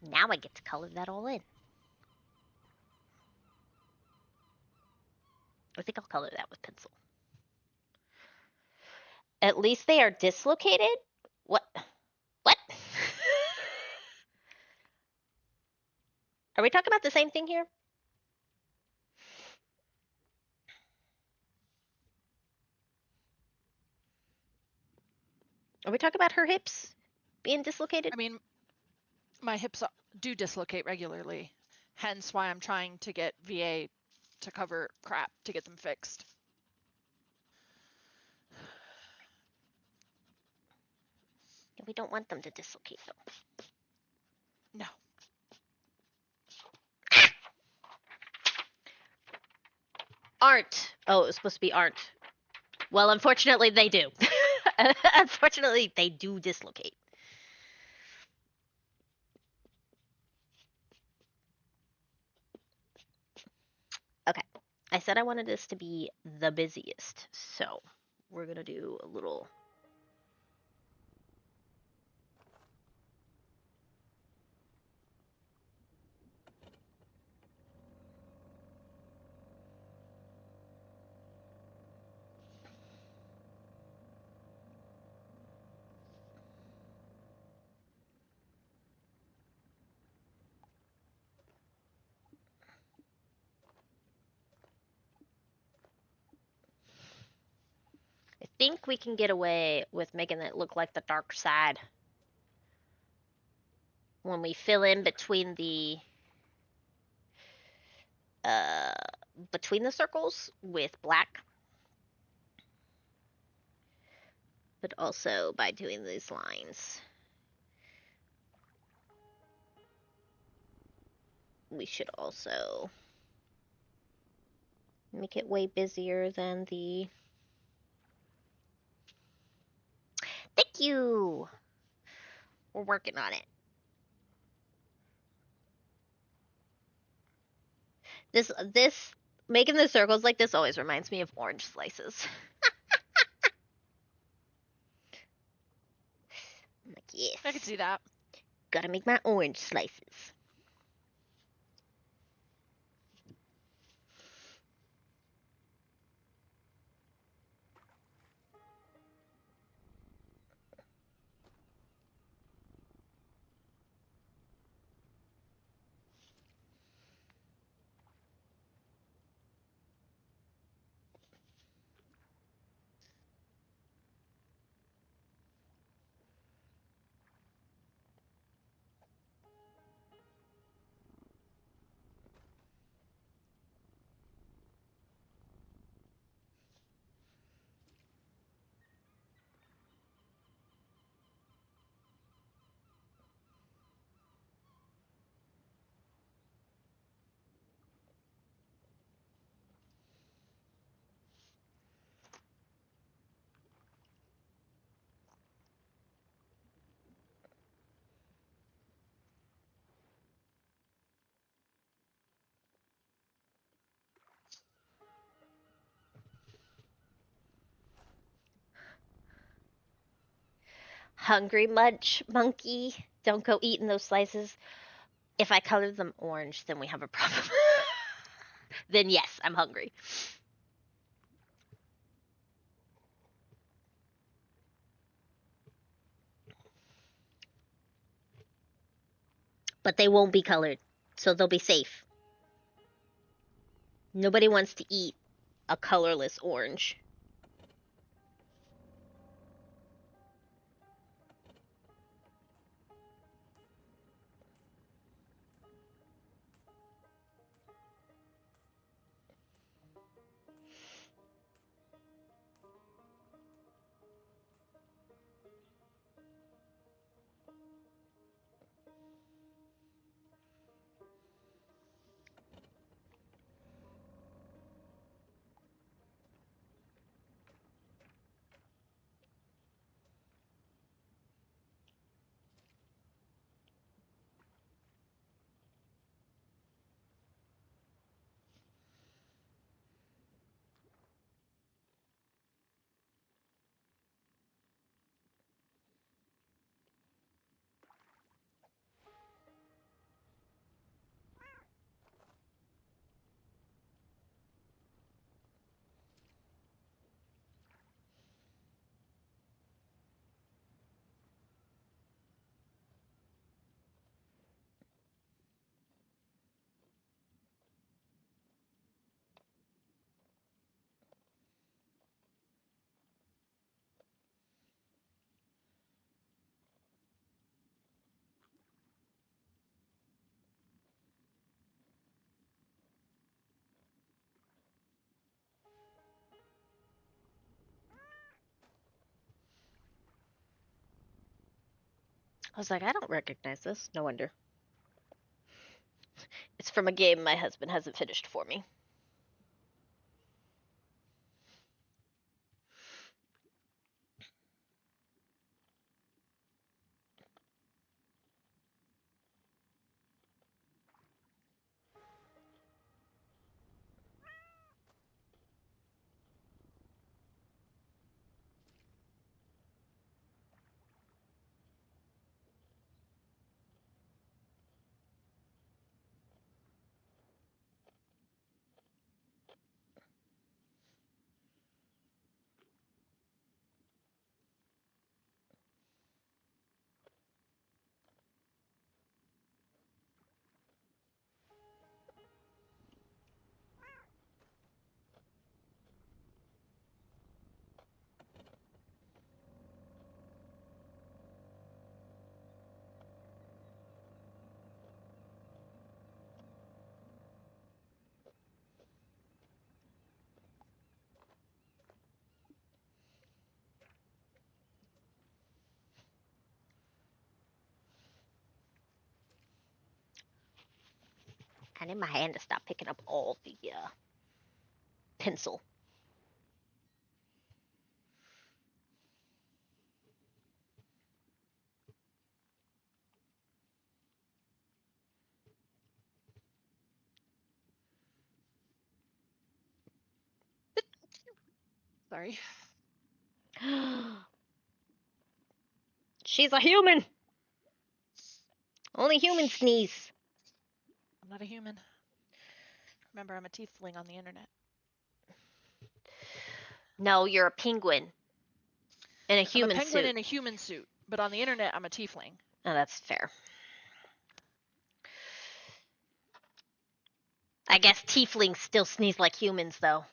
Now I get to color that all in. I think I'll color that with pencil. At least they are dislocated? What? What? Are we talking about the same thing here? Are we talking about her hips being dislocated? I mean, my hips do dislocate regularly, hence why I'm trying to get VA to cover crap to get them fixed. We don't want them to dislocate though. No. Aren't. Oh, it was supposed to be aren't. Well, unfortunately, they do. Unfortunately, they do dislocate. Okay. I said I wanted this to be the busiest, so we're gonna do a little. I think we can get away with making it look like the dark side when we fill in uh between the circles with black, but also by doing these lines. We should also make it way busier than the. Thank you. We're working on it. This making the circles like this always reminds me of orange slices. I'm like, yes, I could see that. gotta make my orange slices. Hungry much, monkey? Don't go eating those slices. If I color them orange, then we have a problem. Then yes, I'm hungry. But they won't be colored, so they'll be safe. Nobody wants to eat a colorless orange. I was like, I don't recognize this. No wonder. It's from a game my husband hasn't finished for me. I need my hand to stop picking up all the pencil. Sorry. She's a human. Only humans Shh. sneeze. I'm not a human. Remember, I'm a tiefling on the internet. No, you're a penguin in a I'm a human penguin suit. in a human suit, but on the internet, I'm a tiefling. Oh, that's fair. I guess tieflings still sneeze like humans, though.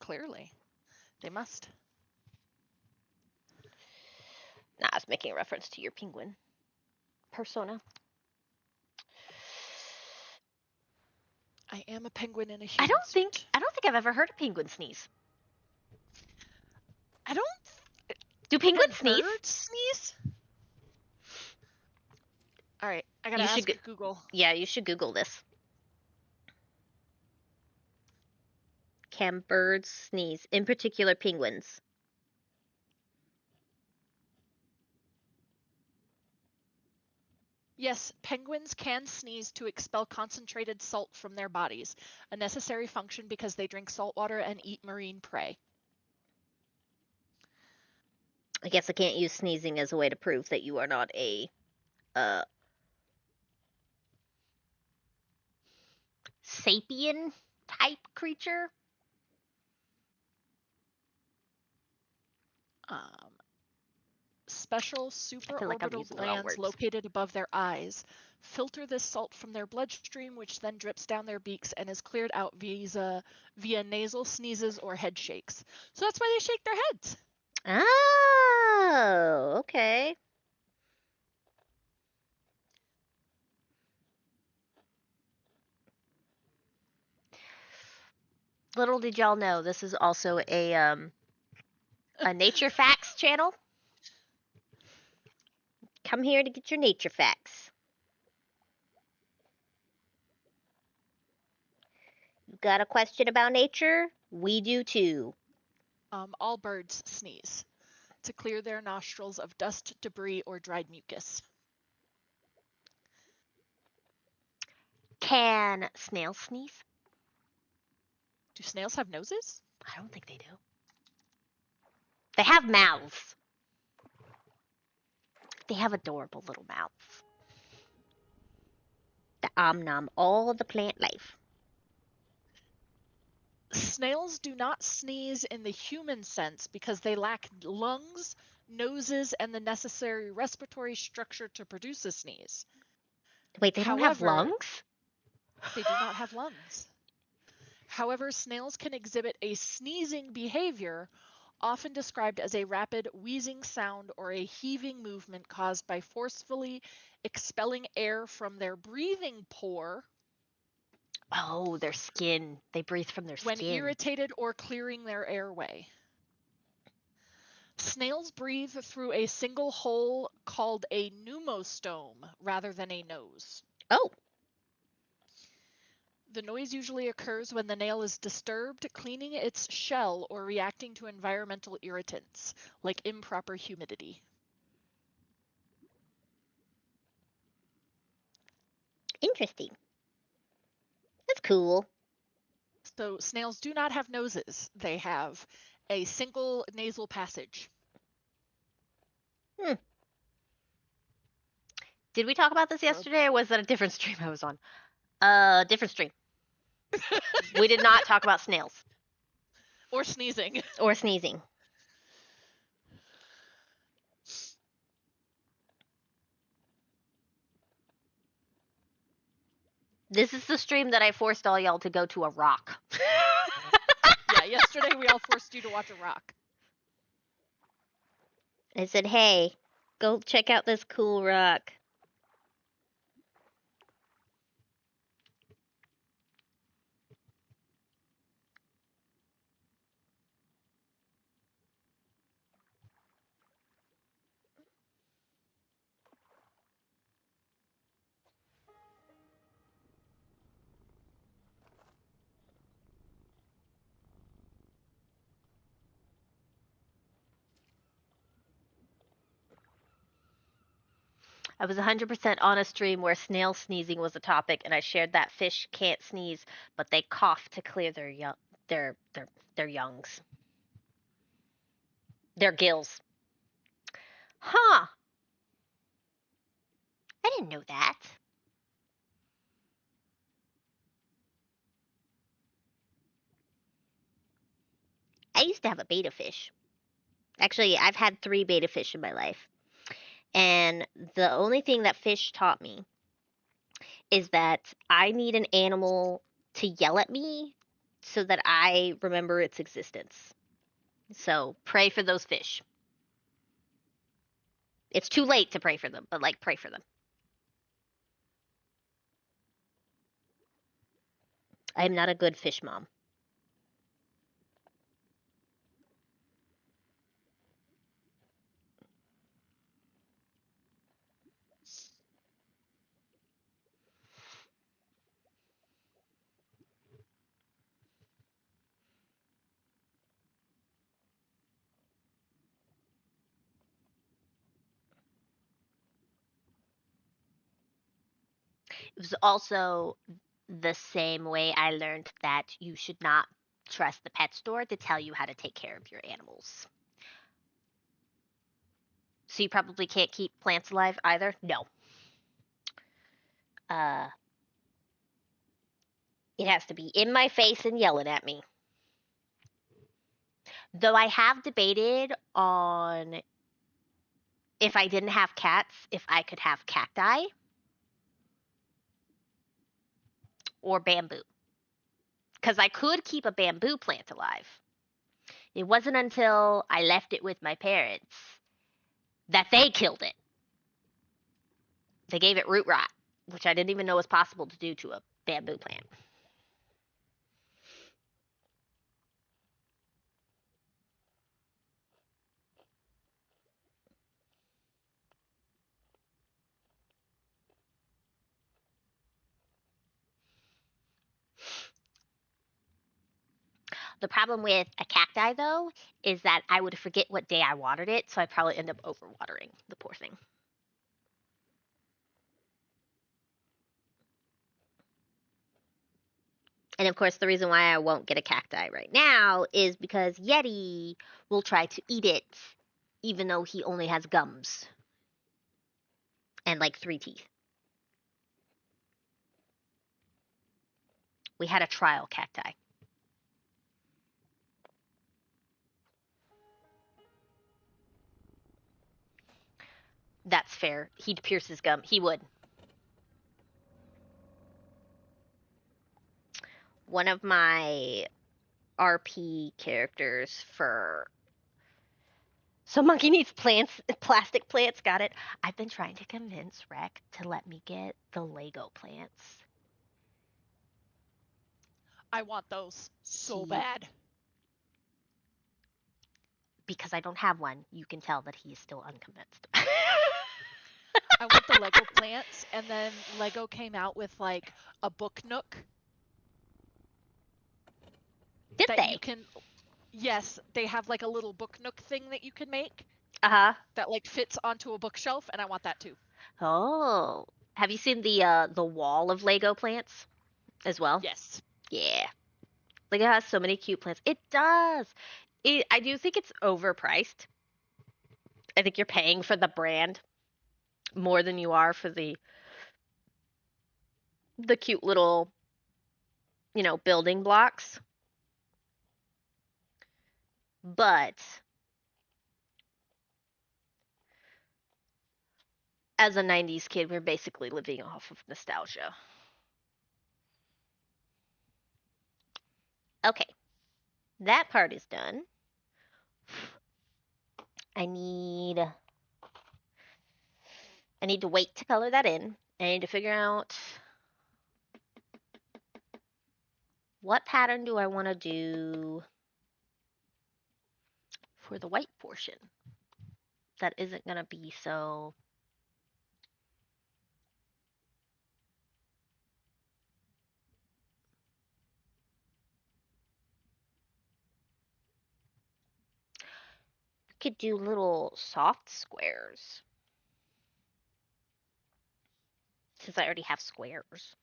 Clearly. They must. Nah, I was making a reference to your penguin persona. I am a penguin in a I human don't think suit. I don't think I've ever heard a penguin sneeze. I don't. Do penguins Can sneeze? birds sneeze? All right, I gotta You should ask Google. yeah, you should Google this. Can birds sneeze? In particular, penguins. Yes, penguins can sneeze to expel concentrated salt from their bodies, a necessary function because they drink salt water and eat marine prey. I guess I can't use sneezing as a way to prove that you are not a uh sapien type creature. Um, Special I feel like I'm supraorbital using the wrong glands words. located above their eyes filter this salt from their bloodstream, which then drips down their beaks and is cleared out via nasal sneezes or head shakes. So that's why they shake their heads. Oh, okay. Little did y'all know this is also a nature facts channel. Come here to get your nature facts. You got a question about nature? We do too. All birds sneeze to clear their nostrils of dust, debris, or dried mucus. Can snails sneeze? Do snails have noses? I don't think they do. They have mouths. They have adorable little mouths. The nom all the plant life. Snails do not sneeze in the human sense because they lack lungs, noses, and the necessary respiratory structure to produce a sneeze. Wait, they don't have However, lungs? they do not have lungs. However, snails can exhibit a sneezing behavior, often described as a rapid wheezing sound or a heaving movement caused by forcefully expelling air from their breathing pore Oh, their skin. They breathe from their when skin. irritated or clearing their airway. Snails breathe through a single hole called a pneumostome rather than a nose. Oh. The noise usually occurs when the nail is disturbed, cleaning its shell or reacting to environmental irritants, like improper humidity. Interesting. That's cool. So snails do not have noses. They have a single nasal passage. Hmm. Did we talk about this yesterday, or was that a different stream I was on? Different stream. We did not talk about snails. Or sneezing. Or sneezing. This is the stream that I forced all y'all to go to a rock. Yeah, yesterday we all forced you to watch a rock. I said, hey, go check out this cool rock. I was 100% on a stream where snail sneezing was a topic, and I shared that fish can't sneeze, but they cough to clear their youngs, their gills. Huh? I didn't know that. I used to have a betta fish. Actually, I've had 3 betta fish in my life, and the only thing that fish taught me is that I need an animal to yell at me so that I remember its existence. So pray for those fish. It's too late to pray for them, but like pray for them. I am not a good fish mom. It was also the same way I learned that you should not trust the pet store to tell you how to take care of your animals. So you probably can't keep plants alive either? No. Uh, it has to be in my face and yelling at me. Though I have debated on if I didn't have cats, if I could have cacti or bamboo. Because I could keep a bamboo plant alive. It wasn't until I left it with my parents that they killed it. They gave it root rot, which I didn't even know was possible to do to a bamboo plant. The problem with a cacti, though, is that I would forget what day I watered it, so I'd probably end up overwatering the poor thing. And of course, the reason why I won't get a cacti right now is because Yeti will try to eat it, even though he only has gums and like 3 teeth. We had a trial cacti. That's fair. He'd pierce his gum. He would. One of my RP characters for So Monkey needs plants, plastic plants, got it. I've been trying to convince Rec to let me get the Lego plants. I want those so He bad. because I don't have one, you can tell that he is still unconvinced. I want the Lego plants, and then Lego came out with like a book nook Did that you they? can. Yes, they have like a little book nook thing that you can make Uh huh. that like fits onto a bookshelf, and I want that too. Oh, have you seen the wall of Lego plants as well? Yes. Yeah, Lego has so many cute plants. It does. I do think it's overpriced. I think you're paying for the brand more than you are for the cute little, building blocks. But as a 90s kid, we're basically living off of nostalgia. Okay, that part is done. I need I need to wait to color that in. I need to figure out what pattern do I want to do for the white portion that isn't going to be so. I could do little soft squares since I already have squares.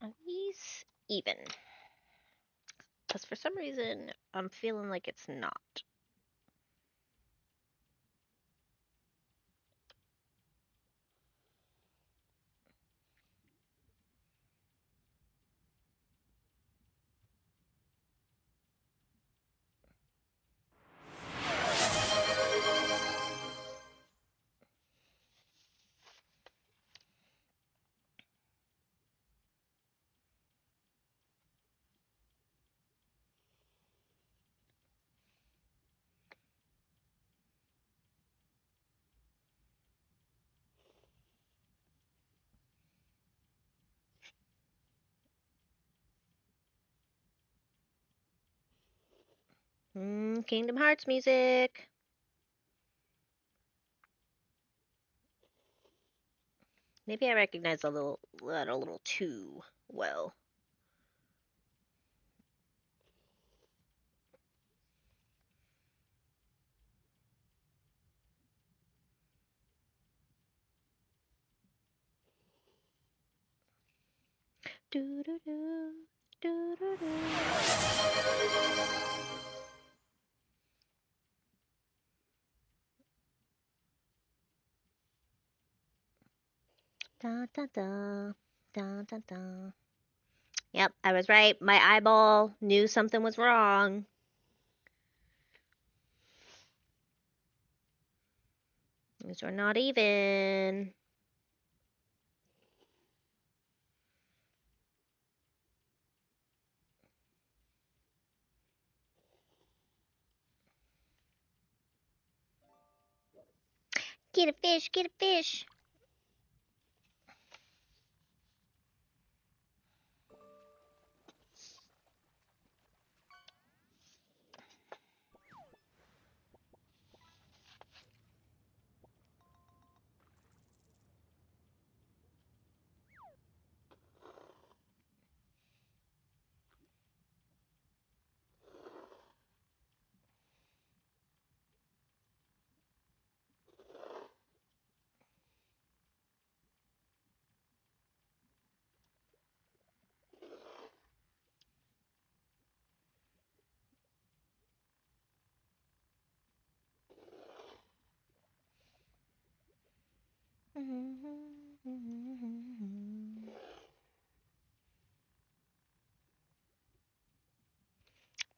Are these even? Because for some reason, I'm feeling like it's not. Kingdom Hearts music. Maybe I recognize that a little too well. Do do do do do do. Da da da da da da. Yep, I was right. My eyeball knew something was wrong. These are not even. Get a fish, get a fish.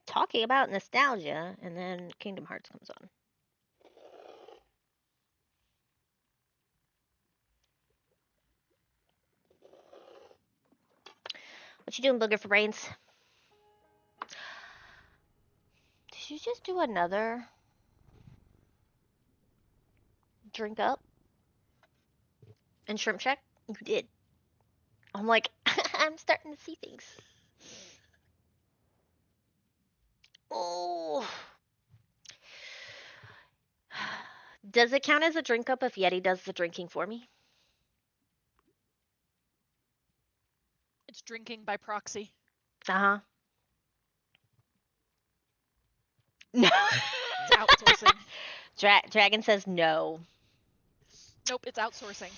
Talking about nostalgia, and then Kingdom Hearts comes on. What you doing, Booger for Brains? Did you just do another drink up and shrimp check? You did. I'm like, I'm starting to see things. Oh. Does it count as a drink up if Yeti does the drinking for me? It's drinking by proxy. Uh huh. No. It's outsourcing. Dragon says no. Nope, it's outsourcing.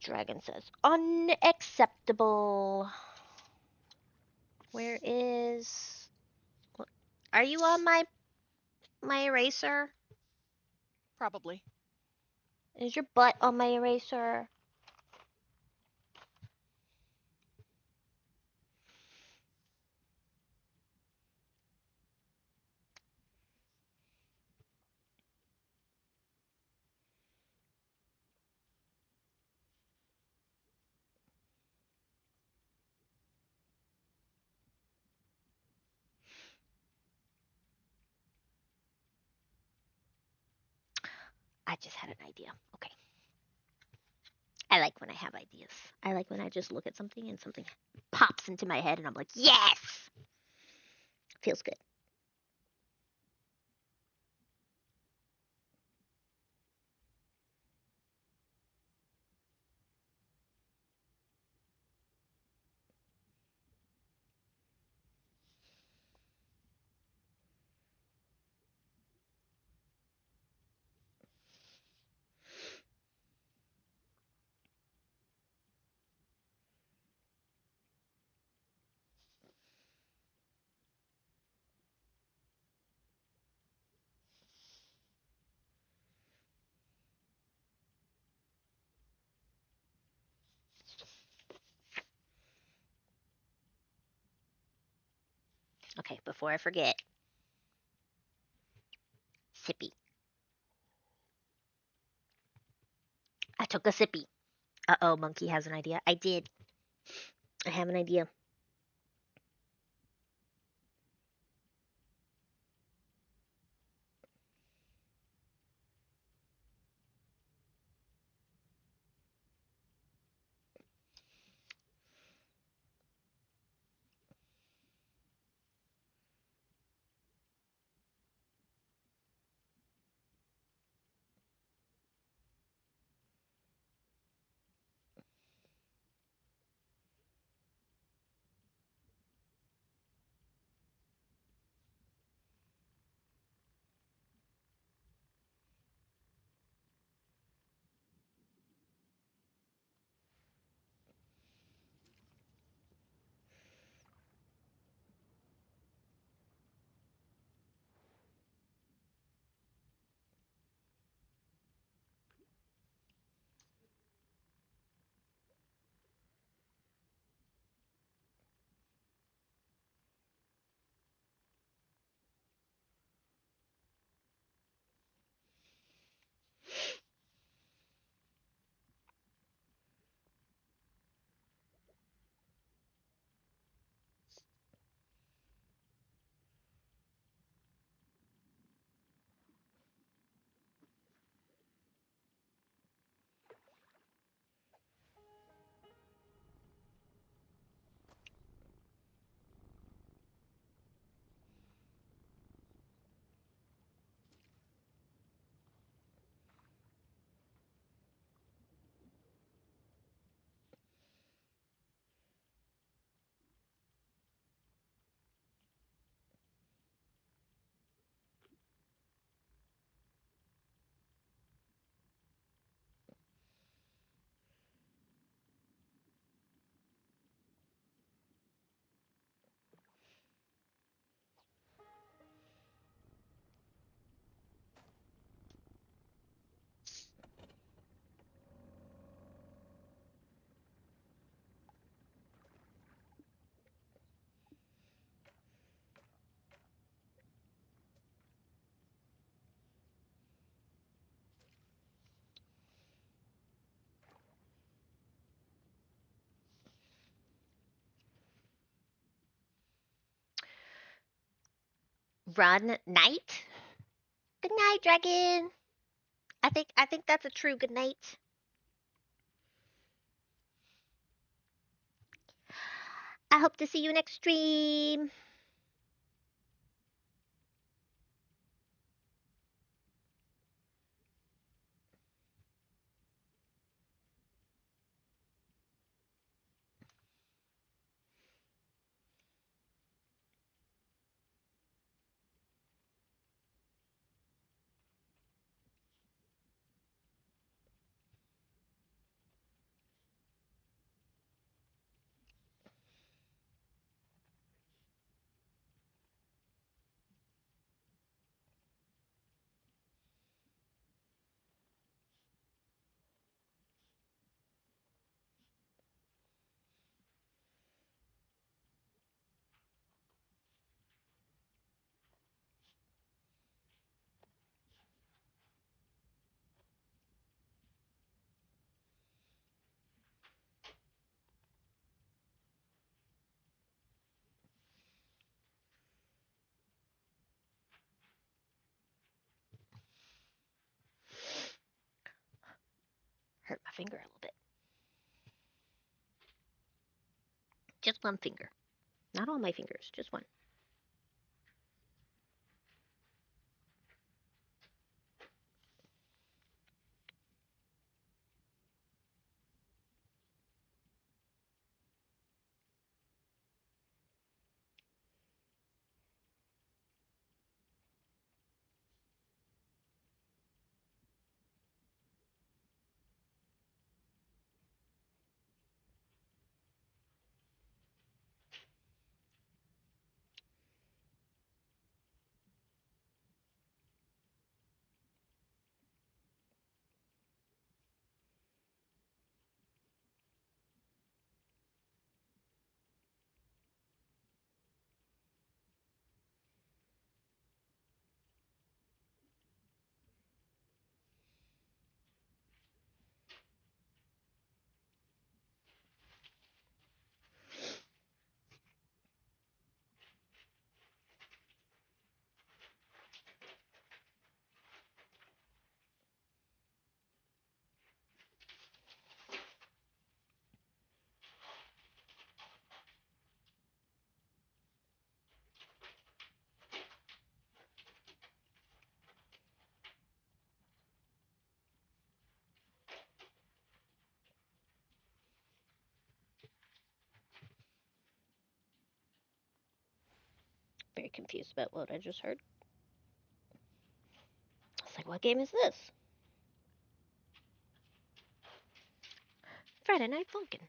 Dragon says unacceptable. Where is? Are you on my eraser? Probably. Is your butt on my eraser? I just had an idea. Okay. I like when I have ideas. I like when I just look at something and something pops into my head and I'm like, yes! Feels good. Okay, before I forget. Sippy. I took a sippy. Uh-oh, Monkey has an idea. I did. I have an idea. Run night. Good night, dragon. I think that's a true good night. I hope to see you next stream. Hurt my finger a little bit. Just one finger. Not all my fingers, just one. Very confused about what I just heard. I was like, what game is this? Friday Night Funkin'.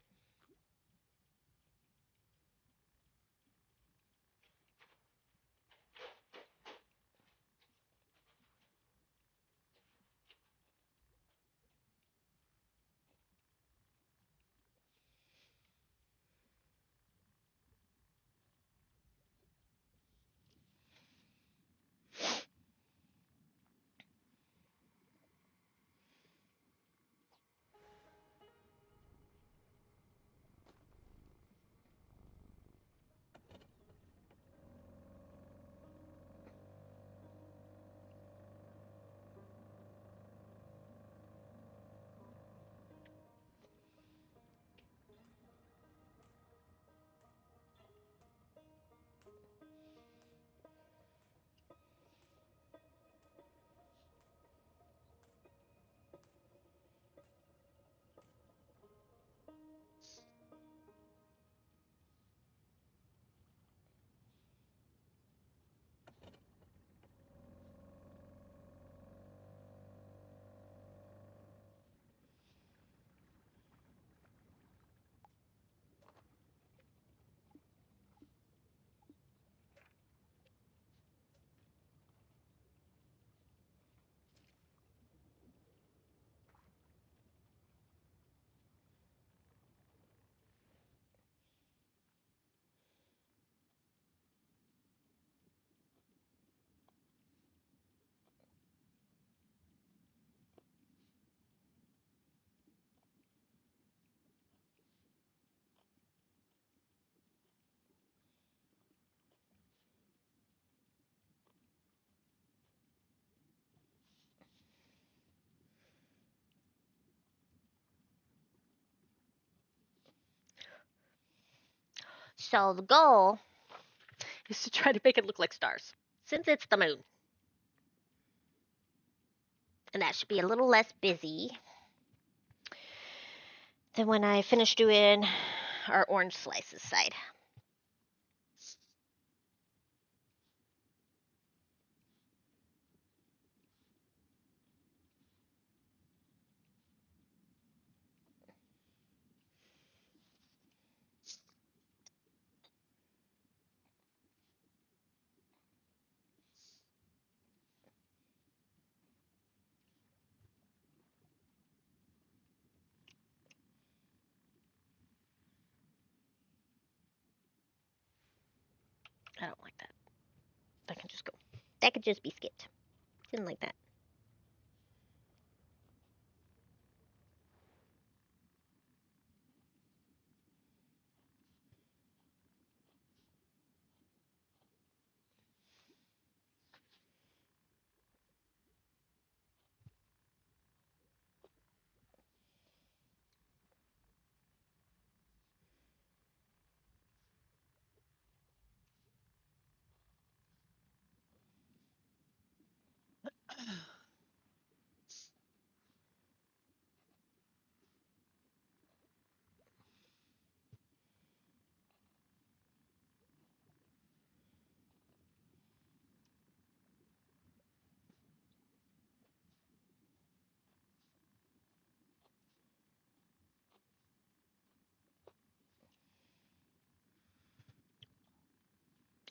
So the goal is to try to make it look like stars, since it's the moon. And that should be a little less busy than when I finish doing our orange slices side. I don't like that. That can just go. That could just be skipped. Didn't like that.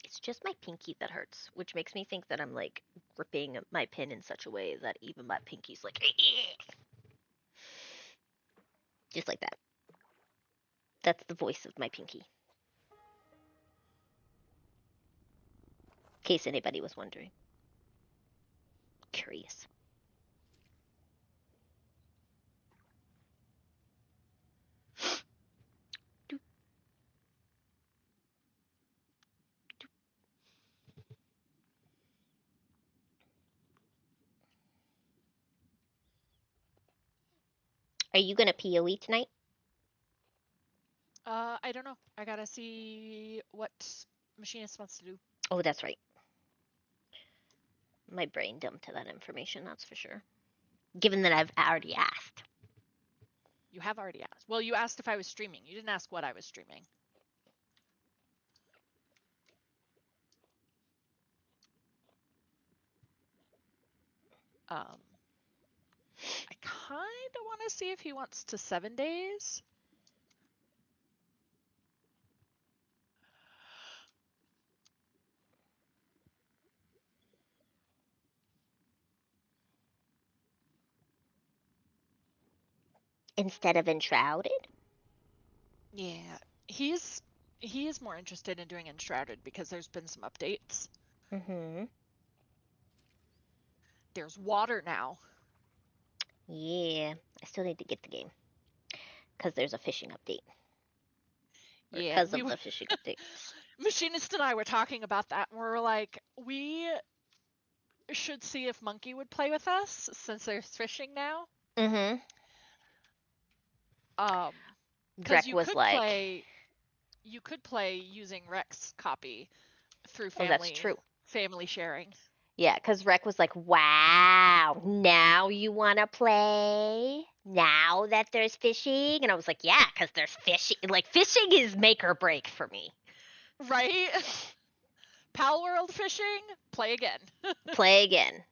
It's just my pinky that hurts, which makes me think that I'm like gripping my pin in such a way that even my pinky's like, just like that. That's the voice of my pinky. In case anybody was wondering. Curious. Are you gonna POE tonight? I don't know. I gotta see what Machinist wants to do. Oh, that's right. My brain dumped to that information, that's for sure. Given that I've already asked. You have already asked. Well, you asked if I was streaming. You didn't ask what I was streaming. I kind of want to see if he wants to 7 days. Instead of enshrouded? Yeah, he's he is more interested in doing Enshrouded because there's been some updates. Mm-hmm. There's water now. Yeah. I still need to get the game. Because there's a fishing update. Or Yeah, because of the fishing update. Machinist and I were talking about that, and we were like, we should see if Monkey would play with us since there's fishing now. Mm-hmm. Because Drek was like, you could play using Rex copy through oh, that's true. family sharing. Yeah, because Rec was like, wow, now you want to play? Now that there's fishing? And I was like, yeah, because there's fishing. Like, fishing is make or break for me. Right? Pal World fishing? Play again. Play again.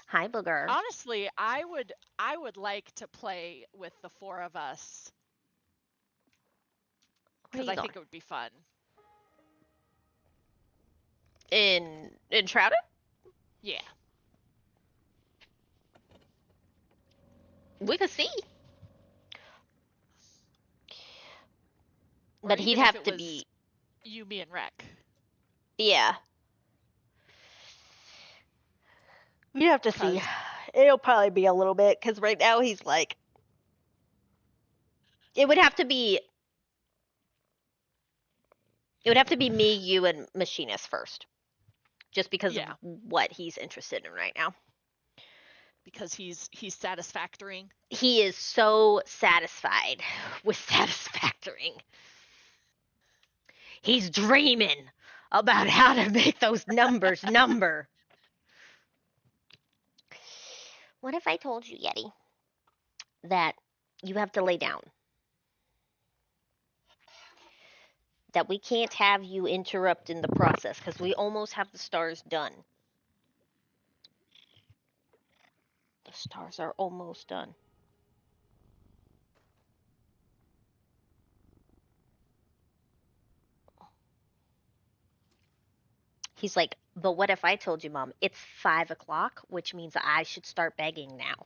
Hi, Booger. Honestly, I would like to play with the four of us because I think it would be fun. In Shrouded? Yeah. We could see. Or But he'd even if have it to was be. you, me, and Rec. Yeah. You'd have to see. Because It'll probably be a little bit, because right now he's like. It would have to be. It would have to be me, you, and Machinist first. Just because of yeah, what he's interested in right now. because he's satisfactoring. He is so satisfied with satisfactoring. He's dreaming about how to make those numbers number. What if I told you, Yeti, that you have to lay down? That we can't have you interrupt in the process because we almost have the stars done. The stars are almost done. He's like, but what if I told you, Mom, it's 5 o'clock, which means I should start begging now.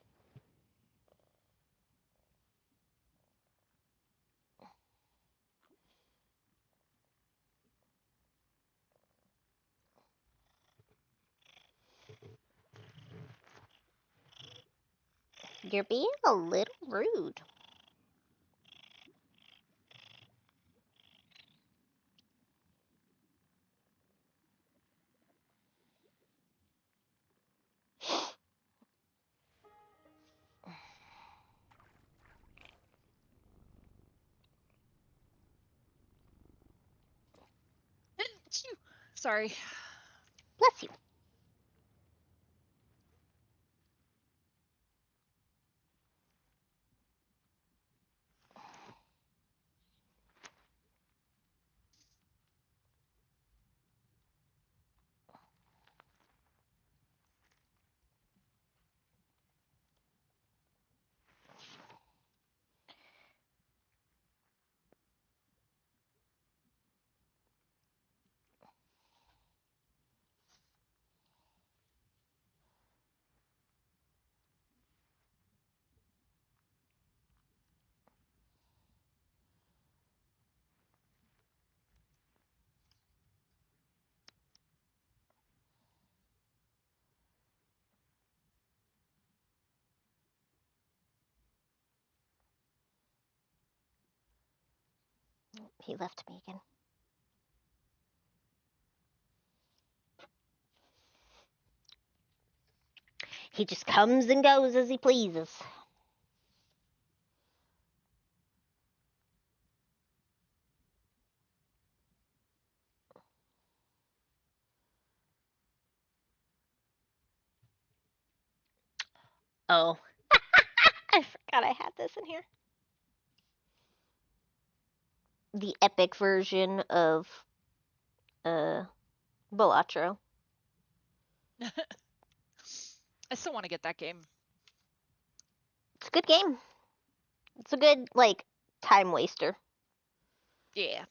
You're being a little rude. Sorry. Bless you. He left me again. He just comes and goes as he pleases. Oh, I forgot I had this in here. The epic version of uh Balatro. I still want to get that game. It's a good game. It's a good like time waster. Yeah.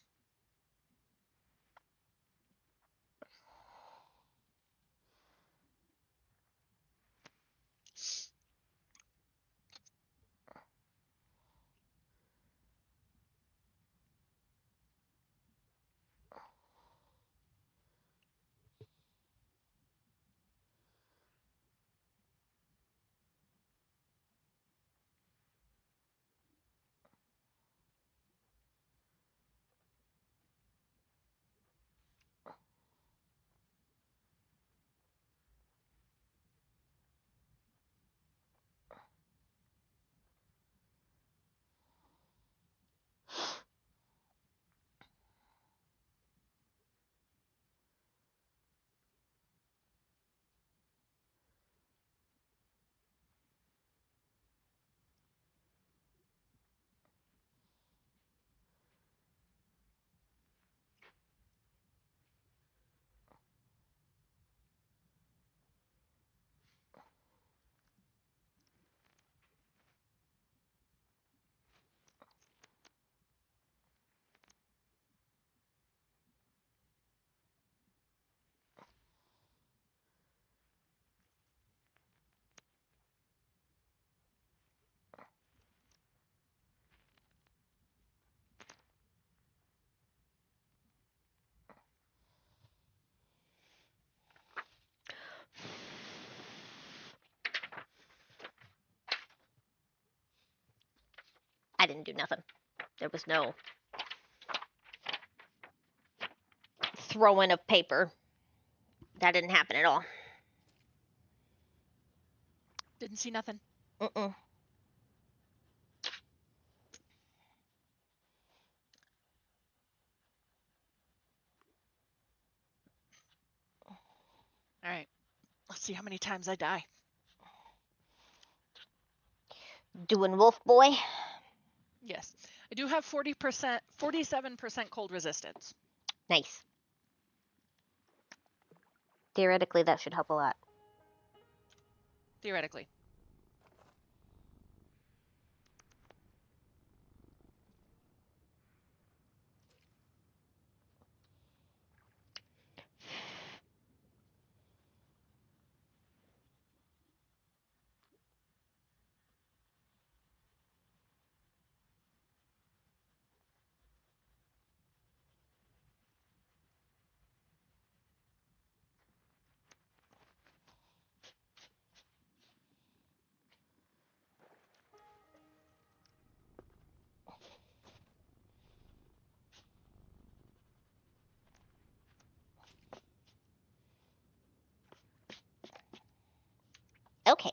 I didn't do nothing. There was no throwing of paper. That didn't happen at all. Didn't see nothing. Mm-mm. All right. Let's see how many times I die. Doing Wolf Boy. Yes. I do have 40%, 47% cold resistance. Nice. Theoretically, that should help a lot. Theoretically. Okay.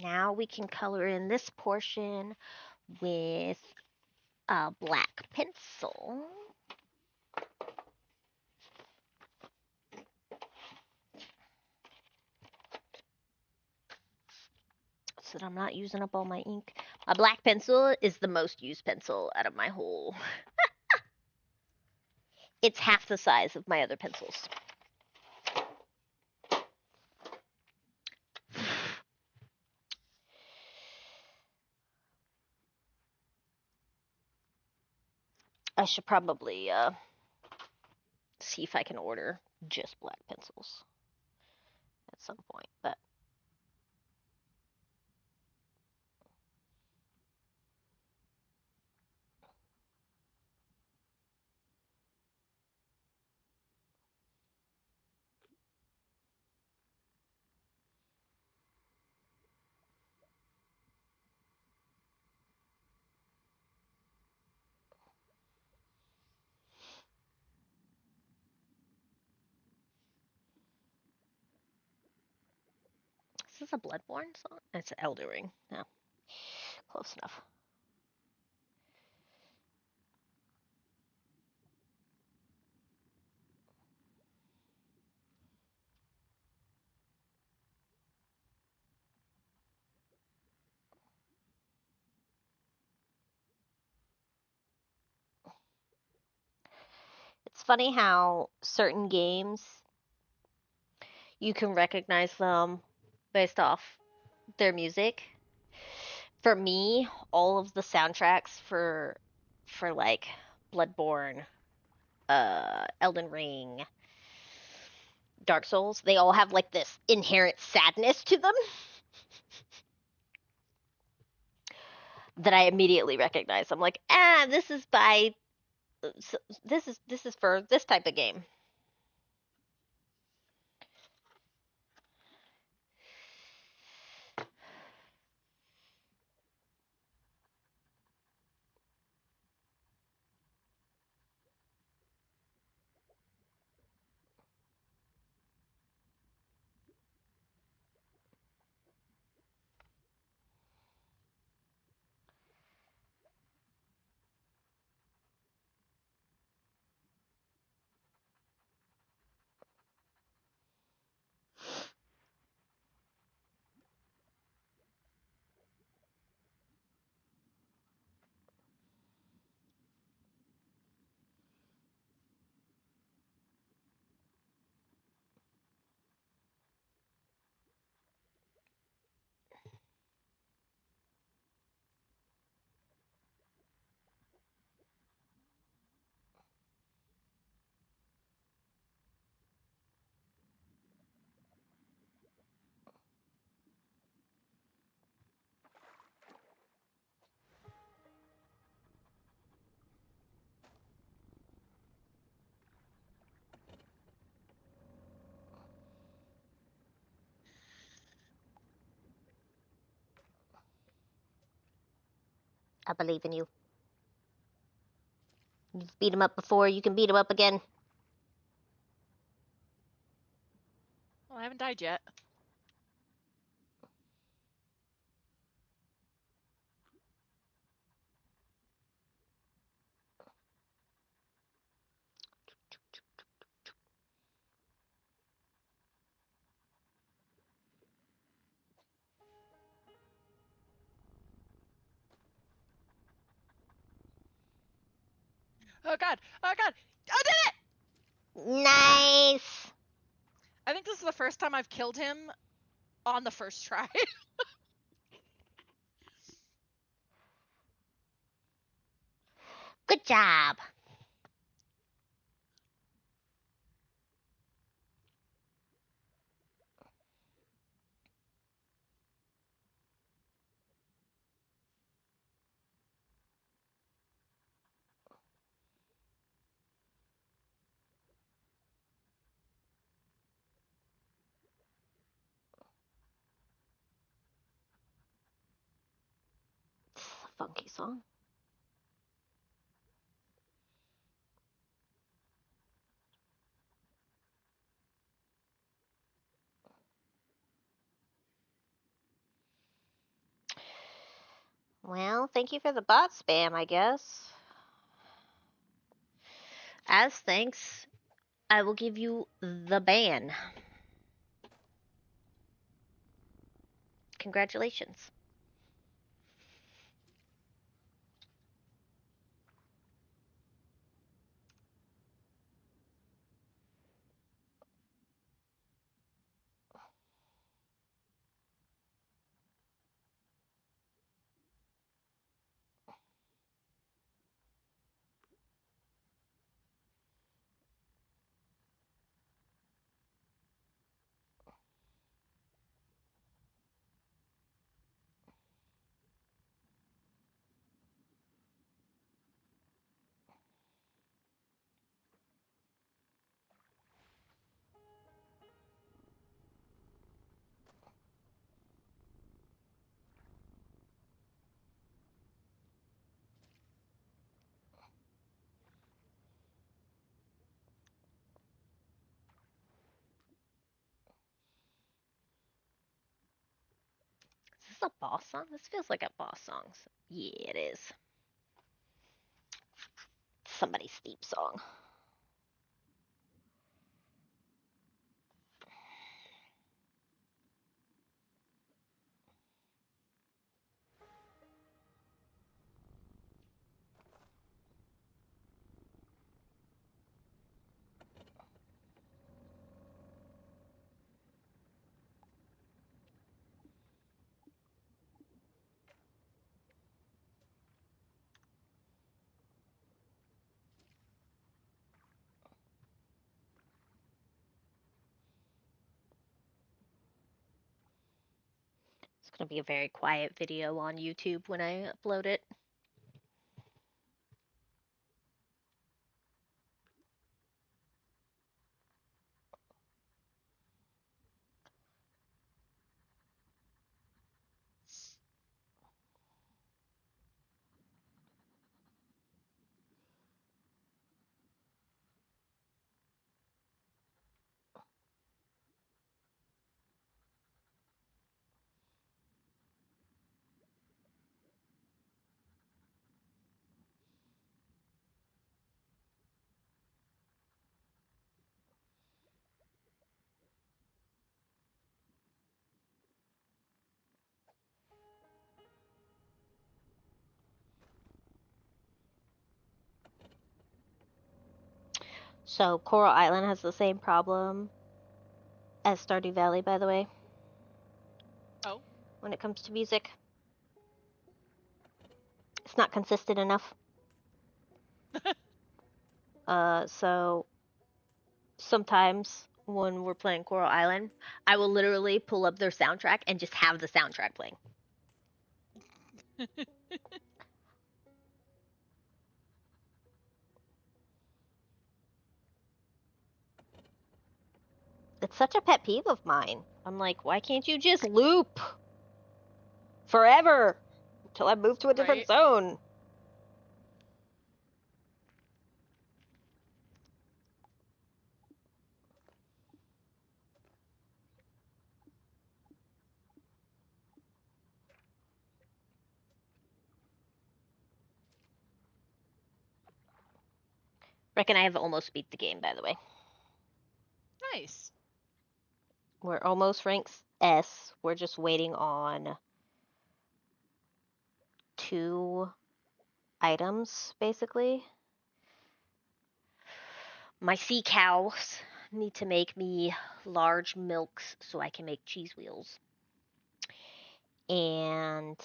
Now we can color in this portion with a black pencil. So that I'm not using up all my ink. My black pencil is the most used pencil out of my whole. It's half the size of my other pencils. I should probably see if I can order just black pencils at some point, but is this a Bloodborne song? It's Elder Ring. No, close enough. It's funny how certain games you can recognize them based off their music. For me, all of the soundtracks for like Bloodborne, Elden Ring, Dark Souls, they all have like this inherent sadness to them that I immediately recognize. I'm like, this is by this is for this type of game. I believe in you. You've beat him up before. You can beat him up again. Well, I haven't died yet. Oh god! Oh god! I did it! Nice! I think this is the first time I've killed him on the first try. Good job. This is a funky song. Well, thank you for the bot spam, I guess. As thanks, I will give you the ban. Congratulations. Is this a boss song? This feels like a boss song. Yeah, it is. Somebody's theme song. It's going to be a very quiet video on YouTube when I upload it. So, Coral Island has the same problem as Stardew Valley, by the way, Oh. when it comes to music. It's not consistent enough. So sometimes when we're playing Coral Island, I will literally pull up their soundtrack and just have the soundtrack playing. It's such a pet peeve of mine. I'm like, why can't you just loop forever until I move to a different Right? zone? Reckon I have almost beat the game, by the way. Nice. We're almost rank S. We're just waiting on 2 items, basically. My sea cows need to make me large milks so I can make cheese wheels. And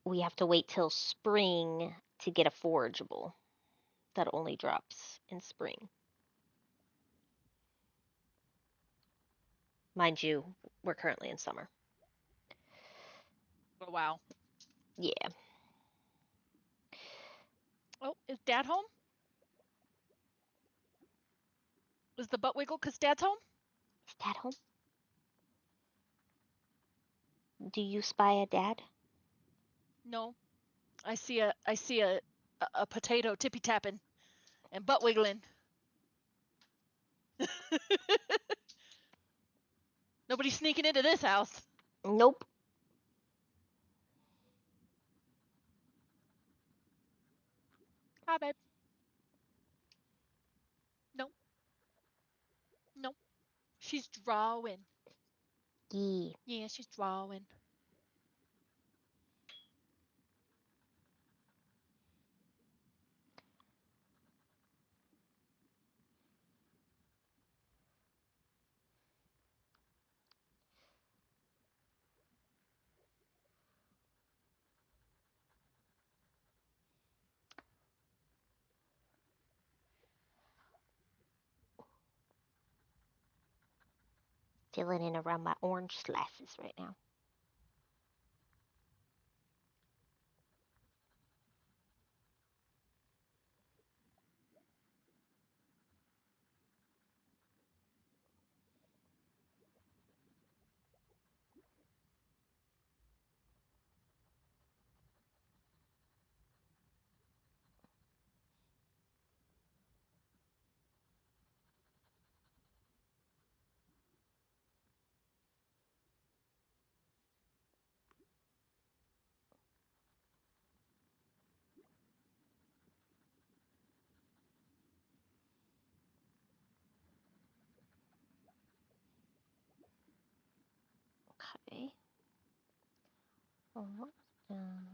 we have to wait till spring to get a forageable that only drops in spring. Mind you, we're currently in summer. Oh, wow. Yeah. Oh, is Dad home? Is the butt wiggle because Dad's home? Is Dad home? Do you spy a dad? No. I see a potato tippy tapping and butt wiggling. Nobody's sneaking into this house. Nope. Hi, babe. No, no. She's drawing. Yeah. Yeah, she's drawing. Filling in around my orange slices right now. Okay. Almost done.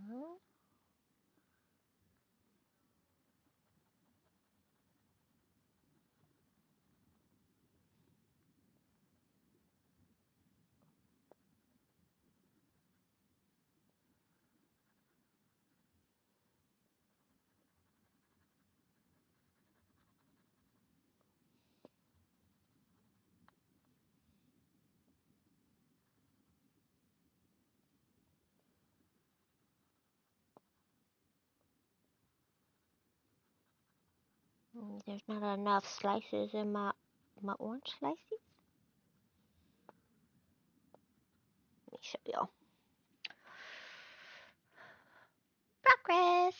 There's not enough slices in my orange slices. Let me show y'all. Progress.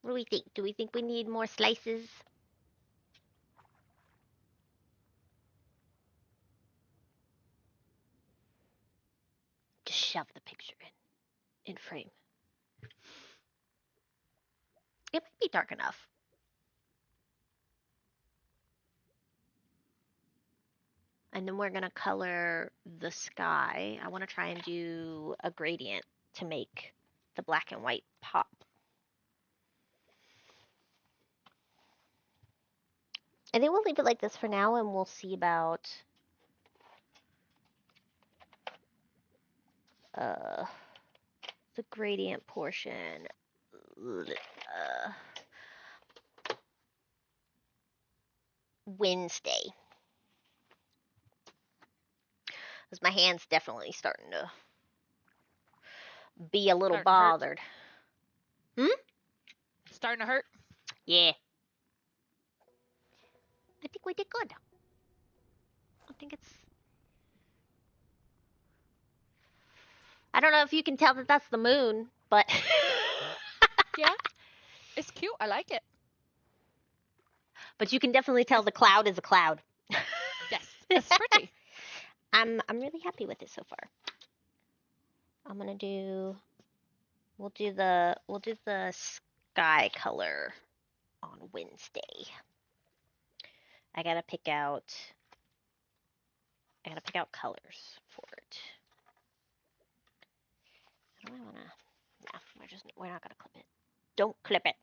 What do we think? Do we think we need more slices? Just shove the picture in frame. It might be dark enough. And then we're gonna color the sky. I want to try and do a gradient to make the black and white pop. I think we'll leave it like this for now, and we'll see about uh, the gradient portion Wednesday. Because my hand's definitely starting to be a little Starting to hurt. bothered. Hmm? Starting to hurt. Yeah. I think we did good. I think it's. I don't know if you can tell that that's the moon, but. Yeah, it's cute. I like it. But you can definitely tell It's, the cloud is a cloud. yes, it's pretty. I'm really happy with it so far. I'm gonna do. We'll do the sky color on Wednesday. I gotta pick out. I gotta pick out colors for it. How do I wanna? Nah, we're not gonna clip it. Don't clip it.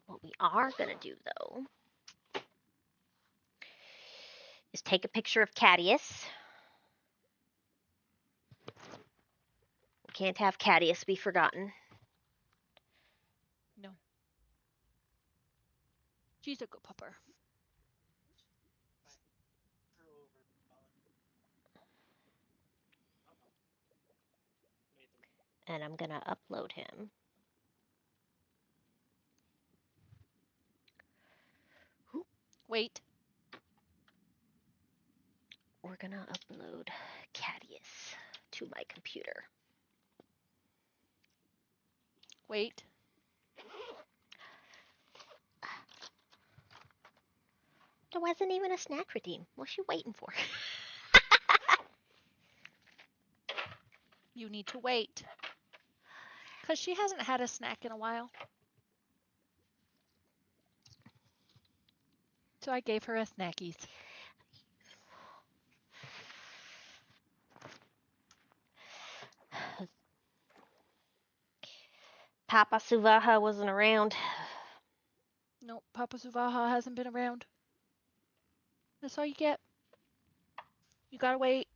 What we are gonna do though is take a picture of Cadius. We can't have Cadius be forgotten. No. She's a good pupper. And I'm gonna upload him. Wait. We're gonna upload Cadius to my computer. Wait. There wasn't even a snack redeem. What's she waiting for? You need to wait. Because she hasn't had a snack in a while. So I gave her a snackies. Papa Suvaha wasn't around. Nope, Papa Suvaha hasn't been around. That's all you get. You gotta wait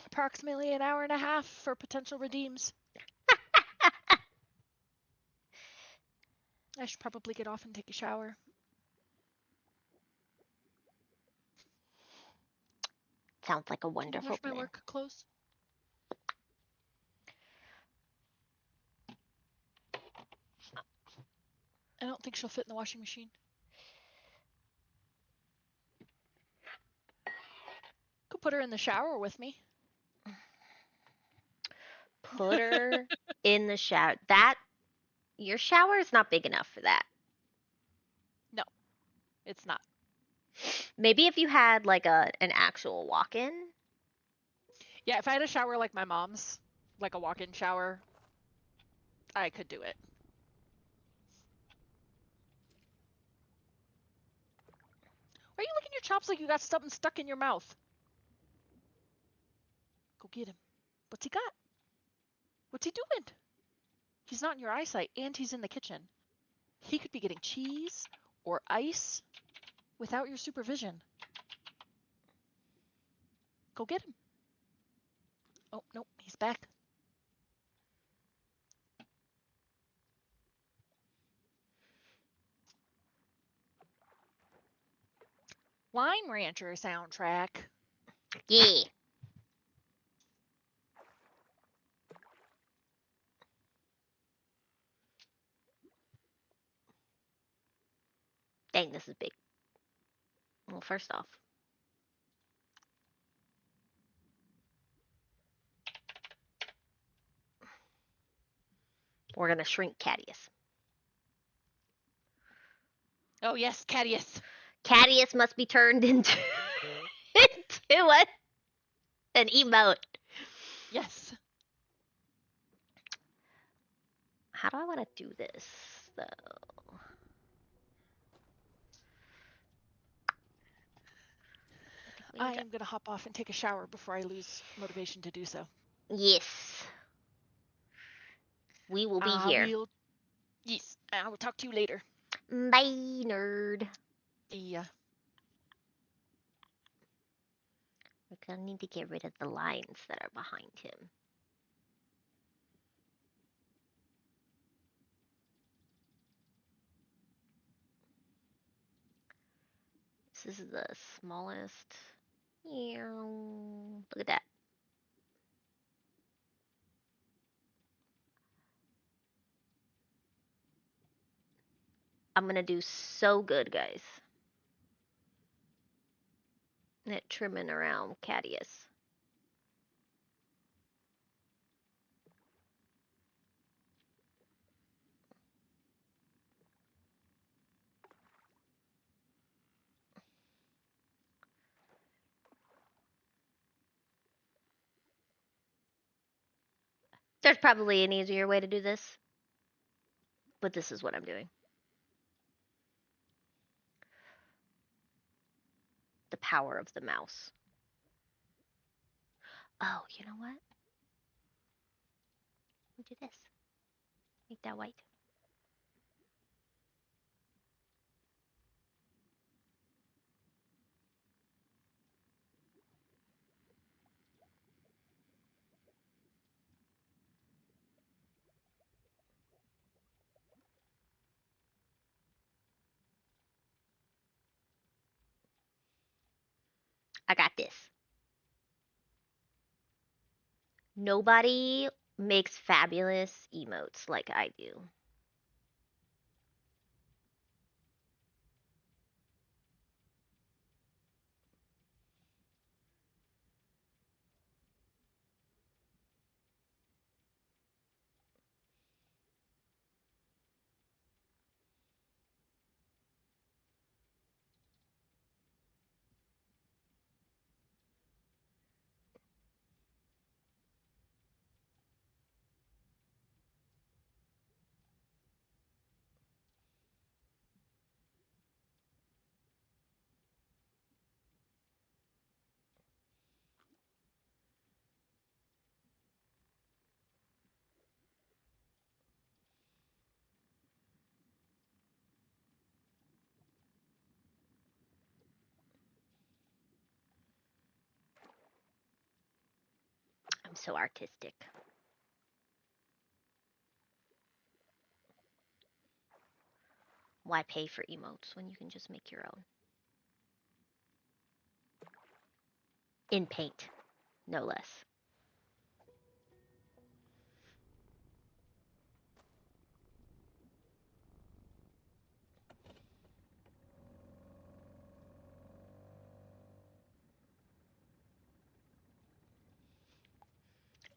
approximately an hour and a half for potential redeems. I should probably get off and take a shower. Sounds like a Can you wonderful wash my plan. work clothes? I don't think she'll fit in the washing machine. Could put her in the shower with me. Put her in the shower. Your shower is not big enough for that. No, it's not. Maybe if you had like an actual walk-in. Yeah, if I had a shower like my mom's, like a walk-in shower, I could do it. Why are you licking your chops like you got something stuck in your mouth? Go get him. What's he got? What's he doing? He's not in your eyesight, and he's in the kitchen. He could be getting cheese or ice without your supervision. Go get him. Oh, no, he's back. Lime Rancher soundtrack. Yeah. Dang, this is big. Well, first off, we're gonna shrink Cadius. Oh, yes, Cadius. Cadius must be turned into an emote. Yes. How do I want to do this though? I am going to hop off and take a shower before I lose motivation to do so. Yes. We will be here. Yes, I will talk to you later. Bye, nerd. Yeah. We're gonna need to get rid of the lines that are behind him. This is the smallest. Look at that. I'm gonna do so good, guys. At trimming around Cadius. There's probably an easier way to do this, but this is what I'm doing. The power of the mouse. Oh, you know what? Let me do this. Make that white. I got this. Nobody makes fabulous emotes like I do. I'm so artistic. Why pay for emotes when you can just make your own? In Paint, no less.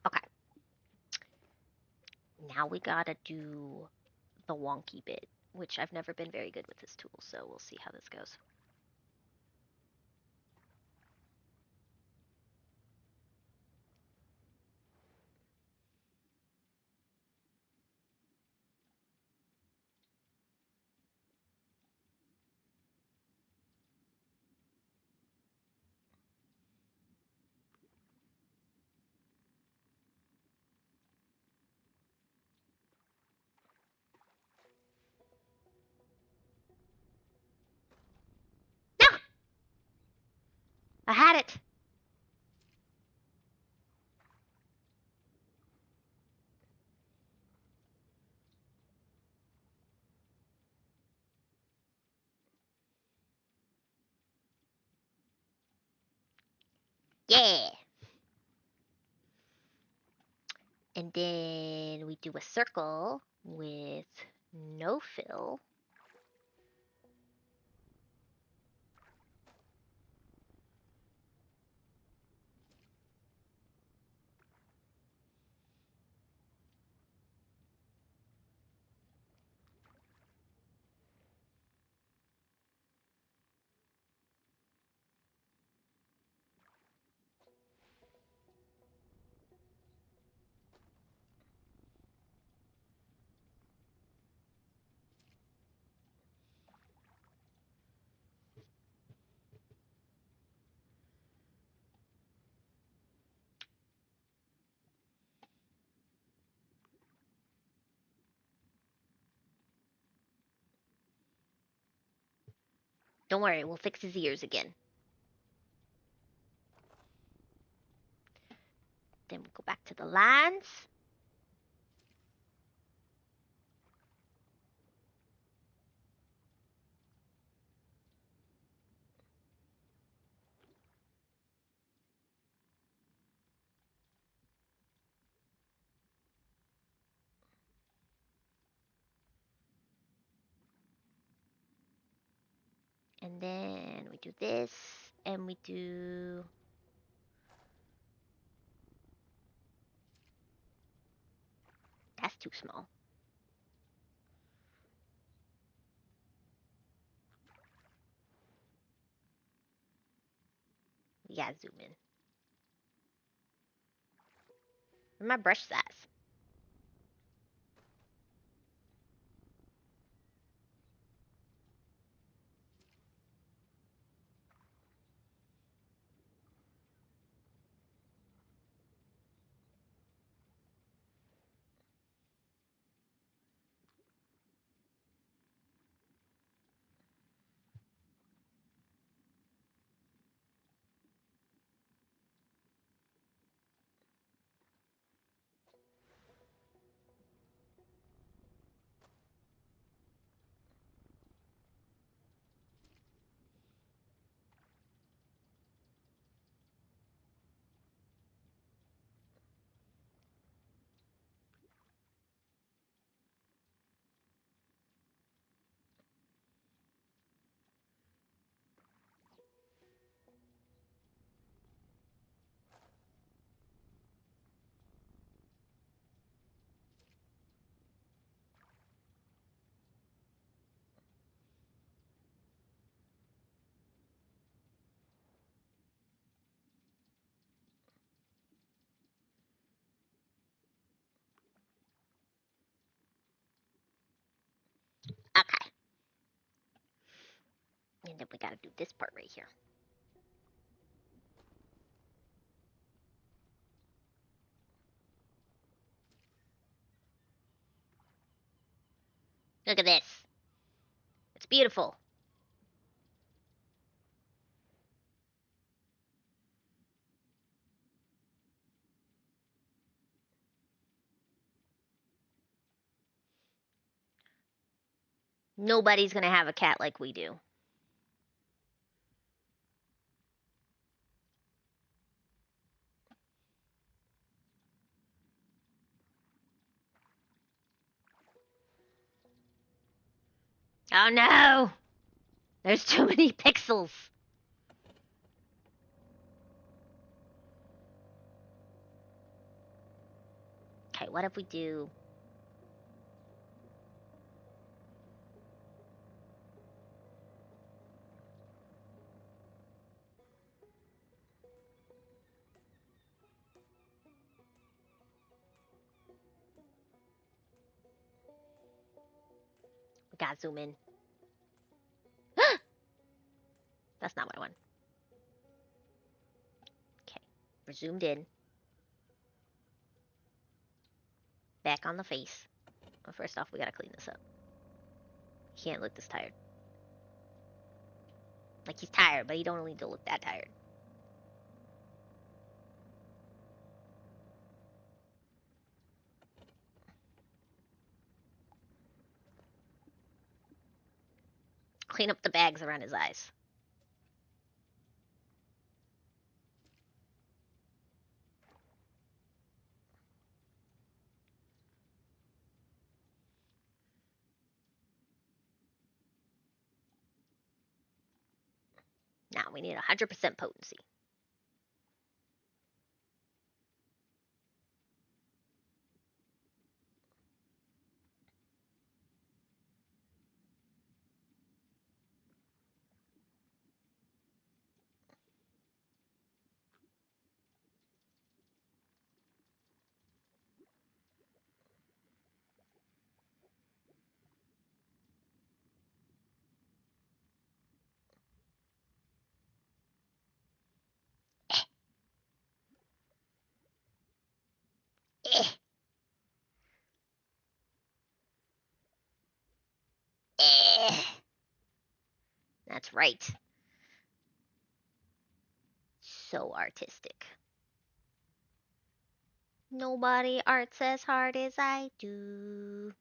Okay, now we gotta do the wonky bit, which I've never been very good with this tool, so we'll see how this goes. No! I had it! Yeah! And then we do a circle with no fill. Don't worry, we'll fix his ears again. Then we go back to the lines. And then we do this, and we do... That's too small. We gotta zoom in. Where's my brush size? And then we gotta do this part right here. Look at this. It's beautiful. Nobody's gonna have a cat like we do. Oh no! There's too many pixels. Okay, what if we do... We gotta zoom in. That's not what I want. Okay, we're zoomed in. Back on the face. Well, first off, we gotta clean this up. He can't look this tired. Like, he's tired, but he don't need to look that tired. Clean up the bags around his eyes. Now we need 100% potency. Eh, eh. That's right. So artistic. Nobody arts as hard as I do.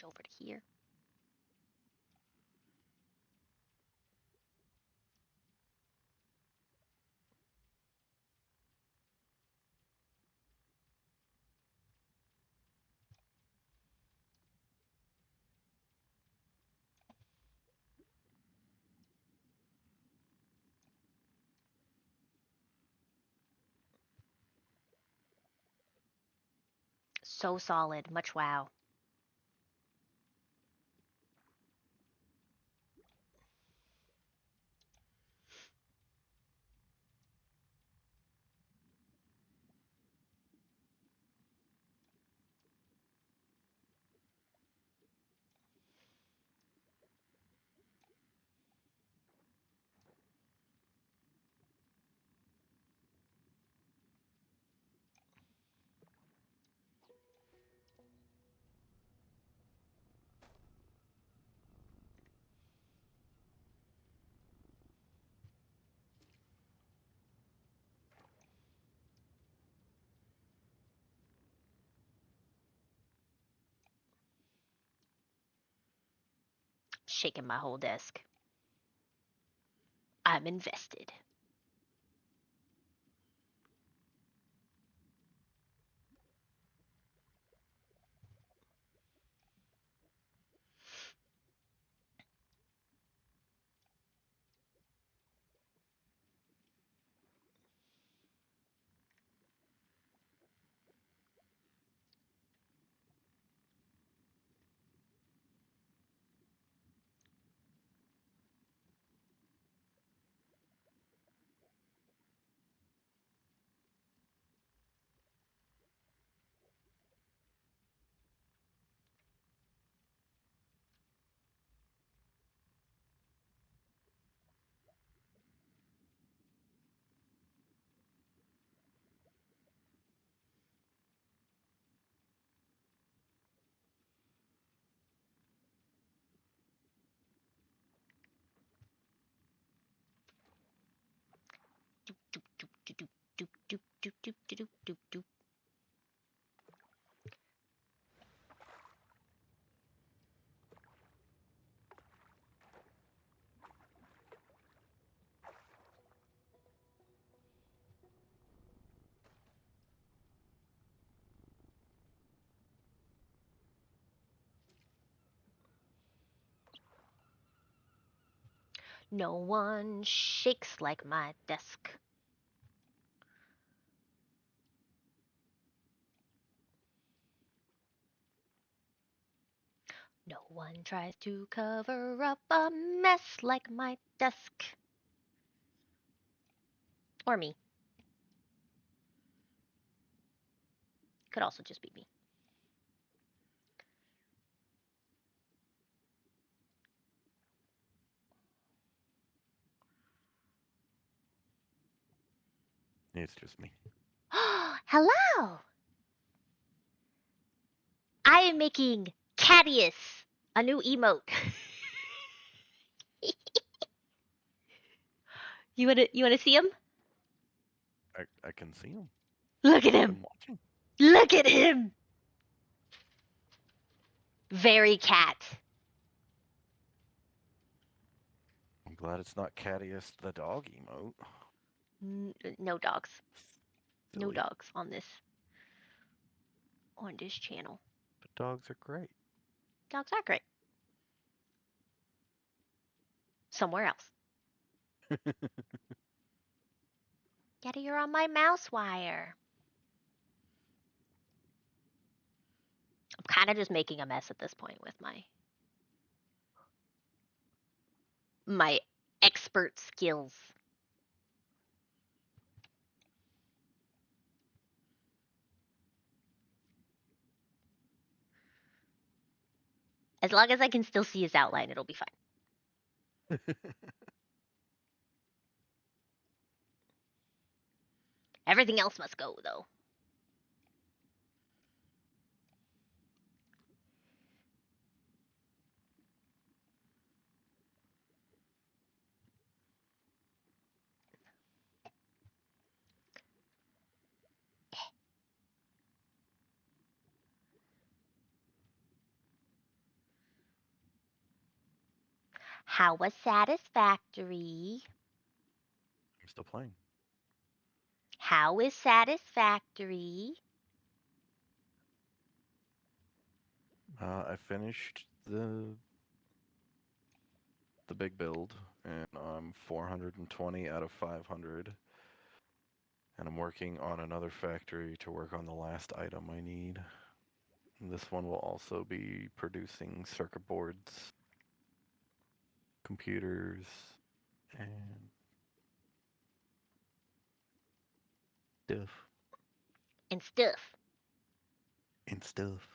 over to here. So solid. Much wow. Shaking my whole desk. I'm invested. Doop, doop, doop, doop, doop, doop, doop, doop, doop, doop, doop. No one shakes like my desk. No one tries to cover up a mess like my desk. Or me. Could also just be me. It's just me. Hello! I am making Cadius, a new emote. You wanna see him? I can see him. Look at him! I'm watching. Look at him! Very cat. I'm glad it's not Cadius the dog emote. No dogs. No Silly. dogs on this channel. But dogs are great. Dogs are great. Somewhere else. Daddy, you're on my mouse wire. I'm kind of just making a mess at this point with my expert skills. As long as I can still see his outline, it'll be fine. Everything else must go, though. How was satisfactory? I'm still playing. How is satisfactory? I finished the big build, and I'm 420 out of 500. And I'm working on another factory to work on the last item I need. And this one will also be producing circuit boards, computers, and stuff. And stuff. And stuff.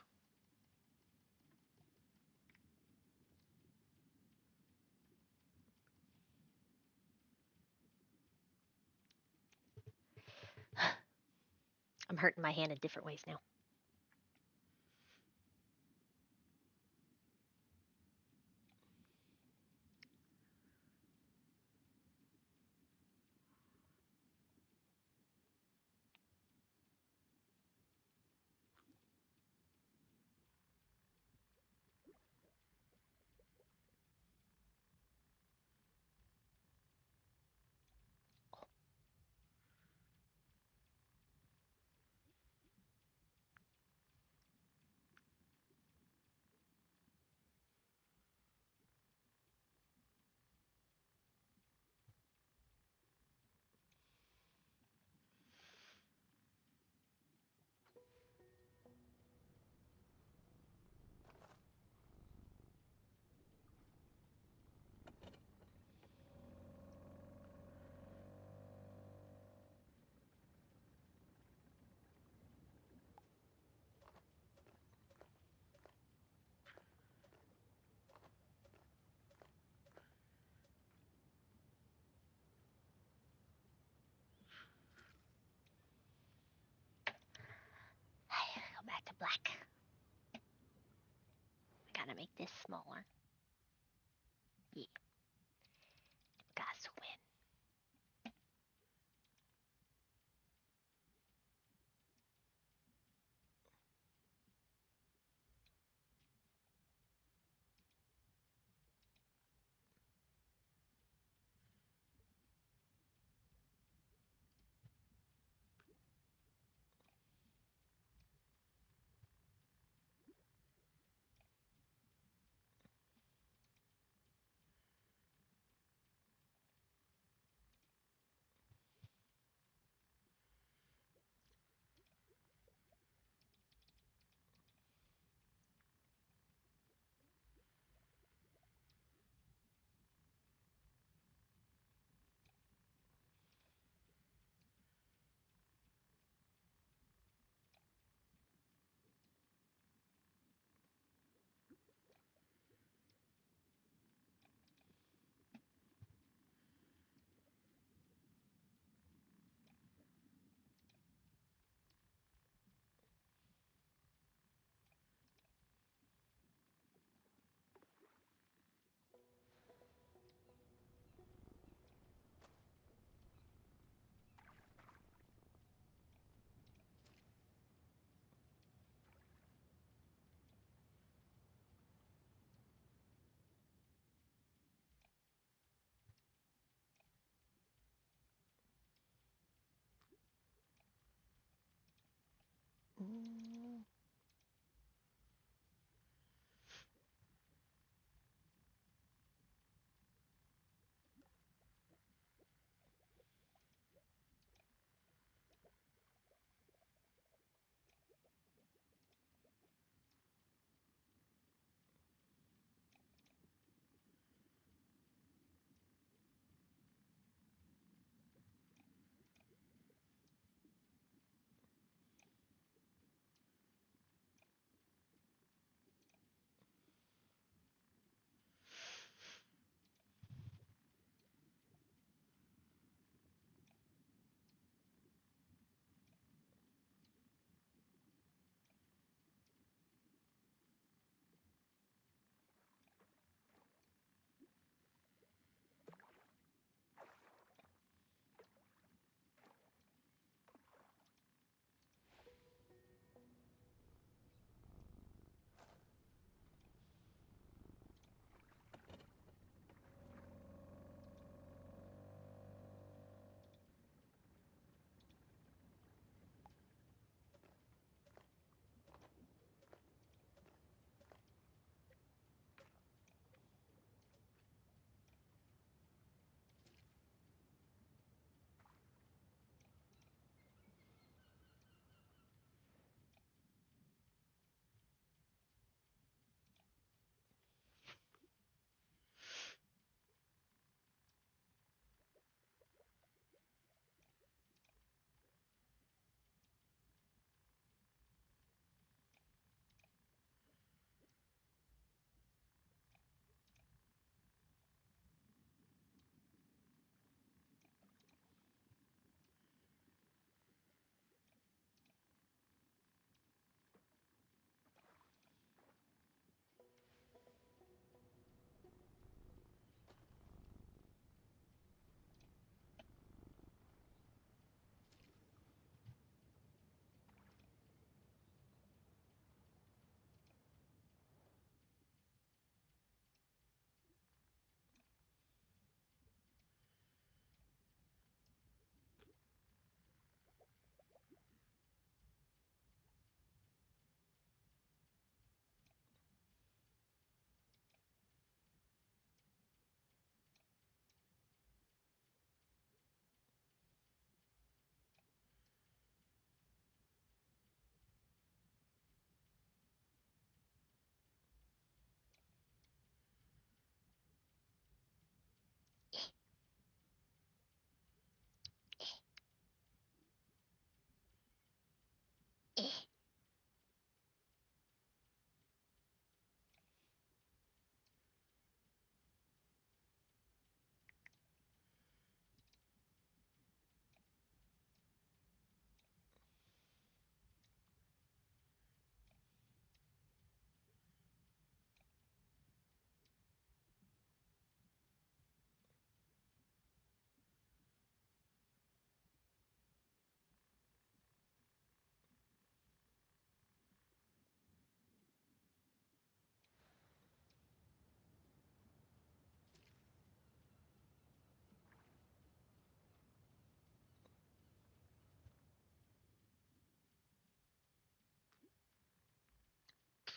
I'm hurting my hand in different ways now. Go back to black. I gotta make this smaller. Yeah. Gotta zoom in.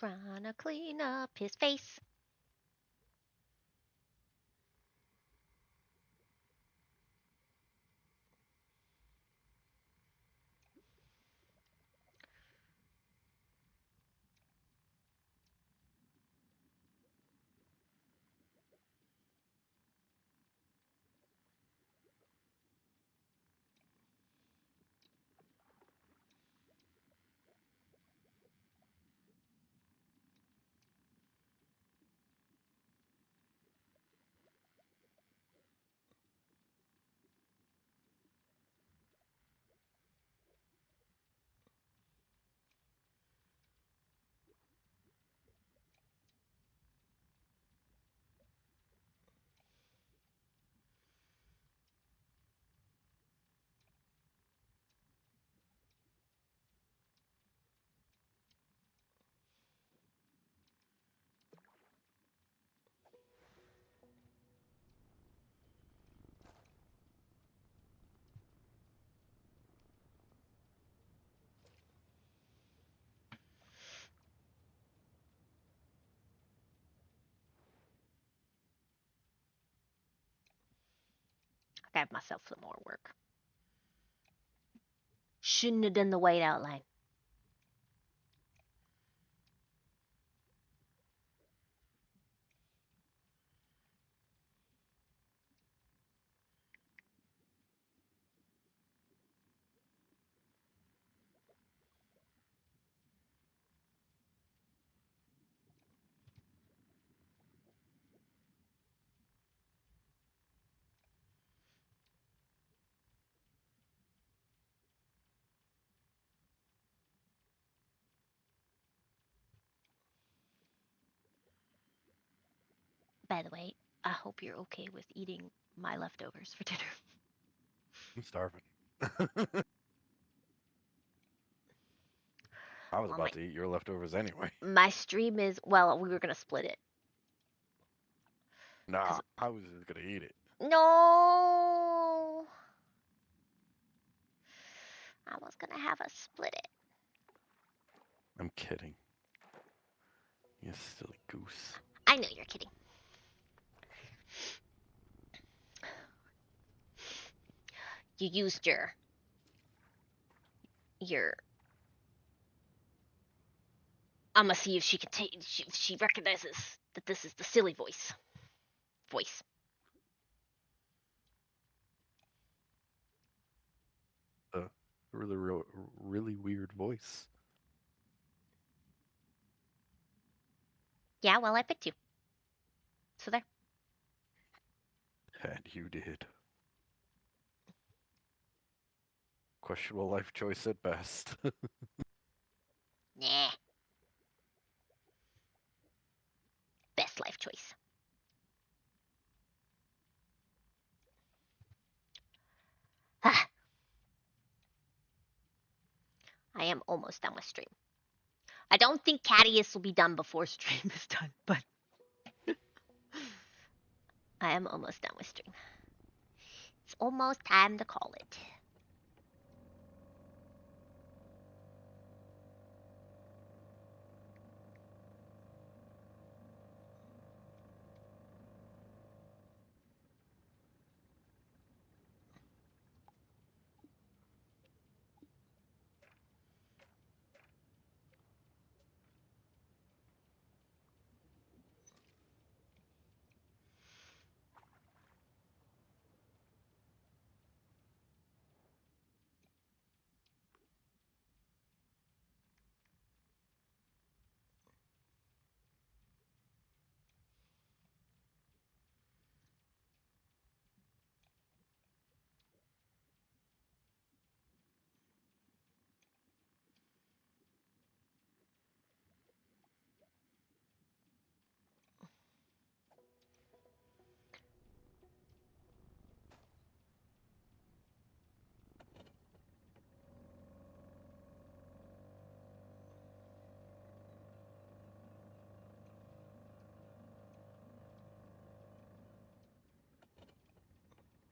Trying to clean up his face. I have myself some more work. Shouldn't have done the white outline. By the way, I hope you're okay with eating my leftovers for dinner. I'm starving. I was Well, my about to eat your leftovers anyway. my stream is, well, we were gonna split it Nah, because I was just gonna eat it. no, I was gonna have us split it. I'm kidding. You silly goose. I know you're kidding. You used your. I'm gonna see if she can take. If she recognizes that this is the silly voice. Voice. A really weird voice. Yeah, well, I picked you. So there. And you did. Questionable life choice at best. Nah. Best life choice. Ah, I am almost done with stream. I don't think Cadius will be done before stream is done, but I am almost done with stream. It's almost time to call it.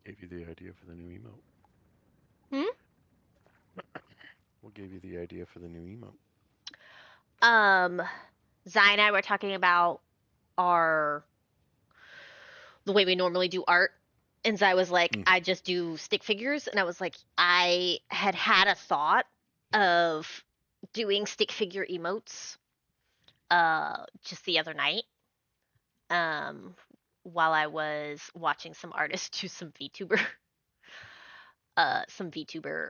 Gave you the idea for the new emote. Hmm? What gave you the idea for the new emote? Um, Zai and I were talking about our the way we normally do art. And Zai was like, Mm. I just do stick figures. And I was like, I had a thought of doing stick figure emotes just the other night um while I was watching some artists do some VTuber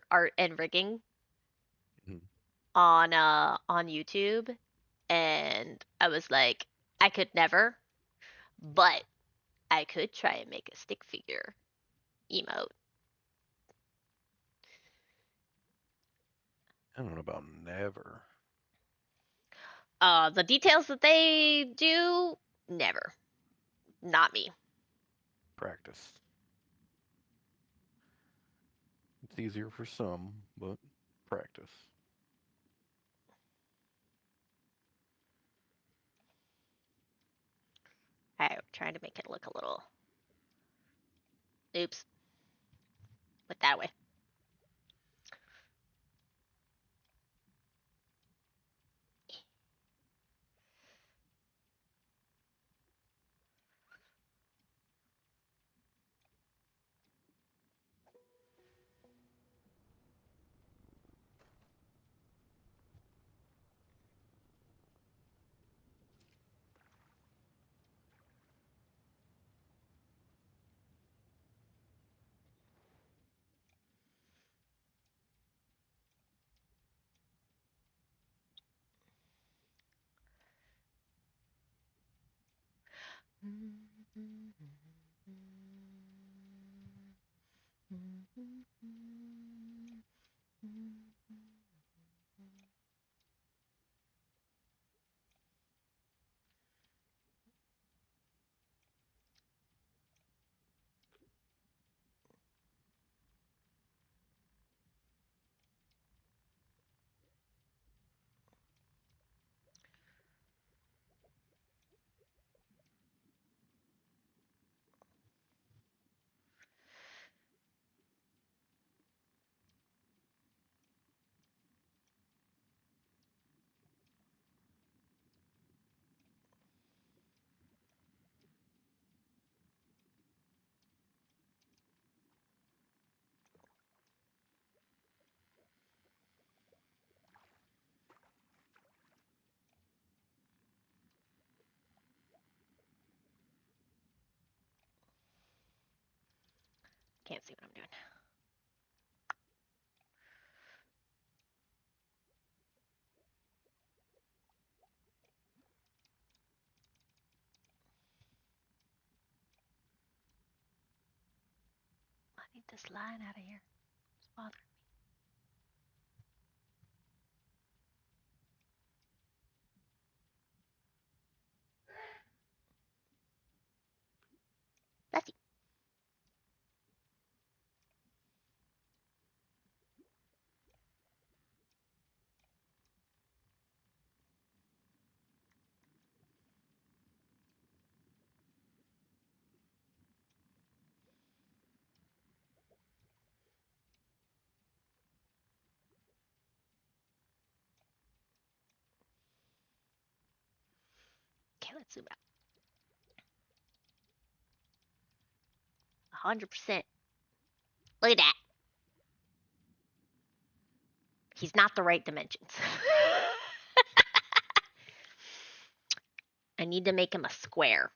art and rigging Mhm. on YouTube. And I was like, I could never, but I could try and make a stick figure emote. I don't know about never. The details that they do, never. Not me. Practice. It's easier for some, but practice. I'm trying to make it look a little. Oops. Put that way. Can't see what I'm doing. I need this line out of here. It's bothering me. That's okay. Let's zoom out. 100%. Look at that. He's not the right dimensions. I need to make him a square.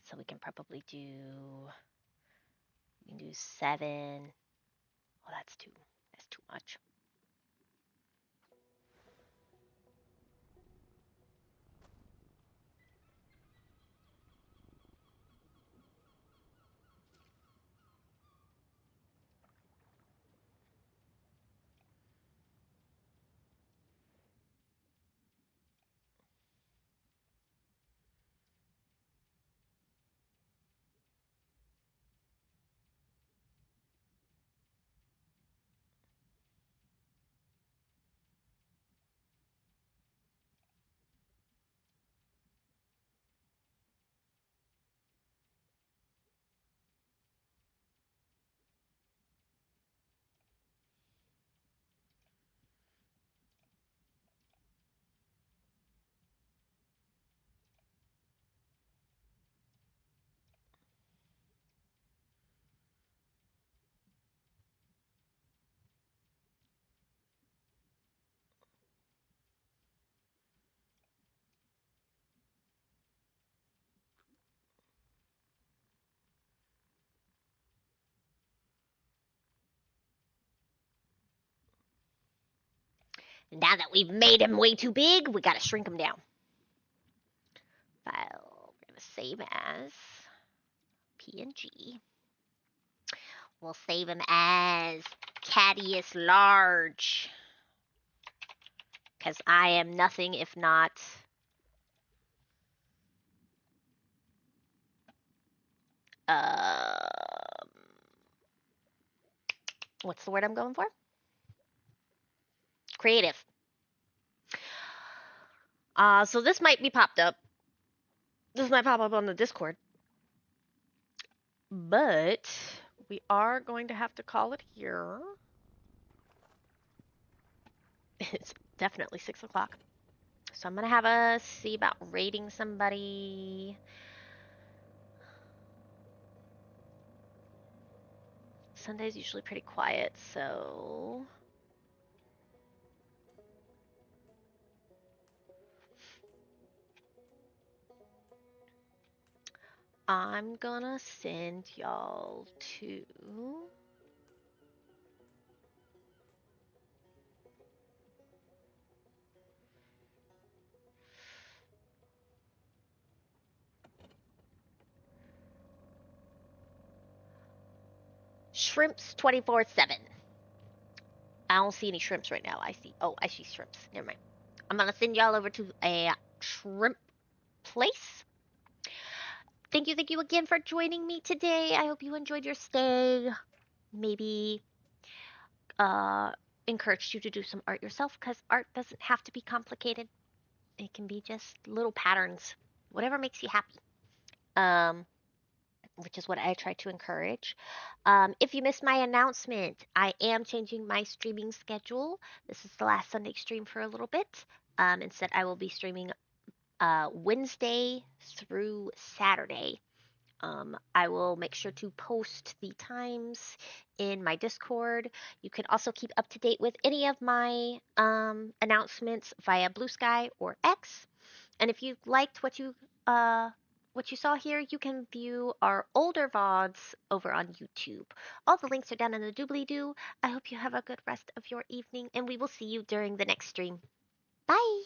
So we can probably do. We can do 7. Oh, that's too. That's too much. Now that we've made him way too big, we gotta shrink him down. File, we're gonna save as PNG. We'll save him as Cadius Large. Because I am nothing if not what's the word I'm going for? Creative. So this might be popped up. This might pop up on the Discord. But we are going to have to call it here. It's definitely 6 o'clock. So I'm going to have us see about rating somebody. Sunday's usually pretty quiet, so I'm gonna send y'all to Shrimps 24/7. I don't see any shrimps right now. I see shrimps. Never mind. I'm gonna send y'all over to a shrimp place. Thank you again for joining me today. I hope you enjoyed your stay. Maybe uh encouraged you to do some art yourself because art doesn't have to be complicated. It can be just little patterns, whatever makes you happy. Which is what I try to encourage. If you missed my announcement, I am changing my streaming schedule. This is the last Sunday stream for a little bit. Instead, I will be streaming Wednesday through Saturday. I will make sure to post the times in my Discord. You can also keep up to date with any of my announcements via Blue Sky or X. And if you liked what you saw here, you can view our older VODs over on YouTube. All the links are down in the doobly-doo. I hope you have a good rest of your evening, and we will see you during the next stream. Bye!